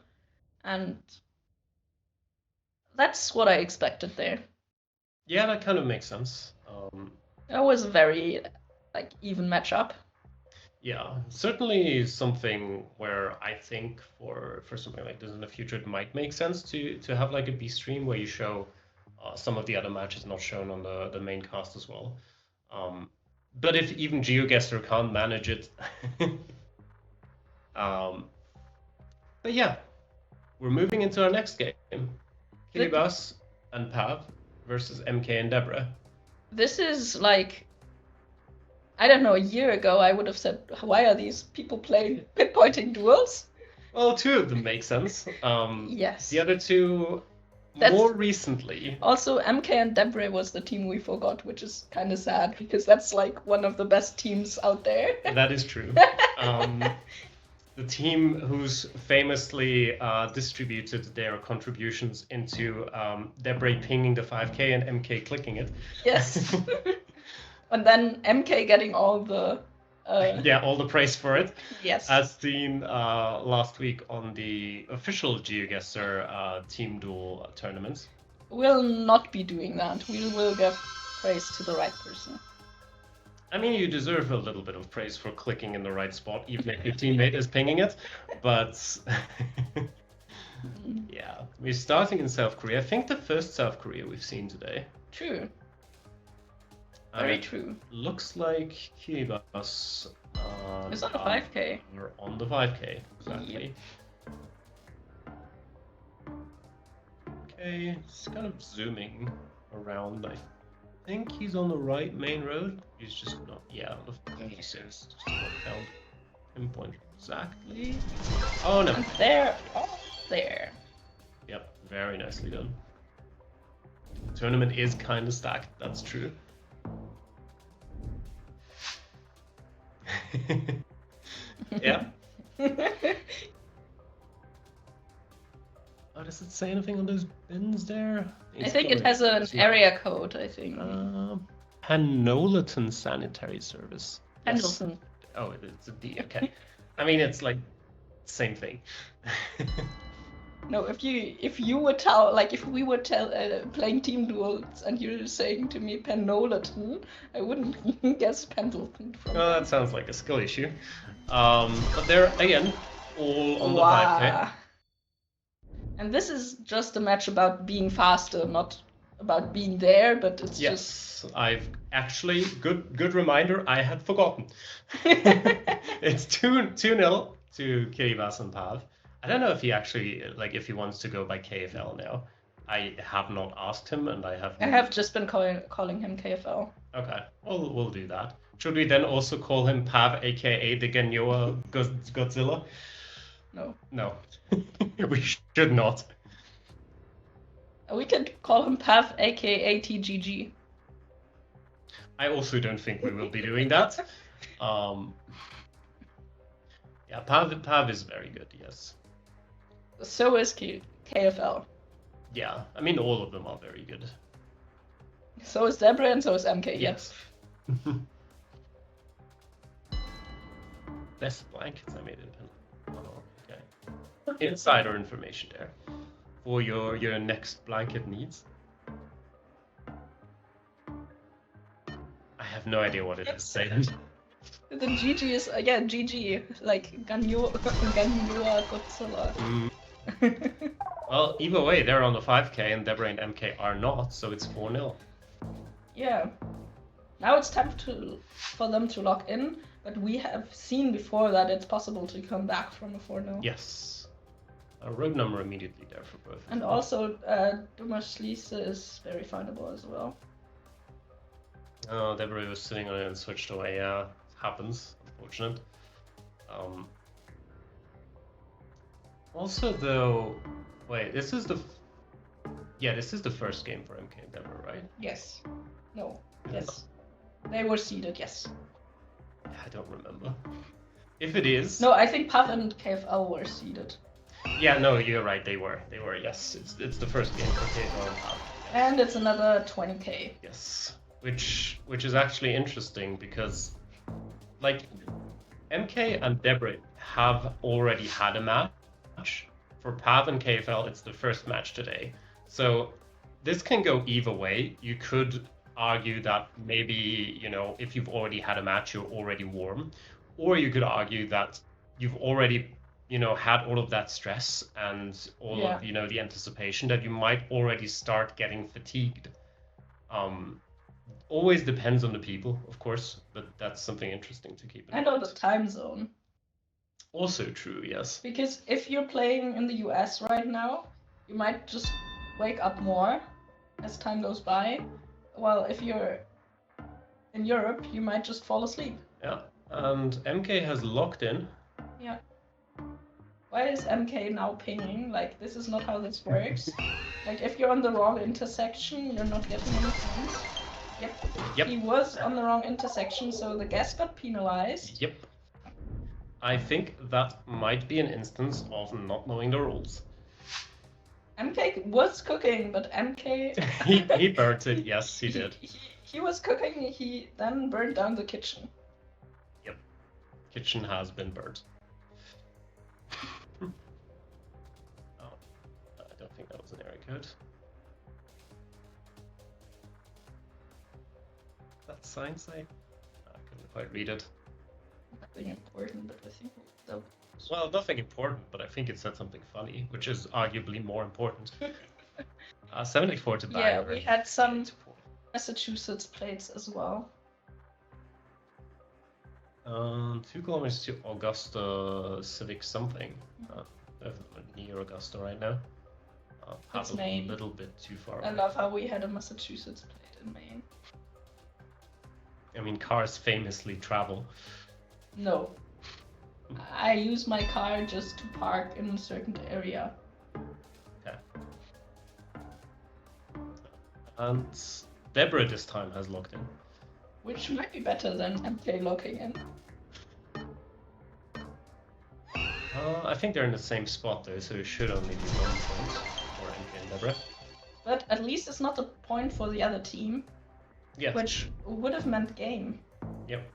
And that's what I expected there. Yeah, that kind of makes sense. It was a very even matchup. Yeah, certainly something where I think for something like this in the future, it might make sense to have like a B stream where you show some of the other matches not shown on the main cast as well. But if even GeoGuessr can't manage it, but yeah, we're moving into our next game. Kiribati and Pav versus MK and Deborah. This is like, I don't know, a year ago I would have said, why are these people playing pinpointing duels? Well, two of them make sense. Yes. The other two, more recently. Also, MK and Deborah was the team we forgot, which is kind of sad because that's like one of the best teams out there. That is true. The team who's famously distributed their contributions into Deborah pinging the 5K and MK clicking it. Yes. And then MK getting all the... all the praise for it. Yes. As seen last week on the official GeoGuessr team duel tournament. We'll not be doing that. We will give praise to the right person. I mean, you deserve a little bit of praise for clicking in the right spot, even if your teammate is pinging it. But yeah, we're starting in South Korea. I think the first South Korea we've seen today. True. Very true. Looks like Kiribati it's on the 5K. We're on the 5K, exactly. Yep. Okay, just kind of zooming around. I think he's on the right main road. He's just not. Yeah, he says just not found pinpoint exactly. Oh no! And there, there. Yep, very nicely done. The tournament is kind of stacked. That's true. Yeah. Oh, does it say anything on those bins there? I think it has an area code, I think. Panolaton Sanitary Service. Pendleton. Yes. Oh, it's a D, okay. I mean, it's like, same thing. No, if we were playing team duels and you're saying to me Penolaton, I wouldn't guess Pendleton from. Oh, that sounds like a skill issue. But they're again all on the 5K. And this is just a match about being faster, not about being there, but it's just... I've actually, good reminder, I had forgotten. It's 2-0 to Kiribati and Pav. I don't know if he actually, if he wants to go by KFL now. I have not asked him, and I I have just been calling him KFL. Okay, we'll do that. Should we then also call him Pav, aka the Ganyoa Godzilla? No. No, we should not. We could call him Pav, aka TGG. I also don't think we will be doing that. Yeah, Pav is very good, yes. So is KFL. Yeah, I mean, all of them are very good. So is Deborah and so is MK, yes. Best blankets I made in pen. Oh, okay. Insider information there for your next blanket needs. I have no idea what it is saying. The GG is, yeah, GG, like Ganyoa Godzilla. Well, either way, they're on the 5k and Deborah and MK are not, so it's 4-0. Yeah. Now it's time for them to lock in, but we have seen before that it's possible to come back from a 4-0. Yes. A road number immediately there for both. And also, Dummerschließe is very findable as well. Oh, Deborah was sitting on it and switched away. Yeah, happens. Unfortunate. Also, though, wait, this is the first game for MK and Deborah, right? Yes. No. Yes. They were seeded. Yes. I don't remember. If it is. No, I think Pav and KFL were seeded. Yeah, no, you're right. They were. Yes, it's the first game for KFL and Pav. Yes. And it's another 20k. Yes. Which is actually interesting because, like, MK and Deborah have already had a match. For Pav and KFL, it's the first match today. So this can go either way. You could argue that maybe, if you've already had a match, you're already warm. Or you could argue that you've already, had all of that stress and all of, the anticipation that you might already start getting fatigued. Always depends on the people, of course, but that's something interesting to keep in mind. And on the time zone. Also true, yes. Because if you're playing in the US right now, you might just wake up more as time goes by. While if you're in Europe, you might just fall asleep. Yeah, and MK has locked in. Yeah. Why is MK now pinging? Like, this is not how this works. Like, if you're on the wrong intersection, you're not getting any points. Yep. He was on the wrong intersection, so the guest got penalized. Yep. I think that might be an instance of not knowing the rules. MK was cooking, but MK... he burnt it, yes, he did. He was cooking, he then burned down the kitchen. Yep. Kitchen has been burnt. Oh, I don't think that was an error code. That sign say? I couldn't quite read it. Nothing important, but I think that... Well, nothing important, but I think it said something funny, which is arguably more important. 74 to Bangor. Yeah, we had some Massachusetts plates as well. 2 kilometers to Augusta Civic something. Near Augusta right now. It's a Maine. Little bit too far I away. love how we had a Massachusetts plate in Maine. I mean, cars famously travel. No. I use my car just to park in a certain area. Okay. And Deborah this time has locked in. Which might be better than MK locking in. I think they're in the same spot though, so it should only be 1 point for MK and Deborah. But at least it's not a point for the other team. Yes. Which would have meant game. Yep.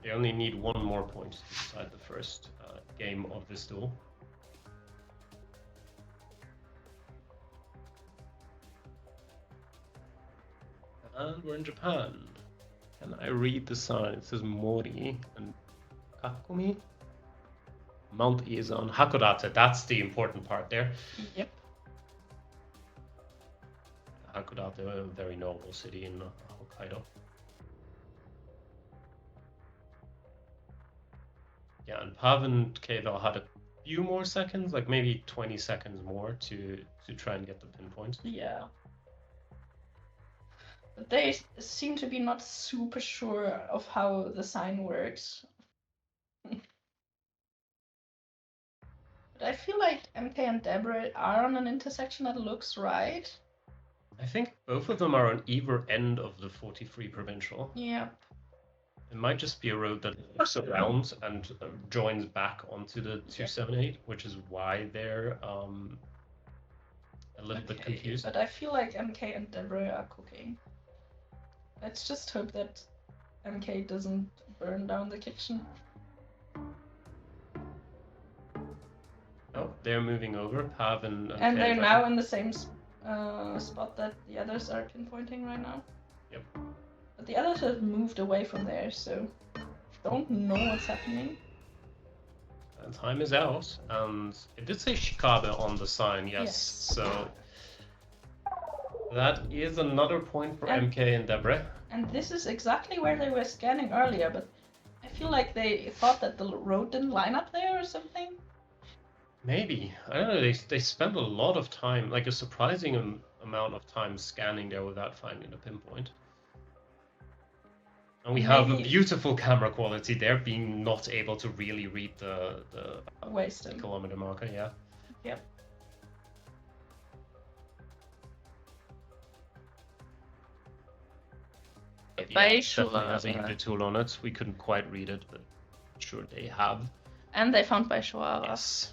They only need 1 more point to decide the first game of this duel. And we're in Japan. Can I read the sign? It says Mori and Kakumi. Mount Izan. Hakodate, that's the important part there. Yep. Hakodate, a very noble city in Hokkaido. Yeah, and Pav and KFL had a few more seconds, like maybe 20 seconds more to try and get the pinpoint. Yeah. But they seem to be not super sure of how the sign works. But I feel like MK and Deborah are on an intersection that looks right. I think both of them are on either end of the 43 provincial. Yeah. It might just be a road that loops around and joins back onto the 278, which is why they're a little bit confused. But I feel like MK and Deborah are cooking. Let's just hope that MK doesn't burn down the kitchen. Oh, they're moving over, Pav and they're KFL. now in the same spot that the others are pinpointing right now. Yep. But the others have moved away from there, so don't know what's happening. And time is out, and it did say Chicago on the sign, yes. So that is another point for MK and Deborah. And this is exactly where they were scanning earlier, but I feel like they thought that the road didn't line up there or something. Maybe. I don't know, they spent a lot of time, like a surprising amount of time scanning there without finding the pinpoint. And we have a beautiful camera quality there, being not able to really read the kilometer marker, yeah. Yep. Yeah, definitely having the tool on it. We couldn't quite read it, but sure they have. And they found Baishuara. Yes.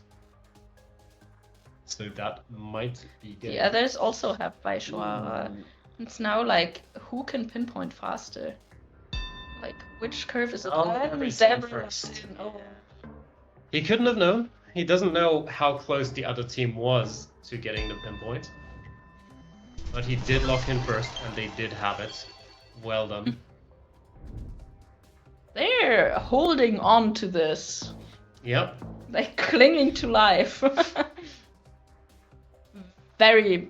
So that might be good. The others also have Baishuara. It's now like, who can pinpoint faster? Like, which curve is it? First. He couldn't have known. He doesn't know how close the other team was to getting the pinpoint. But he did lock in first, and they did have it. Well done. They're holding on to this. Yep. They're clinging to life. Very,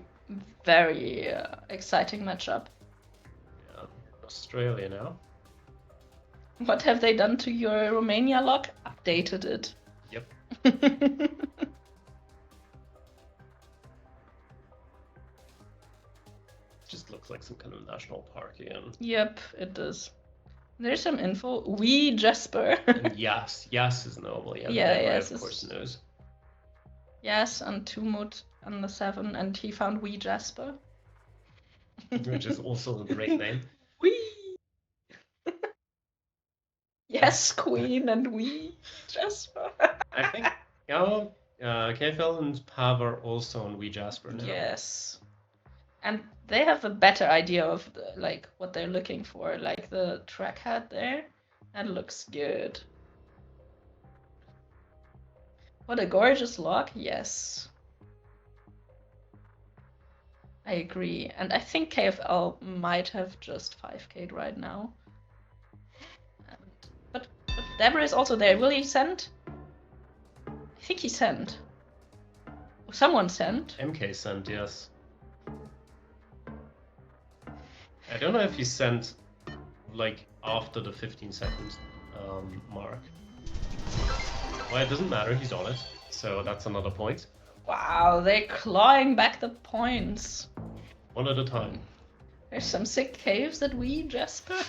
very exciting matchup. Yeah. Australia now. What have they done to your Romania lock? Updated it. Yep. Just looks like some kind of national park again. Yep, it does. There's some info. We Jasper. Yes is noble. Yeah, yes, of course knows. Yes, and Tumut on the 7, and he found Wee Jasper. Which is also a great name. Wee! Yes, Queen and Wee Jasper. I think KFL and Pav are also on Wee Jasper now. Yes. And they have a better idea of what they're looking for, like the track head there. That looks good. What a gorgeous lock, yes. I agree. And I think KFL might have just 5k'd right now. But Deborah is also there. Will he send? I think he sent. Someone sent. MK sent, yes. I don't know if he sent after the 15 seconds mark. Well, it doesn't matter, he's on it. So that's another point. Wow, they're clawing back the points. One at a time. There's some sick caves that we Jasper.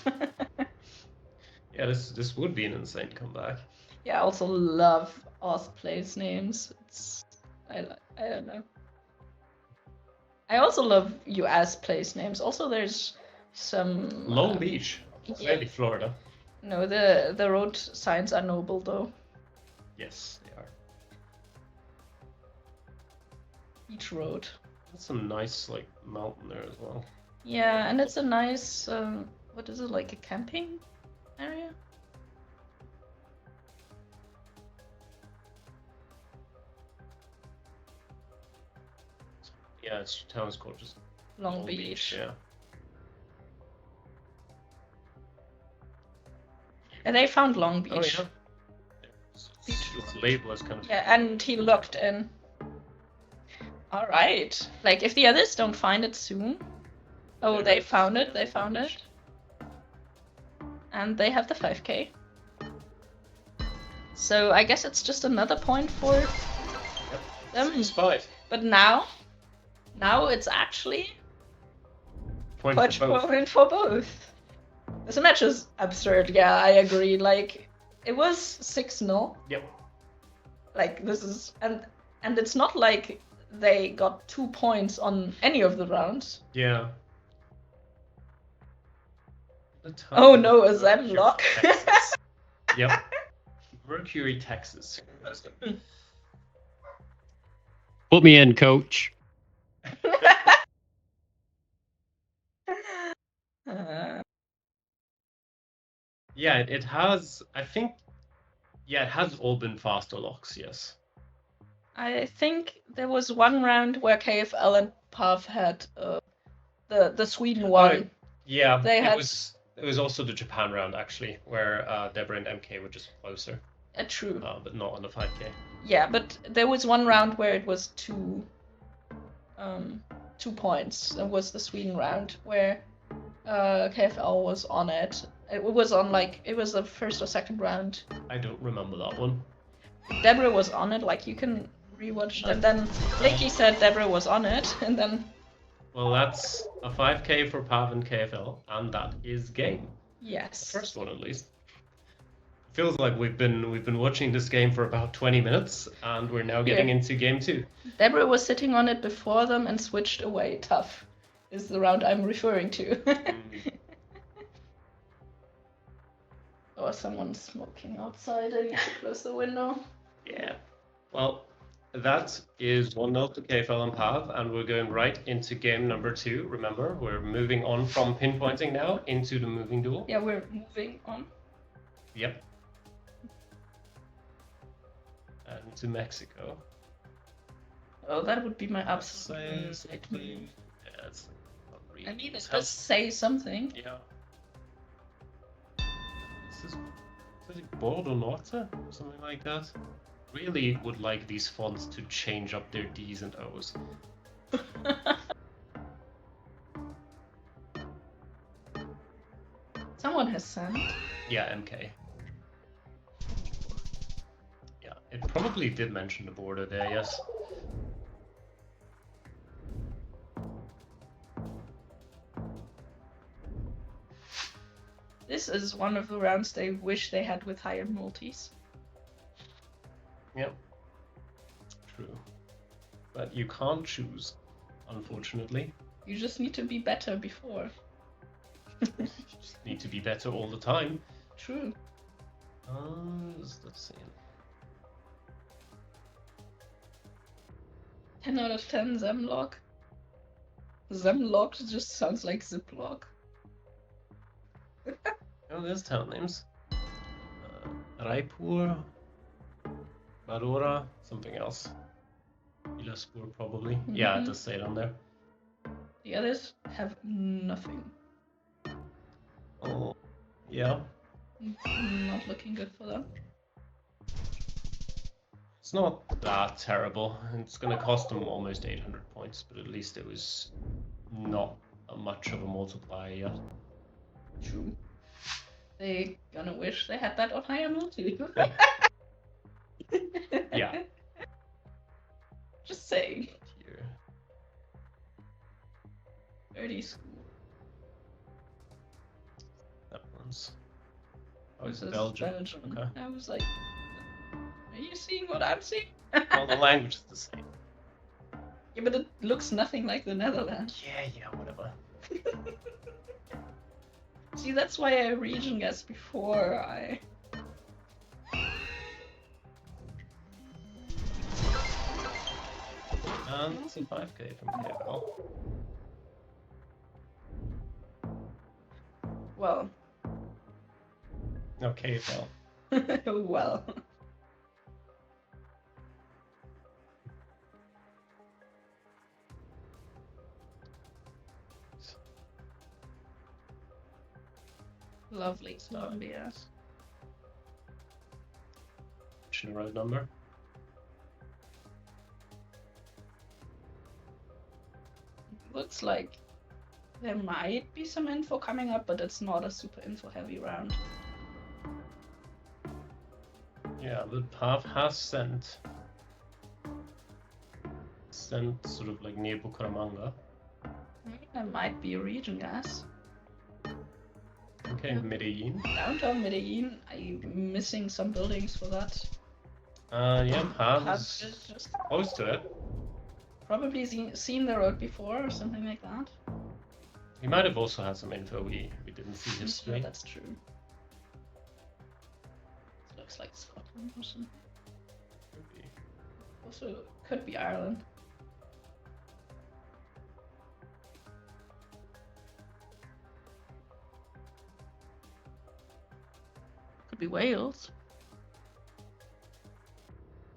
Yeah, this would be an insane comeback. Yeah, I also love Auth place names. I don't know. I also love US place names. Also, there's some Long Beach. Yeah. Maybe Florida. No, the road signs are noble though. Yes, they are. Beach Road. That's some nice mountain there as well. Yeah, and it's a nice what is it, like a camping area? Yeah, its town is called just Long Beach. Yeah. And they found Long Beach. Oh yeah. It's labeled as kind of. Yeah, and he looked in. All right. If the others don't find it soon. Oh, they found it. They found it. And they have the 5K. So I guess it's just another point for them. 6-5. But now it's actually Point for both. point for both. This match is absurd. Yeah, I agree. Like, it was 6-0. Yep. Like, this is and it's not like they got 2 points on any of the rounds. Yeah. Oh no, a Zem lock. Yep. Mercury, Texas. Put me in, coach. Yeah, it has. I think. Yeah, it has all been faster locks. Yes. I think there was one round where KFL and Pav had the Sweden one. Yeah, They had- it was also the Japan round actually, where Deborah and MK were just closer, True. but not on the 5K. Yeah, but there was one round where it was 2 points. That was the Sweden round where KFL was on it. It was on it was the first or second round. I don't remember that one. Deborah was on it. Like, you can rewatch. And then Blinky said Deborah was on it, and then. Well, that's a 5K for Pav and KFL, and that is game. Yes. The first one at least. Feels like we've been watching this game for about 20 minutes, and we're now getting into game 2. Deborah was sitting on it before them and switched away. Tough is the round I'm referring to. Or someone's smoking outside. I need to close the window. Yeah. Well, that is 1-0 to KFL and Pav, and we're going right into game number 2. Remember, we're moving on from pinpointing now into the moving duel. Yeah, we're moving on. Yep. And to Mexico. Oh, that would be my absolute move. Yeah, it's not really. I mean, it does say something. Yeah. This is Bordo Norte? Something like that. Really would like these fonts to change up their D's and O's. Someone has sent. Yeah, MK. Yeah, it probably did mention the border there, yes. This is one of the rounds they wish they had with higher multis. Yep. True. But you can't choose, unfortunately. You just need to be better before. You just need to be better all the time. True. Let's see. 10 out of 10 Zemlock. Zemlock just sounds like Ziplock. Oh, there's town names. Raipur, Marora, something else. Ilaspur, probably. Yeah, it does say it on there. The others have nothing. Oh, yeah. Not looking good for them. It's not that terrible. It's gonna cost them almost 800 points, but at least it was not much of a multiplier yet. True. They gonna wish they had that on higher multi. Yeah. Just saying. Here. 30 school. That one's. Oh, it's This is Belgium. Okay. I was like, are you seeing what I'm seeing? Well, the language is the same. Yeah, but it looks nothing like the Netherlands. Yeah, whatever. See, that's why I region guess before I. And it's a 5K from KFL. Well. No, KFL. Well. Lovely Colombia. Road number. Looks like there might be some info coming up, but it's not a super info heavy round. Yeah, the Pav has sent sort of like near Bucaramanga. Maybe there might be a region gas. Okay, Yeah. Medellin. Downtown Medellin. I'm missing some buildings for that. Yeah, Pav Pav is is just close to it. probably seen the road before or something like that. He might have also had some info we didn't see Yeah, history. that's true. This looks like Scotland or something. Could be. Also, could be Ireland. Could be Wales.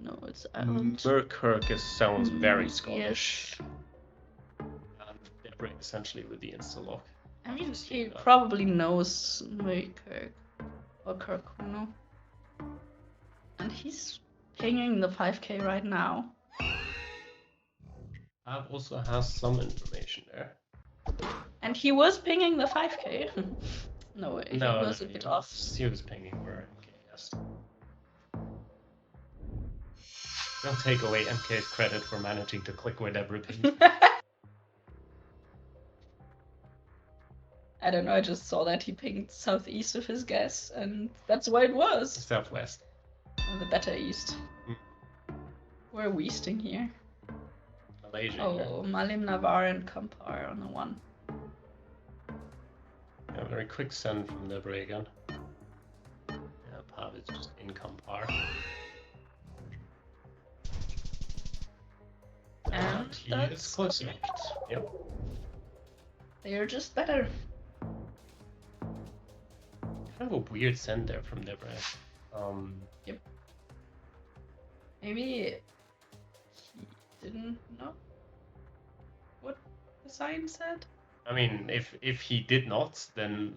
No, it's Ireland. Merkirk sounds very Yes. Scottish. And Deborah essentially with the insta-lock. I mean, he probably knows Kirk or Kirkkuno. And he's pinging the 5k right now. Pav also has some information there. And he was pinging the 5k. No, he No, was a bit off. He was pinging where MK yes. Don't take away MK's credit for managing to click where Deborah pinged. I don't know, I just saw that he pinged southeast of his guess, and that's where it was. Southwest. The better east. Mm. We're weasting here. Malaysia. Oh, Malim Navar and Kampar on the 1. Yeah, very quick send from Deborah again. Yeah, Pav is just in Kampar. And he that's is close enough. correct. Yep. They're just better. Kind of a weird send there from Deborah. Yep. Maybe he didn't know what the sign said? I mean, if he did not, then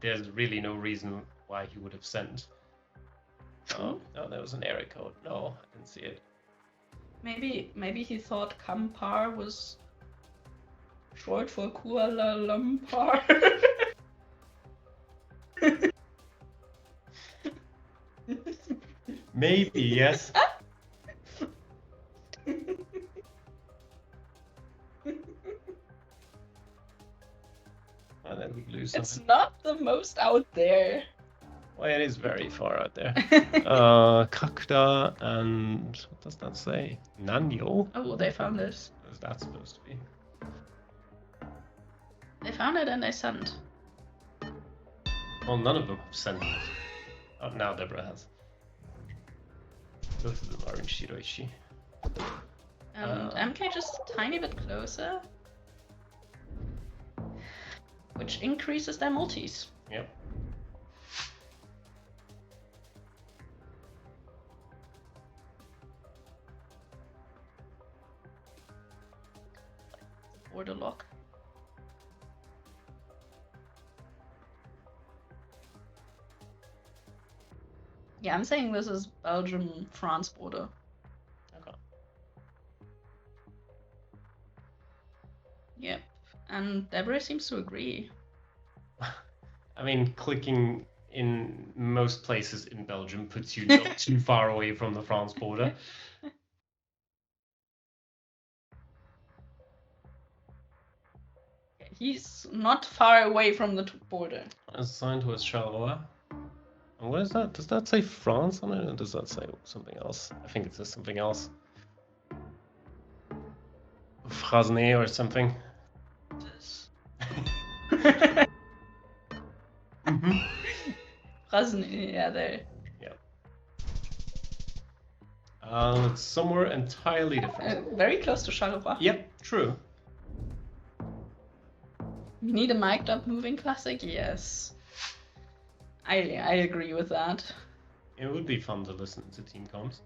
there's really no reason why he would have sent. Oh, no, there was an error code. No, I didn't see it. Maybe he thought Kampar was short for Kuala Lumpur. Maybe, yes. And then we lose It's something. not the most out there. Well, it is very far out there. Kakda and what does that say? Nanyo? Oh, they found it. What is that supposed to be? They found it and they sent. Well, none of them have sent it. Oh, now Deborah has. Both of them are in Shiroishi. And MK just a tiny bit closer. Which increases their multis. Yep. Border lock. Yeah, I'm saying this is Belgium-France border. Okay. Yep. And Deborah seems to agree. I mean, clicking in most places in Belgium puts you not too far away from the France border. He's not far away from the border. Assigned to Charleroi. And what is that? Does that say France on it, or does that say something else? I think it says something else. Frasnay or something. Yeah, there. Yeah. It's somewhere entirely different. Very close to Charleroi. Yep, true. You need a mic'd up moving classic? Yes. I agree with that. It would be fun to listen to team comms.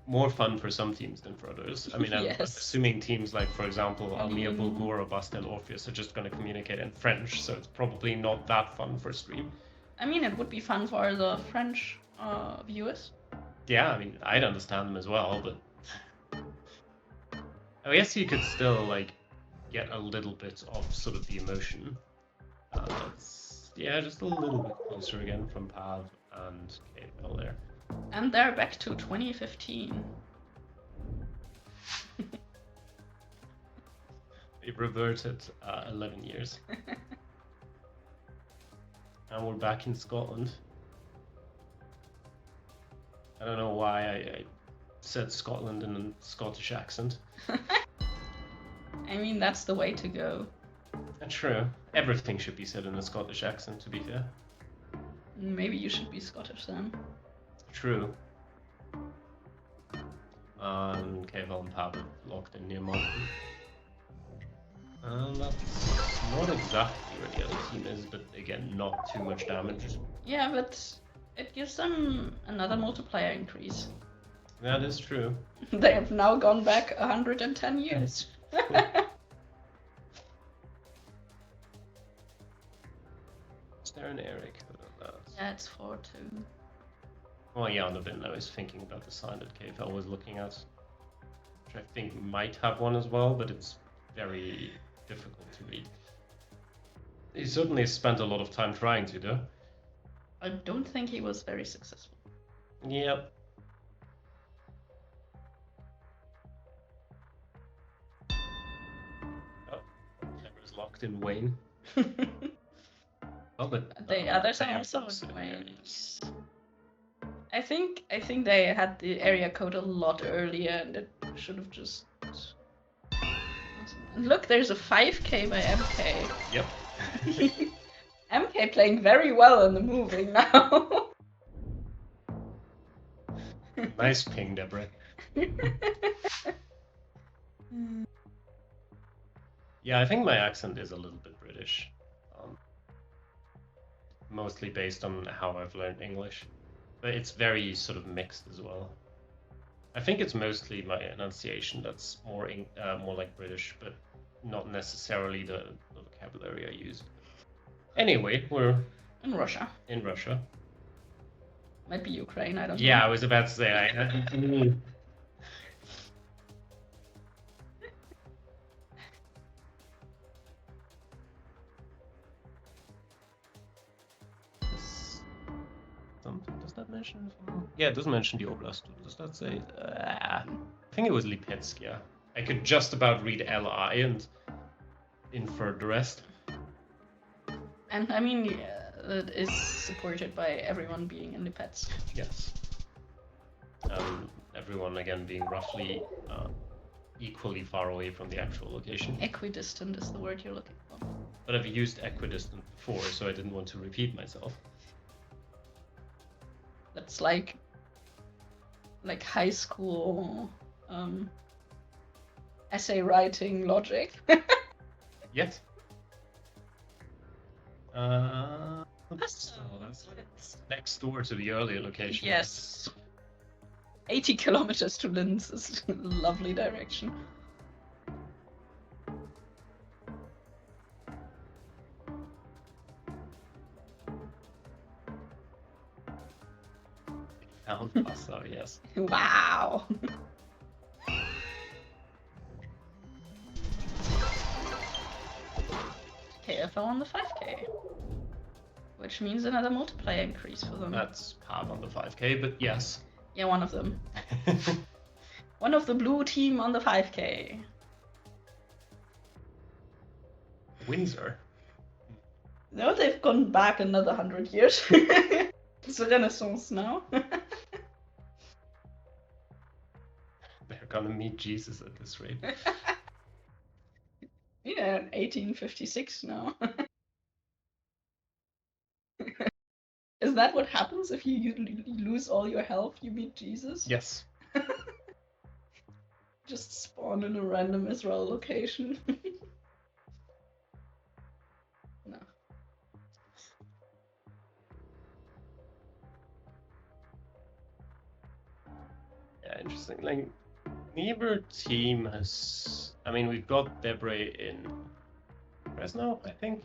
More fun for some teams than for others. I mean, I'm Yes. assuming teams like, for example, Almia, Bulgar, or Bastel, Orpheus are just going to communicate in French, so it's probably not that fun for stream. I mean, it would be fun for the French viewers. Yeah, I mean, I'd understand them as well, but I guess you could still like get a little bit of sort of the emotion. just a little bit closer again from Pav and KFL there. And they're back to 2015. They've reverted 11 years. And we're back in Scotland. I don't know why I said Scotland in a Scottish accent. I mean, that's the way to go. True. Everything should be said in a Scottish accent, to be fair. Maybe you should be Scottish then. True. KFL and Pav are locked in near Mountain. And that's not exactly where the other team is, but again, not too much damage. Yeah, but it gives them another multiplier increase. That is true. They have now gone back 110 years. Is there an Eric? Yeah, it's 4-2. Oh yeah, on the bin I was thinking about the sign that KFL was looking at. Which I think might have one as well, but it's very difficult to read. He certainly spent a lot of time trying to, though. I don't think he was very successful. Yep. Oh, Deborah's locked in Wayne. Oh, but The others are also in Wales. I think they had the area code a lot earlier, and it should have just. And look, there's a 5K by MK. Yep. MK playing very well in the moving now. Nice ping, Deborah. Yeah, I think my accent is a little bit British. Mostly based on how I've learned English. But it's very sort of mixed as well. I think it's mostly my enunciation that's more like British, but not necessarily the vocabulary I use. Anyway, we're in Russia. In Russia. Might be Ukraine, I don't know. Yeah, I was about to say. Does that mention? Yeah, it doesn't mention the oblast. Does that say? I think it was Lipetsk. Yeah, I could just about read LI and infer the rest. And I mean, it is supported by everyone being in Lipetsk. Yes. Everyone again being roughly equally far away from the actual location. Equidistant is the word you're looking for. But I've used equidistant before, so I didn't want to repeat myself. That's like high school essay writing logic. Yes. That's next door to the earlier location. Yes. 80 kilometers to Linz is a lovely direction. Found Passau, yes. Wow. KFL on the 5K. Which means another multiplier increase for them. That's Pav on the 5K, but yes. Yeah, one of them. One of the blue team on the 5K. Windsor. No, they've gone back another 100 years. It's a renaissance now. They're gonna meet Jesus at this rate. Yeah, 1856 now. Is that what happens if you lose all your health? You meet Jesus? Yes. Just spawn in a random Israel location. No. Yeah, interesting. Like, neither team has. I mean, we've got Deborah in Fresno, I think.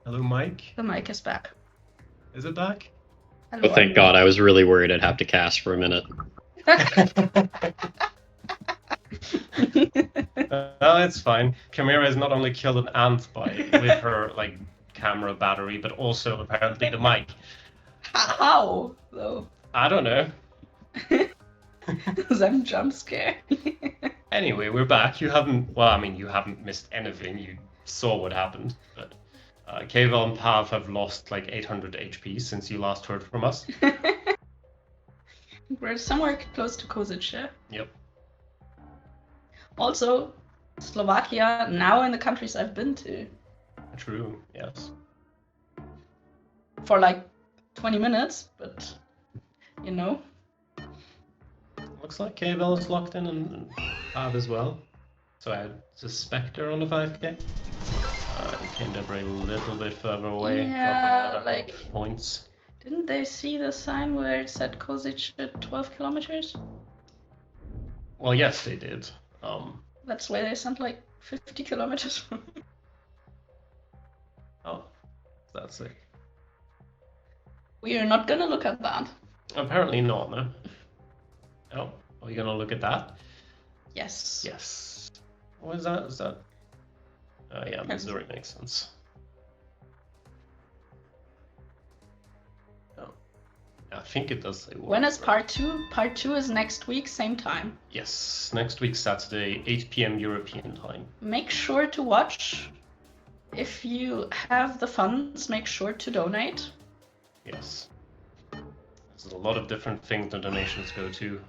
Hello, Mike. The mic is back. Is it back? Oh, thank God. I was really worried I'd have to cast for a minute. No, it's fine. Cameera has not only killed an ant with her like camera battery, but also apparently the mic. How though? I don't know. Them jump scare. Anyway, we're back. You haven't. Well, I mean, you haven't missed anything. You saw what happened, but KFL and Pav have lost like 800 HP since you last heard from us. We're somewhere close to Kosic, yeah? Yep. Also, Slovakia, now in the countries I've been to. True, yes. For like 20 minutes, but you know. Looks like KFL is locked in and Pav as well. So I suspect they're on the 5k. Came Deborah a little bit further away, Yeah, dropping like points. Didn't they see the sign where it said Kosic at 12 kilometers? Well, yes, they did. That's why they sent like 50 kilometers. Oh, that's it. We are not gonna look at that. Apparently not, no. Oh, are you gonna look at that? Yes. Yes. What is that? Is that? Yeah, Missouri makes sense. Oh, I think it does say. When is part 2? Part 2 is next week, same time. Yes, next week Saturday, 8 p.m. European time. Make sure to watch. If you have the funds, make sure to donate. Yes. There's a lot of different things the donations go to.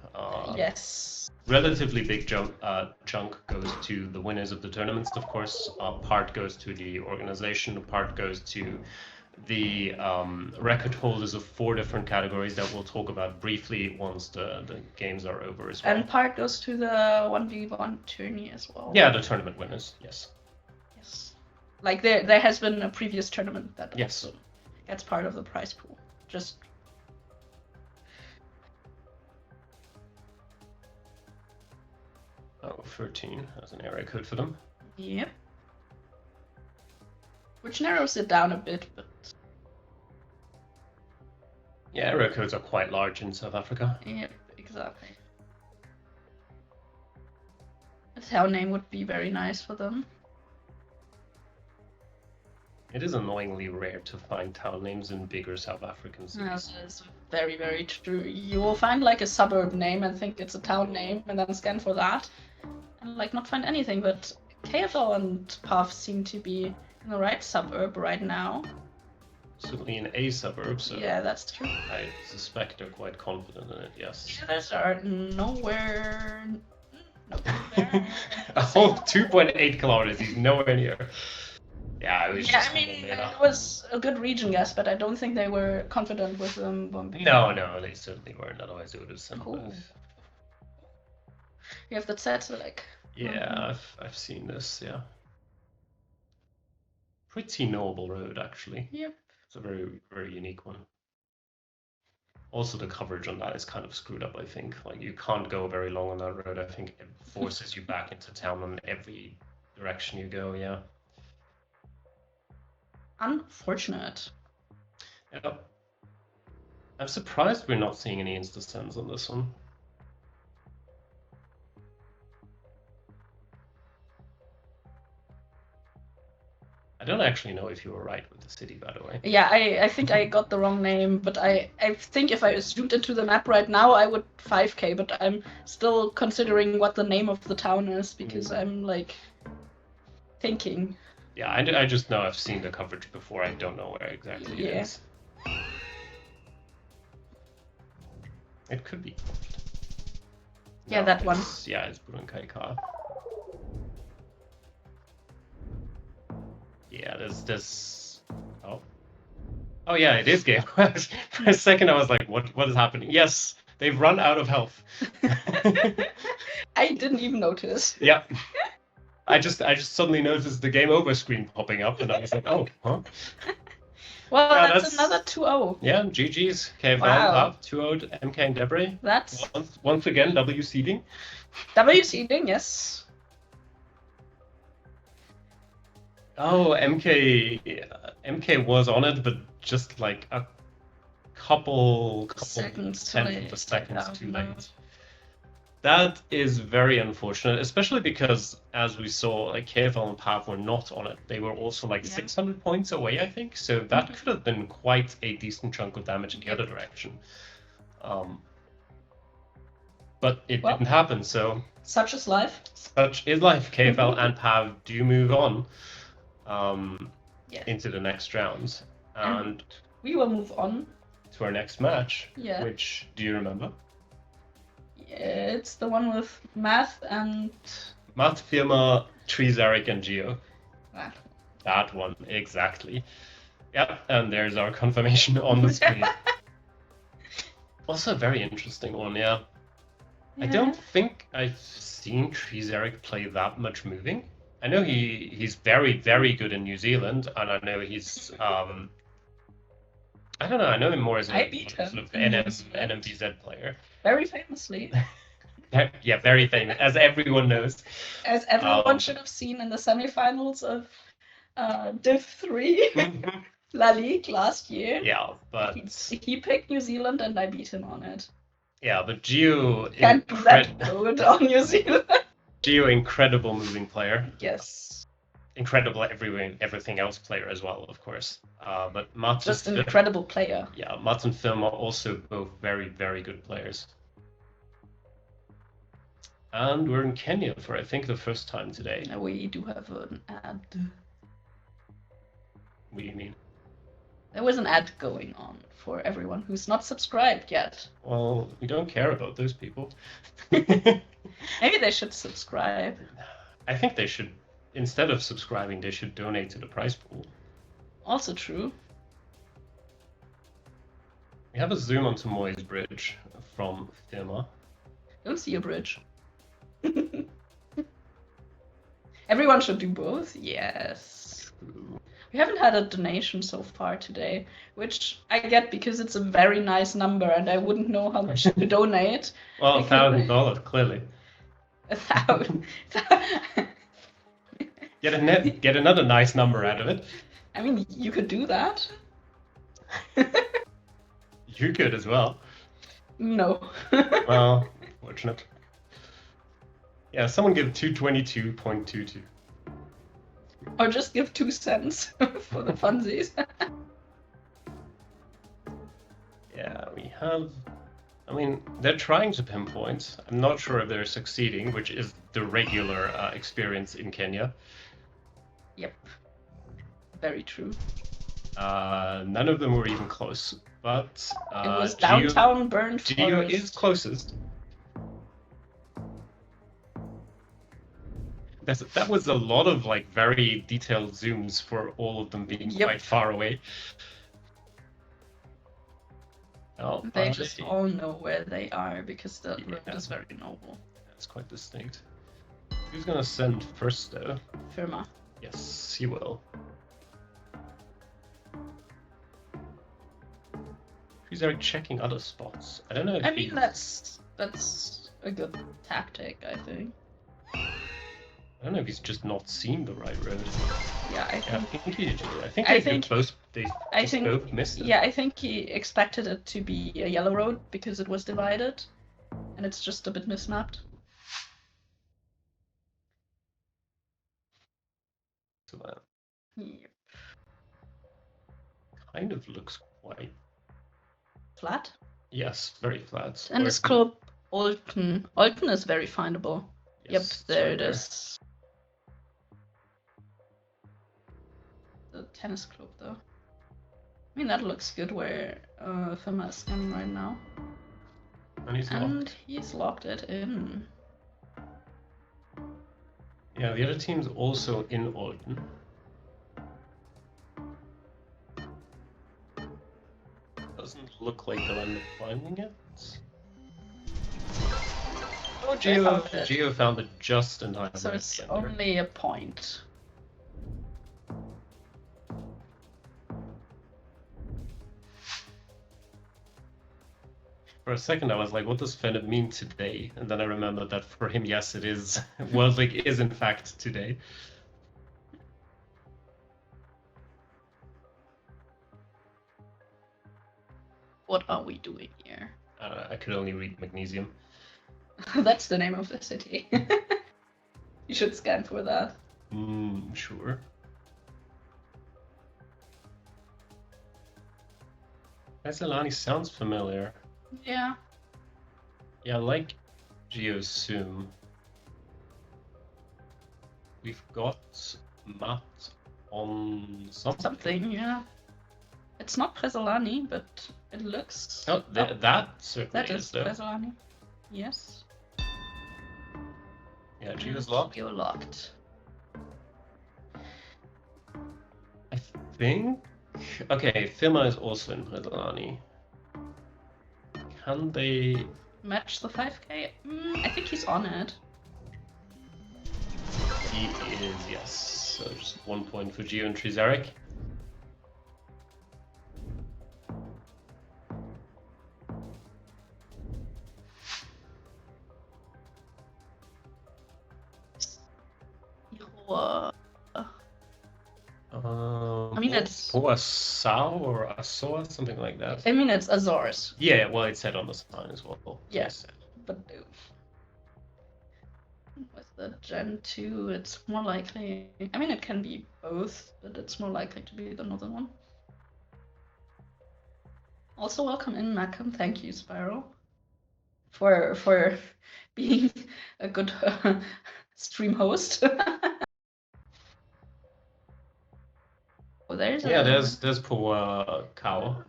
Yes. Relatively big chunk goes to the winners of the tournaments, of course. Part goes to the organization, part goes to the record holders of 4 different categories that we'll talk about briefly once the games are over as well. And part goes to the 1v1 tourney as well. Yeah, the tournament winners, yes. Yes. Like there has been a previous tournament that yes. Also gets part of the prize pool. Just Oh, 13 as an area code for them. Yep. Which narrows it down a bit, but yeah, area codes are quite large in South Africa. Yep, exactly. A town name would be very nice for them. It is annoyingly rare to find town names in bigger South African cities. Yes, it's very, very true. You will find like a suburb name and think it's a town name and then scan for that. And like not find anything, but KFL and Pav seem to be in the right suburb right now. Certainly in a suburb, so yeah, that's true. I suspect they're quite confident in it, yes. Others are nowhere... Oh, 2.8 kilometers, he's nowhere near. Yeah, it was just I mean, it was a good region guess, but I don't think they were confident with them bumping. No, they certainly weren't, otherwise they would have sent Cool. both. You have the Trezeric. Yeah, I've seen this, yeah. Pretty noble road, actually. Yep. It's a very, very unique one. Also, the coverage on that is kind of screwed up, I think. Like, you can't go very long on that road. I think it forces you back into town in every direction you go, yeah. Unfortunate. Yeah. I'm surprised we're not seeing any insta-sends on this one. I don't actually know if you were right with the city, by the way. Yeah, I think I got the wrong name, but I think if I zoomed into the map right now, I would 5k, but I'm still considering what the name of the town is, because I'm, like, thinking. Yeah, I just know I've seen the coverage before. I don't know where exactly it is. It could be. Yeah, that one. Yeah, it's Bulgar. Yeah, there's Oh yeah, it is game. For a second I was like, what is happening? Yes, they've run out of health. I didn't even notice. Yeah. I just suddenly noticed the game over screen popping up and I was like, oh, huh? Well, yeah, that's another 2-0. Yeah, GG's. KFL up 2-0 MK and Deborah. That's once again W seeding. W seeding, yes. Oh, MK was on it, but just like a couple Seconds too tenths of a late. second Oh, too no. late. That is very unfortunate, especially because, as we saw, like KFL and Pav were not on it. They were also like Yeah. 600 points away, I think. So that could have been quite a decent chunk of damage in the other direction. But it Well. didn't happen. So Such is life. such is life. KFL and Pav do move on Yes. into the next round, and we will move on to our next match. Yeah. Which do you remember? It's the one with Math and Furma, Trezeric, and Geo. Math. That one, exactly. Yep, and there's our confirmation on the screen. Also a very interesting one, yeah. I don't think I've seen Trezeric play that much moving. I know he's very, very good in New Zealand, and I know he's I don't know, I know him more as a sort of NMVZ player. Very famously. Yeah, very famous, as everyone knows. As everyone should have seen in the semifinals of Div 3 La Ligue last year. Yeah, but he picked New Zealand and I beat him on it. Yeah, but Geo can't do that good on New Zealand. Geo, incredible moving player. Yes. Incredible everything else player as well, of course. But Mats just an incredible player. Yeah, Mats and Furma are also both very, very good players. And we're in Kenya for, I think, the first time today. We do have an ad. What do you mean? There was an ad going on for everyone who's not subscribed yet. Well, we don't care about those people. Maybe they should subscribe. I think they should, instead of subscribing, they should donate to the prize pool. Also true. We have a zoom onto Moy's bridge from Furma. Don't see a bridge. Everyone should do both. Yes. True. We haven't had a donation so far today, which I get because it's a very nice number and I wouldn't know how much to donate. Well, $1,000, clearly. 1,000. Get another nice number out of it. I mean, you could do that. You could as well. No. Well, fortunate. Yeah, someone give 222.22. Or just give 2 cents for the funsies. Yeah, we have... I mean, they're trying to pinpoint. I'm not sure if they're succeeding, which is the regular experience in Kenya. Yep. Very true. None of them were even close, but... it was downtown burned forest. Geo is closest. That was a lot of like very detailed zooms for all of them being quite far away. Oh, they just all know where they are because the road is very noble. That's quite distinct. Who's gonna send first though? Furma. Yes, he will. Who's Eric checking other spots? I don't know if I mean that's a good tactic, I think. I don't know if he's just not seen the right road. Yeah, I think he did. I think both missed it. Yeah, I think he expected it to be a yellow road because it was divided, and it's just a bit mismapped. So that Yep. kind of looks quite flat. Yes, very flat. And it's called Olten. Olten is very findable. Yes, yep, there it is. The tennis club, though. I mean, that looks good where Furma is standing right now. And he's locked it in. Yeah, the other team's also in Olten. Doesn't look like they'll end up finding it. Oh, Geo found it just in time. So it's only a point. For a second, I was like, what does Fennett mean today? And then I remembered that for him, yes, it is. World League is in fact today. What are we doing here? I could only read magnesium. That's the name of the city. You should scan for that. Sure. Trezeric sounds familiar. Yeah. Yeah, like GeoSum. We've got Matt on Something, yeah. It's not Trezeric, but it looks... Oh, that certainly that is, is though. Trezeric. Yes. Yeah, Geo's locked. Geo locked. I think... Okay, Furma is also in Trezeric. Can they... Match the 5k? I think he's on it. He is, yes. So just 1 point for Geo and Trezeric. I mean, it's... Poasau or Asoa, something like that. I mean, it's Azores. Yeah, well, it said on the sign as well. Yes, but with the Gen 2, it's more likely... I mean, it can be both, but it's more likely to be the northern one. Also, welcome in, Macam. Thank you, Spyro, for being a good stream host. Oh, there's Poa Cow.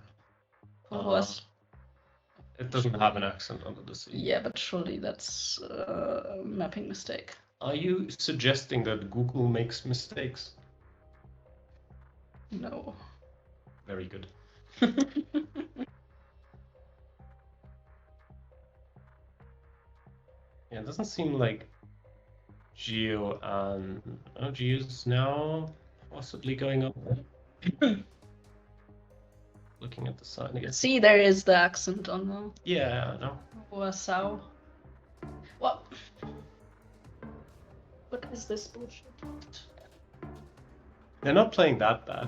was... It doesn't have an accent under the C. Yeah, but surely that's a mapping mistake. Are you suggesting that Google makes mistakes? No. Very good. Yeah, it doesn't seem like Geo and... Oh, Geo's now possibly going up. Looking at the sign again. See, there is the accent on the... Yeah, I know. Wasau. What? What is this bullshit? They're not playing that bad.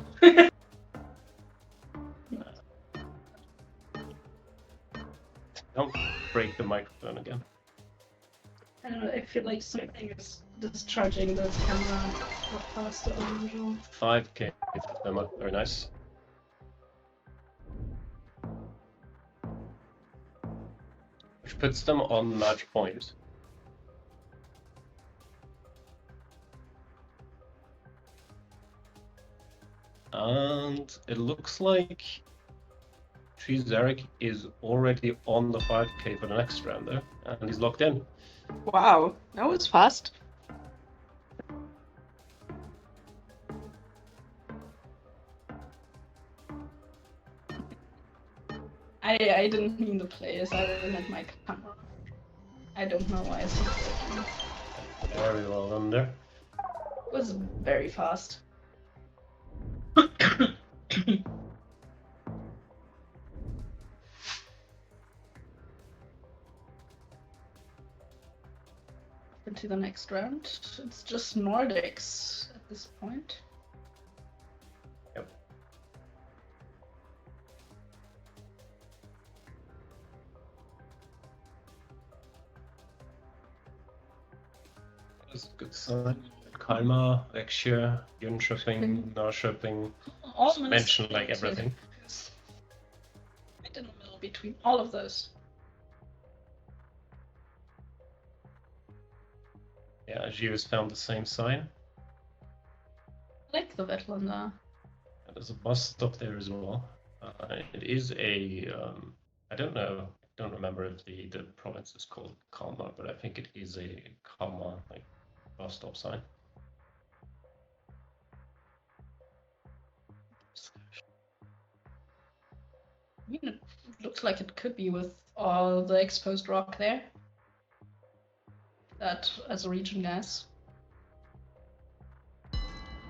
Don't break the microphone again. I don't know, I feel like something is discharging the camera a lot faster than usual. 5k for them, very nice. Which puts them on match point. And it looks like Trezeric is already on the 5k for the next round there, and he's locked in. Wow, that was fast. I didn't mean the players, I meant my camera. I don't know why it's not working. Very well done there. It was very fast. Into the next round. It's just Nordics at this point. Yep. That's a good sign. Kalmar, Växjö, Jönköping, Norrköping. All Mention like everything. Right in the middle between all of those. Yeah, Geo's found the same sign. I like the Vetlanda. There's a bus stop there as well. It is a, I don't know, I don't remember if the province is called Kalmar, but I think it is a Kalmar like bus stop sign. I mean, it looks like it could be with all the exposed rock there. That as a region, guys.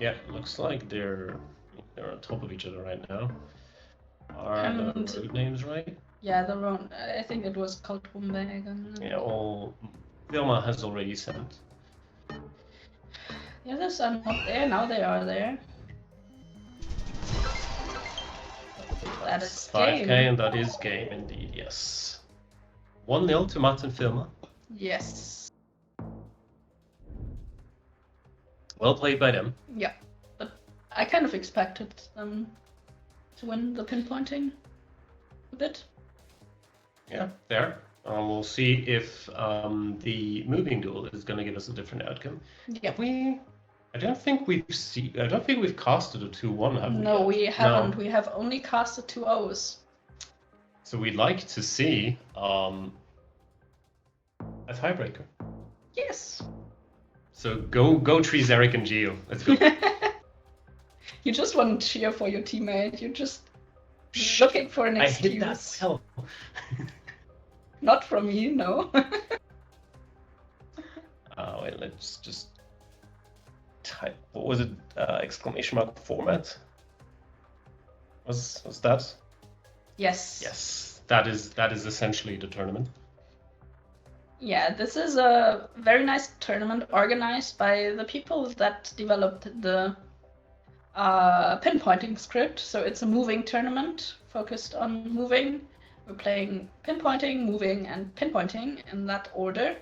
Yeah, it looks like they're on top of each other right now. Are the road names right? Yeah, the road. I think it was called Rumwegen. Yeah, all Furma has already sent. The others are not there. Now they are there. That is 5k, game. and that is game indeed, yes. 1-0 to Matt and Furma. Yes. Well played by them. Yeah, but I kind of expected them to win the pinpointing a bit. Yeah, there. We'll see if the moving duel is going to give us a different outcome. Yeah. I don't think we've casted a 2-1, have we? No, yet? we haven't. No. We have only casted 2 O's. So we'd like to see a tiebreaker. Yes. So go Trezeric and Geo. Let's go. You just want to cheer for your teammate. You're just looking for an excuse. I hit that well. Not from you, no. Wait, let's just type. What was it? Exclamation mark format. Was that? Yes. Yes. That is essentially the tournament. Yeah, this is a very nice tournament organized by the people that developed the pinpointing script. So it's a moving tournament focused on moving. We're playing pinpointing, moving, and pinpointing in that order.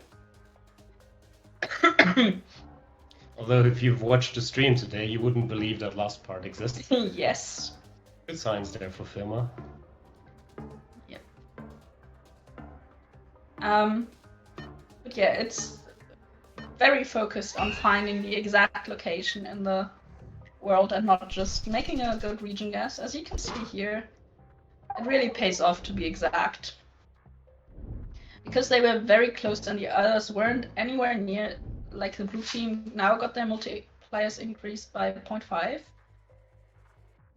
Although if you've watched the stream today, you wouldn't believe that last part exists. Yes. Good signs there for Furma. Yep. But yeah, it's very focused on finding the exact location in the world and not just making a good region guess. As you can see here, it really pays off to be exact. Because they were very close and the others weren't anywhere near, like the blue team now got their multipliers increased by 0.5.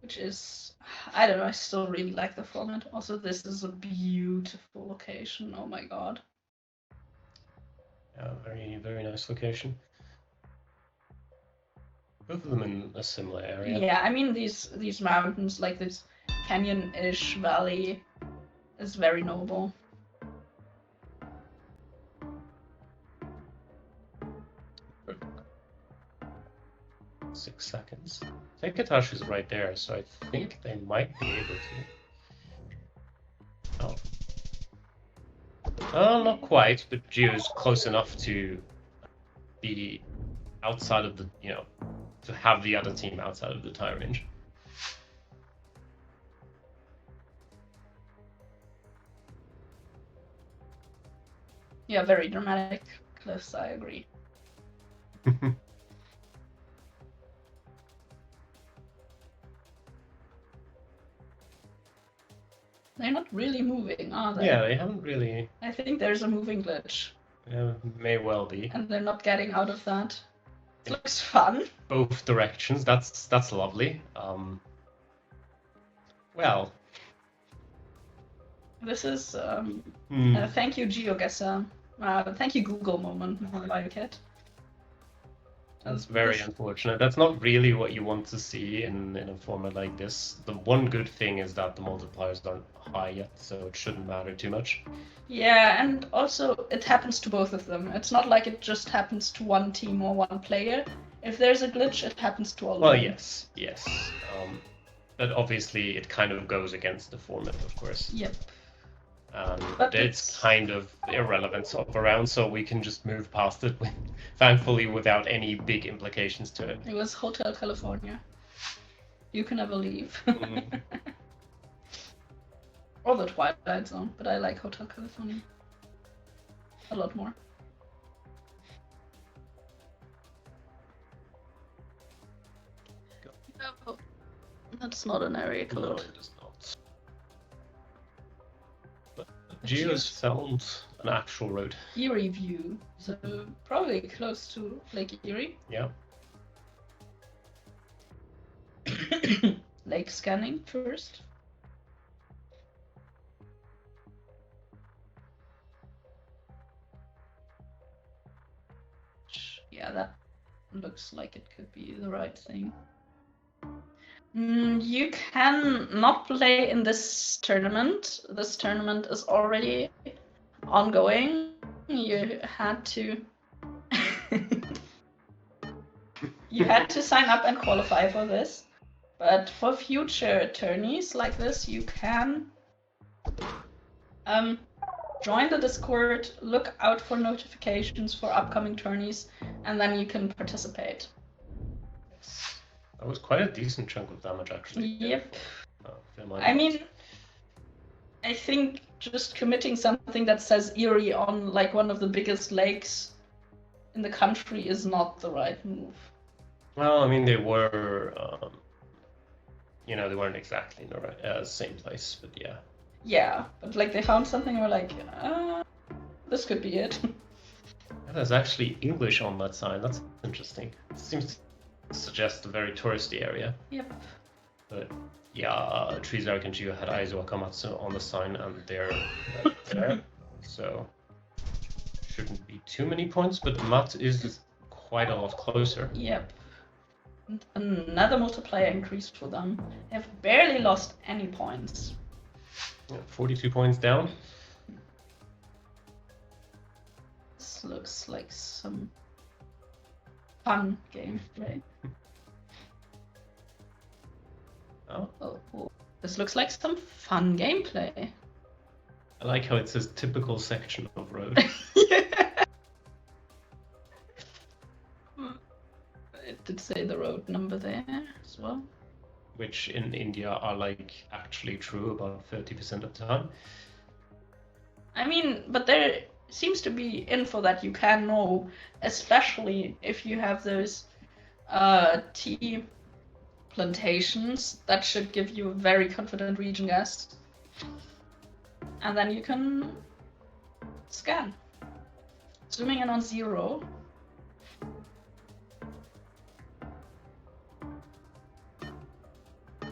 Which is, I don't know, I still really like the format. Also, this is a beautiful location, oh my god. Yeah, very, very nice location. Both of them in a similar area. Yeah, I mean, these mountains, like this canyon-ish valley, is very noble. Good. 6 seconds. Tekatash is right there, so I think they might be able to. Oh. Not quite, but Geo's close enough to be outside of the, to have the other team outside of the tire range. Yeah, very dramatic cliffs, I agree. They're not really moving, are they? Yeah, they haven't really. I think there's a moving glitch. May well be. And they're not getting out of that. It looks fun. Both directions. That's lovely. Well. This is thank you GeoGuessr. Thank you Google moment, more like it. That's very unfortunate. That's not really what you want to see in a format like this. The one good thing is that the multipliers aren't high yet, so it shouldn't matter too much. Yeah, and also it happens to both of them. It's not like it just happens to one team or one player. If there's a glitch, it happens to all of them. Well, yes. But obviously it kind of goes against the format, of course. Yep. But it's kind of irrelevant of around, so we can just move past it, thankfully, without any big implications to it. It was Hotel California. You can never leave. Mm. Or the Twilight Zone, but I like Hotel California a lot more. No, that's not an area code. No, it is not. Geo's found an actual road. Erie view, so probably close to Lake Erie. Yeah. Lake scanning first. Yeah, that looks like it could be the right thing. You can not play in this tournament. This tournament is already ongoing. You had to you had to sign up and qualify for this, But for future tourneys like this, you can join the Discord, look out for notifications for upcoming tourneys, and then you can participate. That was quite a decent chunk of damage, actually. Yep. Oh, I mean, I think just committing something that says Erie on like one of the biggest lakes in the country is not the right move. Well, I mean, they were, they weren't exactly in the same place, but yeah. Yeah, but like they found something and were like, this could be it. There's actually English on that sign. That's interesting. It seems to suggest a very touristy area. Yep. But yeah, Trezeric and Geo had Aizo Akamatsu on the sign, and they're right there. So shouldn't be too many points, but Mat is quite a lot closer. Yep. And another multiplier increase for them. They have barely lost any points. Yeah, 42 points down. This looks like some fun gameplay. Oh, this looks like some fun gameplay. I like how it says typical section of road. Yeah. It did say the road number there as well. Which in India are like actually true about 30% of the time. I mean, but there seems to be info that you can know, especially if you have those tea plantations. That should give you a very confident region guess. And then you can scan. Zooming in on 0.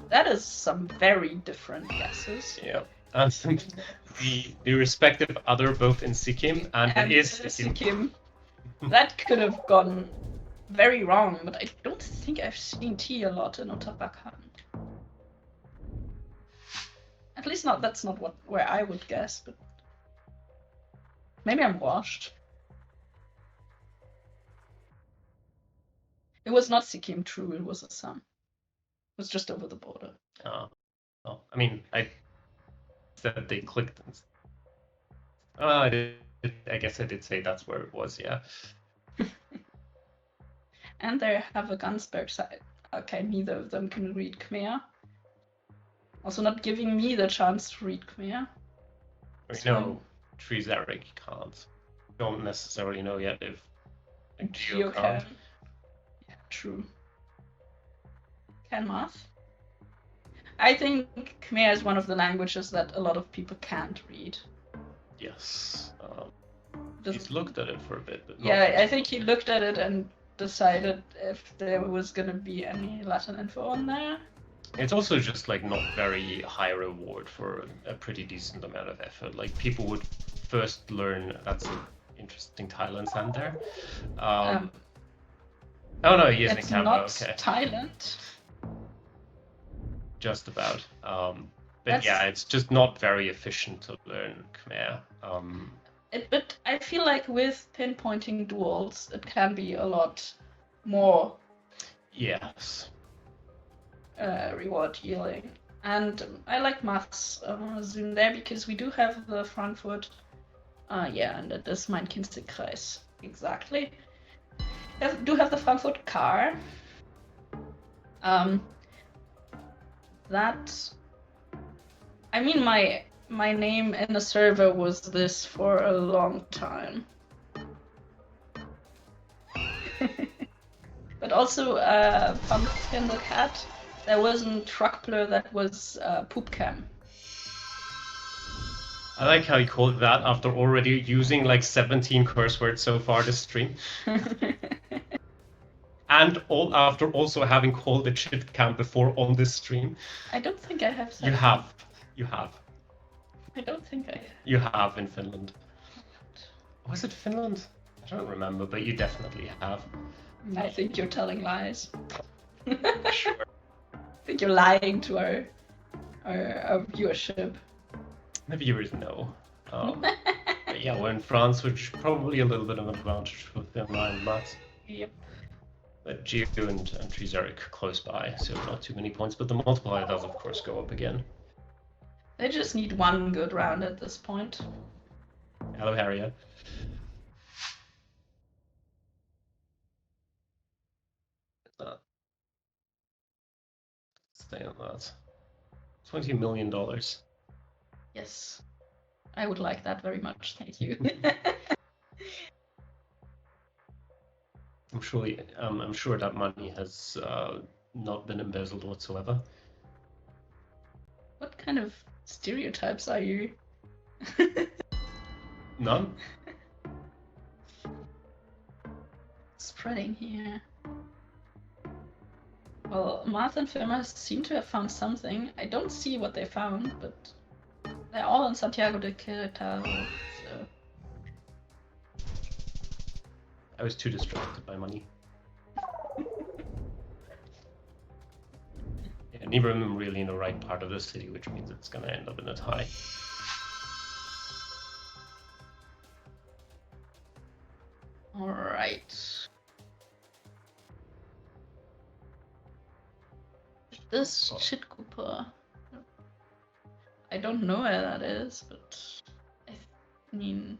That is some very different guesses. Yeah. And the respective other both in Sikkim and it is Sikkim. That could have gone very wrong, but I don't think I've seen tea a lot in Uttarakhand. At least that's not where I would guess, but maybe I'm washed. It was not Sikkim, true, it was Assam. It was just over the border. I mean, I said they clicked. I guess I did say that's where it was, yeah. And they have a Gunsberg side. Okay, neither of them can read Khmer. Also not giving me the chance to read Khmer. No, Trezeric can't. Don't necessarily know yet if Geo can't. Yeah, true. Can math? I think Khmer is one of the languages that a lot of people can't read. Yes. He's looked at it for a bit, but yeah, I think he looked at it and decided if there was gonna be any Latin info on there. It's also just like not very high reward for a pretty decent amount of effort. Like people would first learn. That's an interesting Thailand sand there. Oh no, he is in Cameera. Not okay. Thailand. Just about. But yeah, it's just not very efficient to learn Khmer. But I feel like with pinpointing duels, it can be a lot more. Yes. Reward yielding. And I like maths zoom there because we do have the Frankfurt. Yeah, and it is Main-Kinzig-Kreis. Exactly. Do have the Frankfurt car. I mean, my name in the server was this for a long time. But also, Pumpkin the cat, there wasn't Truckler, that was Poopcam. I like how you called that after already using like 17 curse words so far this stream. And after also having called the shit camp before on this stream. I don't think I have said You have. You have. I don't think I have. You have in Finland. Was it Finland? I don't remember, but you definitely have. I think you're telling lies. Sure. I think you're lying to our viewership. The viewers know. But yeah, we're in France, which is probably a little bit of an advantage for Finland, but Yep. But Geo and Trezeric close by, so not too many points, but the multiplier does of course go up again. They just need one good round at this point. Hello, Harriet. Stay on that. $20 million. Yes. I would like that very much, thank you. I'm sure that money has not been embezzled whatsoever. What kind of stereotypes are you? None? Spreading here. Well, Martha and Furma seem to have found something. I don't see what they found, but they're all in Santiago de Querétaro, so... I was too distracted by money. Yeah, neither of them really in the right part of the city, which means it's gonna end up in a tie. Alright. This shit Cooper. I don't know where that is, but I mean,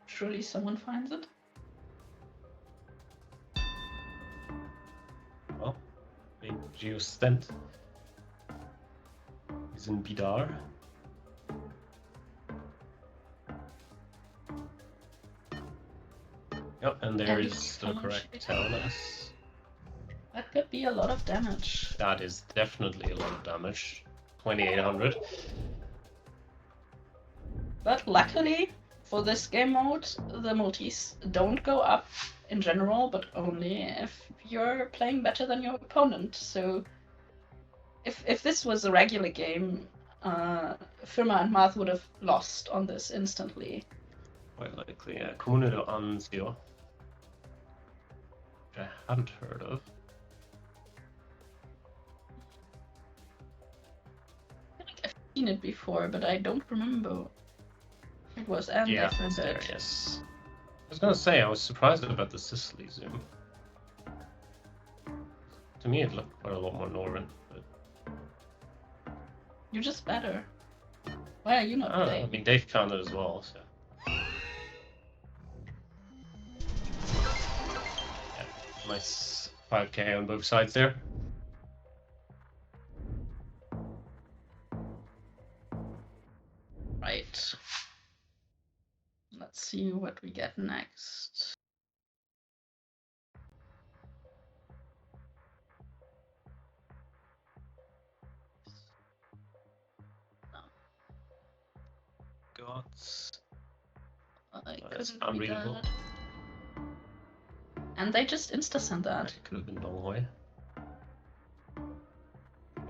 surely someone finds it. Well, big Geo Stent. He's in Bidar. Yep, and there is the correct Telenas. That could be a lot of damage. That is definitely a lot of damage. 2800. But luckily, for this game mode, the multis don't go up in general, but only if you're playing better than your opponent. So, if this was a regular game, Furma and Marth would have lost on this instantly. Quite likely, yeah. Comune de Anzio. Which I haven't heard of. I've seen it before, but I don't remember. It was Anne Yeah, for a it's there, bit. yes. I was gonna say, I was surprised about the Sicily zoom. To me, it looked quite a lot more northern, but... You're just better. Why are you not I don't know, I playing? mean, they found it as well, so... Yeah, nice 5k on both sides there. Right. Let's see what we get next. Gods. I That's couldn't read unreadable. that. And they just insta-sent that. It could have been Donghui.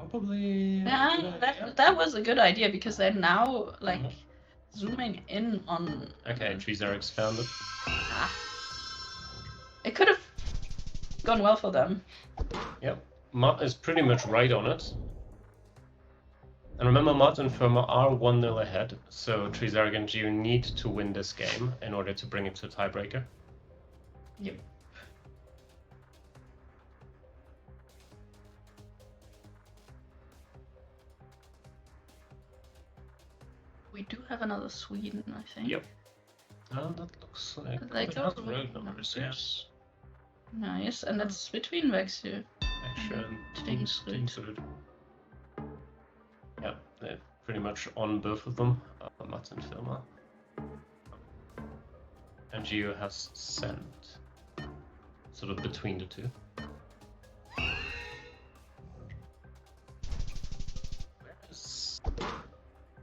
Probably... Yeah, that was a good idea because they're now like zooming in on. Okay, Trezeric's found it. Ah. It could have gone well for them. Yep, Mott is pretty much right on it. And remember, Mott and Furma are 1-0 ahead, so Trezeric and Geo need to win this game in order to bring it to a tiebreaker. Yep. We do have another Sweden, I think. Yep. Oh, that looks like They it go has with road numbers, yes. Nice, and it's between Vexu. Action, Tingsrud. Tingsrud. Yeah, they're pretty much on both of them, Mott and Furma. And Geo has sent, sort of between the two.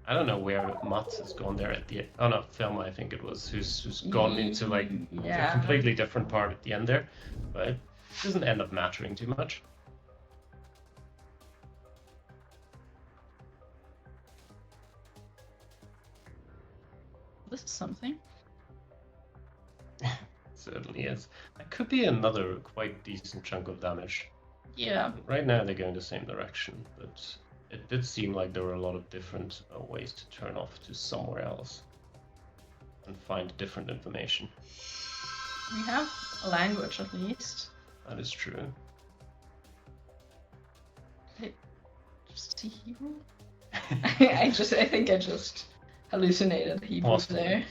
I don't know where Mott has gone there at the end. Oh no, Furma I think it was, who's gone into like a completely different part at the end there, but it doesn't end up mattering too much. This is something. Certainly is. That could be another quite decent chunk of damage. Yeah. Right now they go in the same direction, but it did seem like there were a lot of different ways to turn off to somewhere else and find different information. We have a language at least. That is true. Just see Hebrew? I think I just hallucinated Hebrew Possibly. there.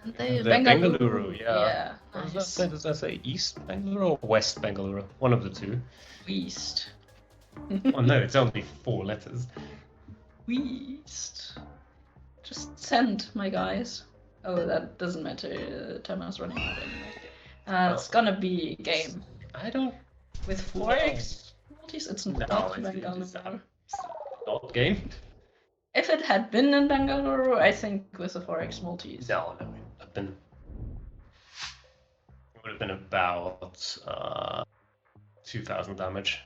And The Bengaluru. Bengaluru, yeah. Nice. Does that say East Bengaluru or West Bengaluru? One of the two. East. Oh no, it's only 4 letters. East. Just send, my guys. Oh, that doesn't matter. The timer's running out anyway. It's gonna be a game. I don't. With 4x multis? It's not Bengaluru. Not game. If it had been in Bengaluru, I think with the 4x multis. No, it would have been about 2,000 damage.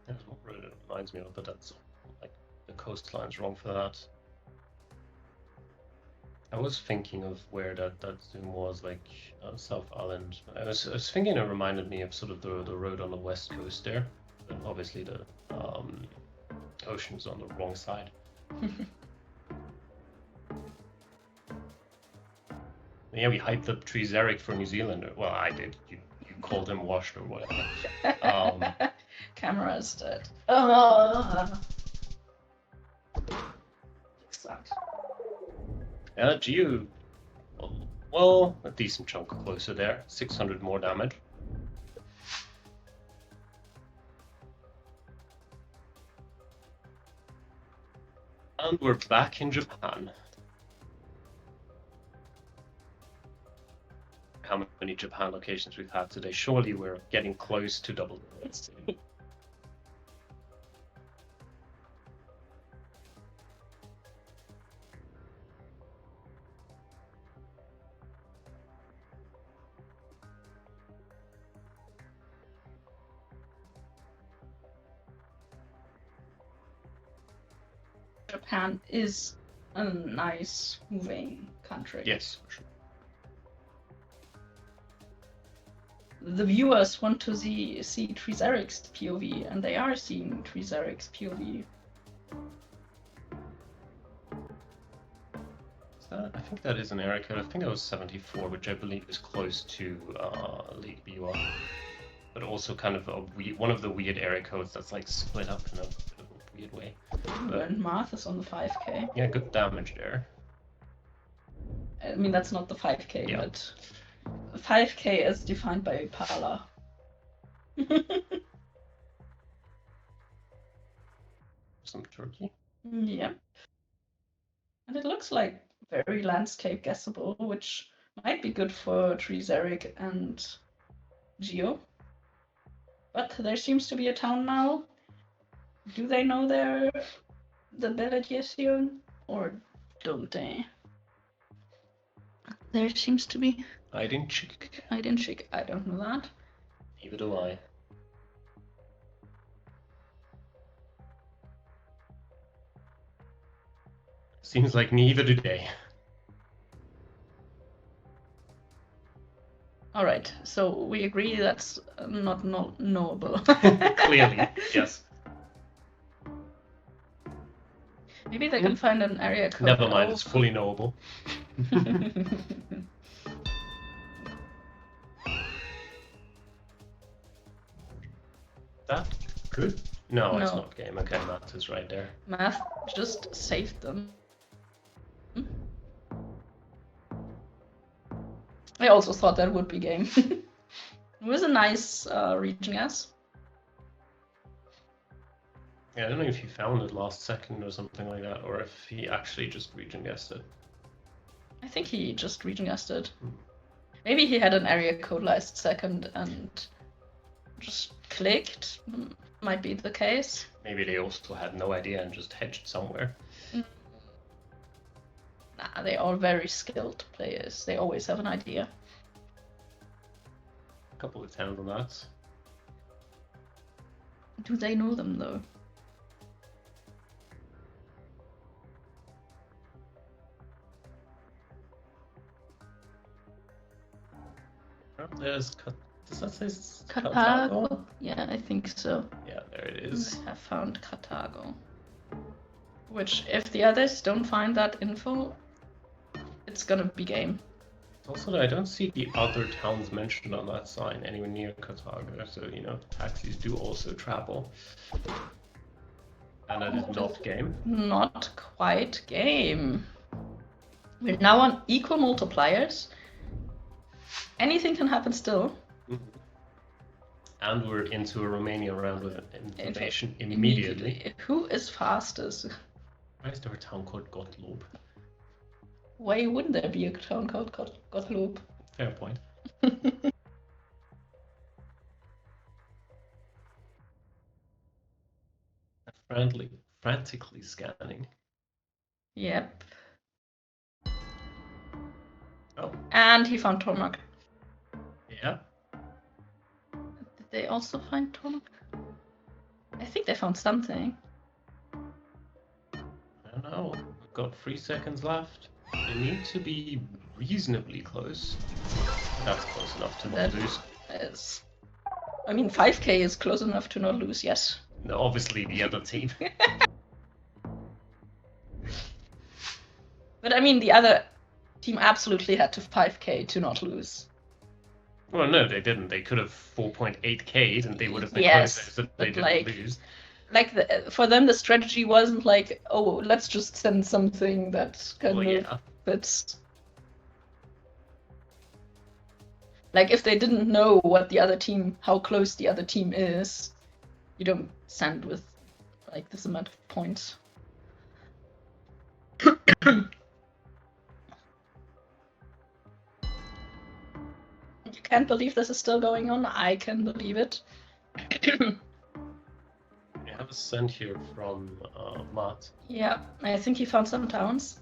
That's what really reminds me of, but that's like the coastline's wrong for that. I was thinking of where that zoom was, like South Island. I was thinking it reminded me of sort of the road on the west coast there, but obviously the ocean's on the wrong side. Yeah, we hyped up Trezeric for New Zealand. Well, I did. You called him washed or whatever. Camera's dead. Sucks. Yeah, Geo. Well, a decent chunk closer there. 600 more damage. And we're back in Japan. How many Japan locations we've had today? Surely we're getting close to double. Japan is a nice moving country. Yes, for sure. The viewers want to see Trezeric's POV, and they are seeing Trezeric's POV. I think that is an area code. I think it was 74, which I believe is close to League BUR. But also kind of one of the weird area codes that's like split up in a bit of a weird way. And Marth is on the 5k. Yeah, good damage there. I mean, that's not the 5k, Yeah. but 5k as defined by Pala. Some turkey. Yep. And it looks like very landscape guessable, which might be good for Trezeric and Geo. But there seems to be a town now. Do they know the Belediation, or don't they? There seems to be. I didn't check. I don't know that. Neither do I. Seems like neither do they. Alright, so we agree that's not knowable. Clearly, yes. Maybe they can find an area code. Never mind, it's fully knowable. That good? No, it's No. not game. Okay, Matt is right there. Math just saved them. I also thought that would be game. It was a nice region guess. Yeah, I don't know if he found it last second or something like that, or if he actually just region guessed it. I think he just region guessed it. Maybe he had an area code last second and just clicked. Might be the case. Maybe they also had no idea and just hedged somewhere. Nah, they're all very skilled players. They always have an idea. A couple of towns on that. Do they know them though? There's does that say Carthago? Yeah, I think so. Yeah, there it is. I have found Carthago. Which, if the others don't find that info, it's gonna be game. Also, that I don't see the other towns mentioned on that sign anywhere near Carthago, so you know, taxis do also travel. And that is not game. Not quite game. We're now on equal multipliers. Anything can happen still. And we're into a Romania round with information immediately. Who is fastest? Why is there a town called Gottlob? Why wouldn't there be a town called Gottlob? Fair point. Frantically scanning. Yep. Oh. And he found Tormak. Yeah. Did they also find Tormak? I think they found something. I don't know. We've got 3 seconds left. They need to be reasonably close. That's close enough to not lose. Is... I mean, 5k is close enough to not lose, yes. No, obviously the other team. But I mean, the other team absolutely had to 5k to not lose. Well, no, they didn't. They could have 4.8k'd and they would have been close if they didn't lose. Like, for them, the strategy wasn't like, oh, let's just send something that kind of fits. Like, if they didn't know what the other team, how close the other team is, you don't send with, like, this amount of points. You can't believe this is still going on? I can believe it. We have a send here from Matt. Yeah, I think he found some towns.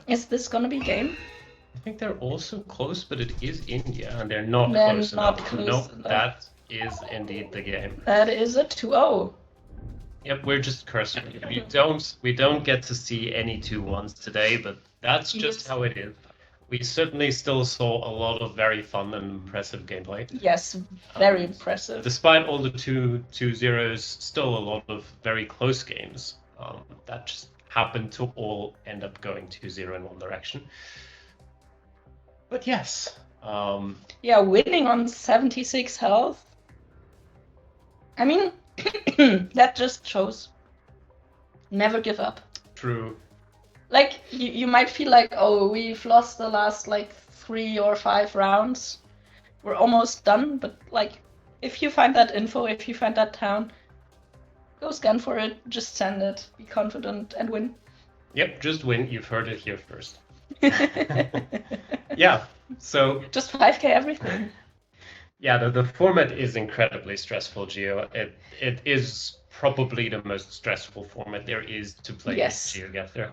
Is this gonna be game? I think they're also close, but it is India, and they're not close enough. No, that is indeed the game. That is a 2-0. Yep, we're just cursing. We don't get to see any 2-1s today, but that's just how it is. We certainly still saw a lot of very fun and impressive gameplay. Yes, very impressive. Despite all the 2-0s, still a lot of very close games. That just happened to all end up going 2-0 in one direction. But yes. Yeah, winning on 76 health. I mean, that just shows never give up. True. Like, you might feel like, oh, we've lost the last, like, 3 or 5 rounds. We're almost done, but, like, if you find that info, if you find that town, go scan for it, just send it, be confident, and win. Yep, just win. You've heard it here first. Yeah, so... Just 5k everything. Yeah, the format is incredibly stressful, Geo. It is probably the most stressful format there is to play GeoGether.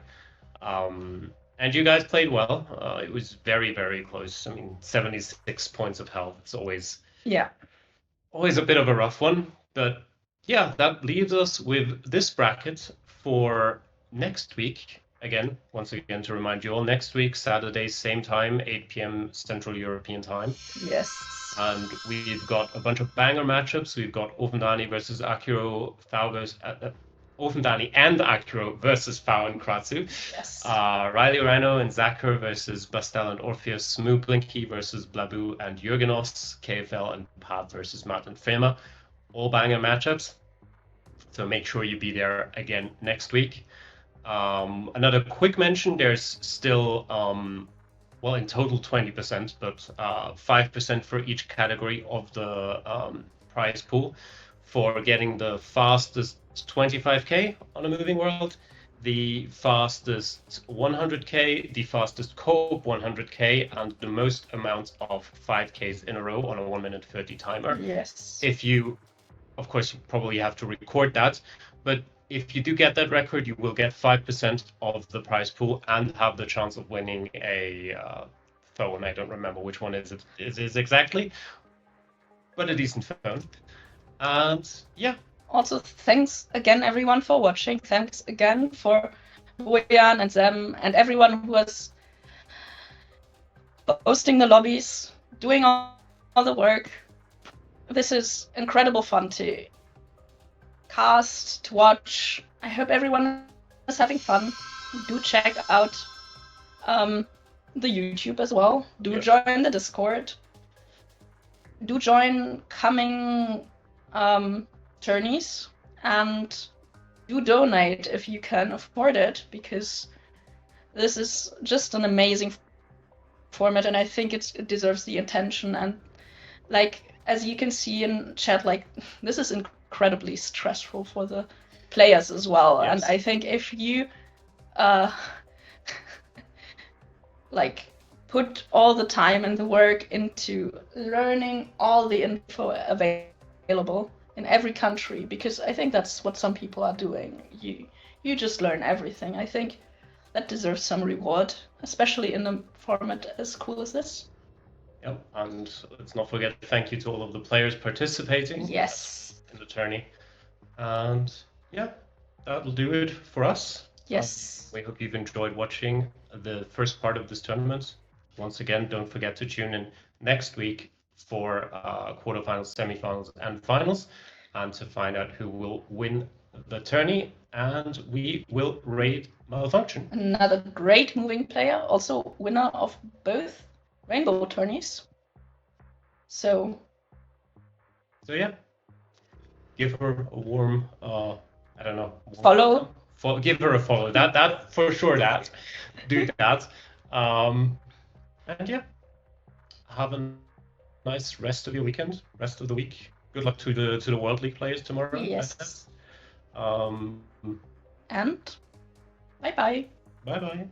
And you guys played well. It was very, very close. I mean, 76 points of health. It's always a bit of a rough one. But yeah, that leaves us with this bracket for next week. Again, once again, to remind you all, next week, Saturday, same time, 8 p.m. Central European time. Yes. And we've got a bunch of banger matchups. We've got Ofendani versus Akiro, Ofendani and Akiro versus Fau and Kratzu. Yes. Riley Rano and Zacher versus Bastel and Orpheus. Blinky versus Blaboo and Jurgenos. KFL and Pav versus Matt and Furma. All banger matchups. So make sure you be there again next week. Another quick mention, there's still, well, in total 20%, but 5% for each category of the prize pool for getting the fastest 25k on a moving world, the fastest 100k, the fastest co-op 100k, and the most amount of 5ks in a row on a 1 minute 30 timer. Yes. If you, of course, you probably have to record that, but if you do get that record, you will get 5% of the prize pool and have the chance of winning a phone. I don't remember which one it is exactly. but a decent phone. And yeah. Also, thanks again, everyone, for watching. Thanks again for Bojan and Zem and everyone who was hosting the lobbies, doing all the work. This is incredible fun to cast, to watch. I hope everyone is having fun. Do check out the YouTube as well. Do join the Discord. Do join coming tourneys, and do donate if you can afford it, because this is just an amazing format, and I think it deserves the attention. And like, as you can see in chat, like, this is incredibly stressful for the players as well. Yes. And I think if you like put all the time and the work into learning all the info available in every country, because I think that's what some people are doing. You just learn everything. I think that deserves some reward, especially in a format as cool as this. Yep, and let's not forget, thank you to all of the players participating. Yes. In the tourney. And yeah, that'll do it for us. Yes. We hope you've enjoyed watching the first part of this tournament. Once again, don't forget to tune in next week for quarterfinals, semifinals, and finals, and to find out who will win the tourney. And we will raid Malfunction. Another great moving player, also winner of both Rainbow tourneys. So yeah, give her a warm, I don't know. Follow. Give her a follow. That for sure. Do that. And yeah, have a nice rest of your weekend, rest of the week. Good luck to the World League players tomorrow. Yes. And bye bye. Bye bye.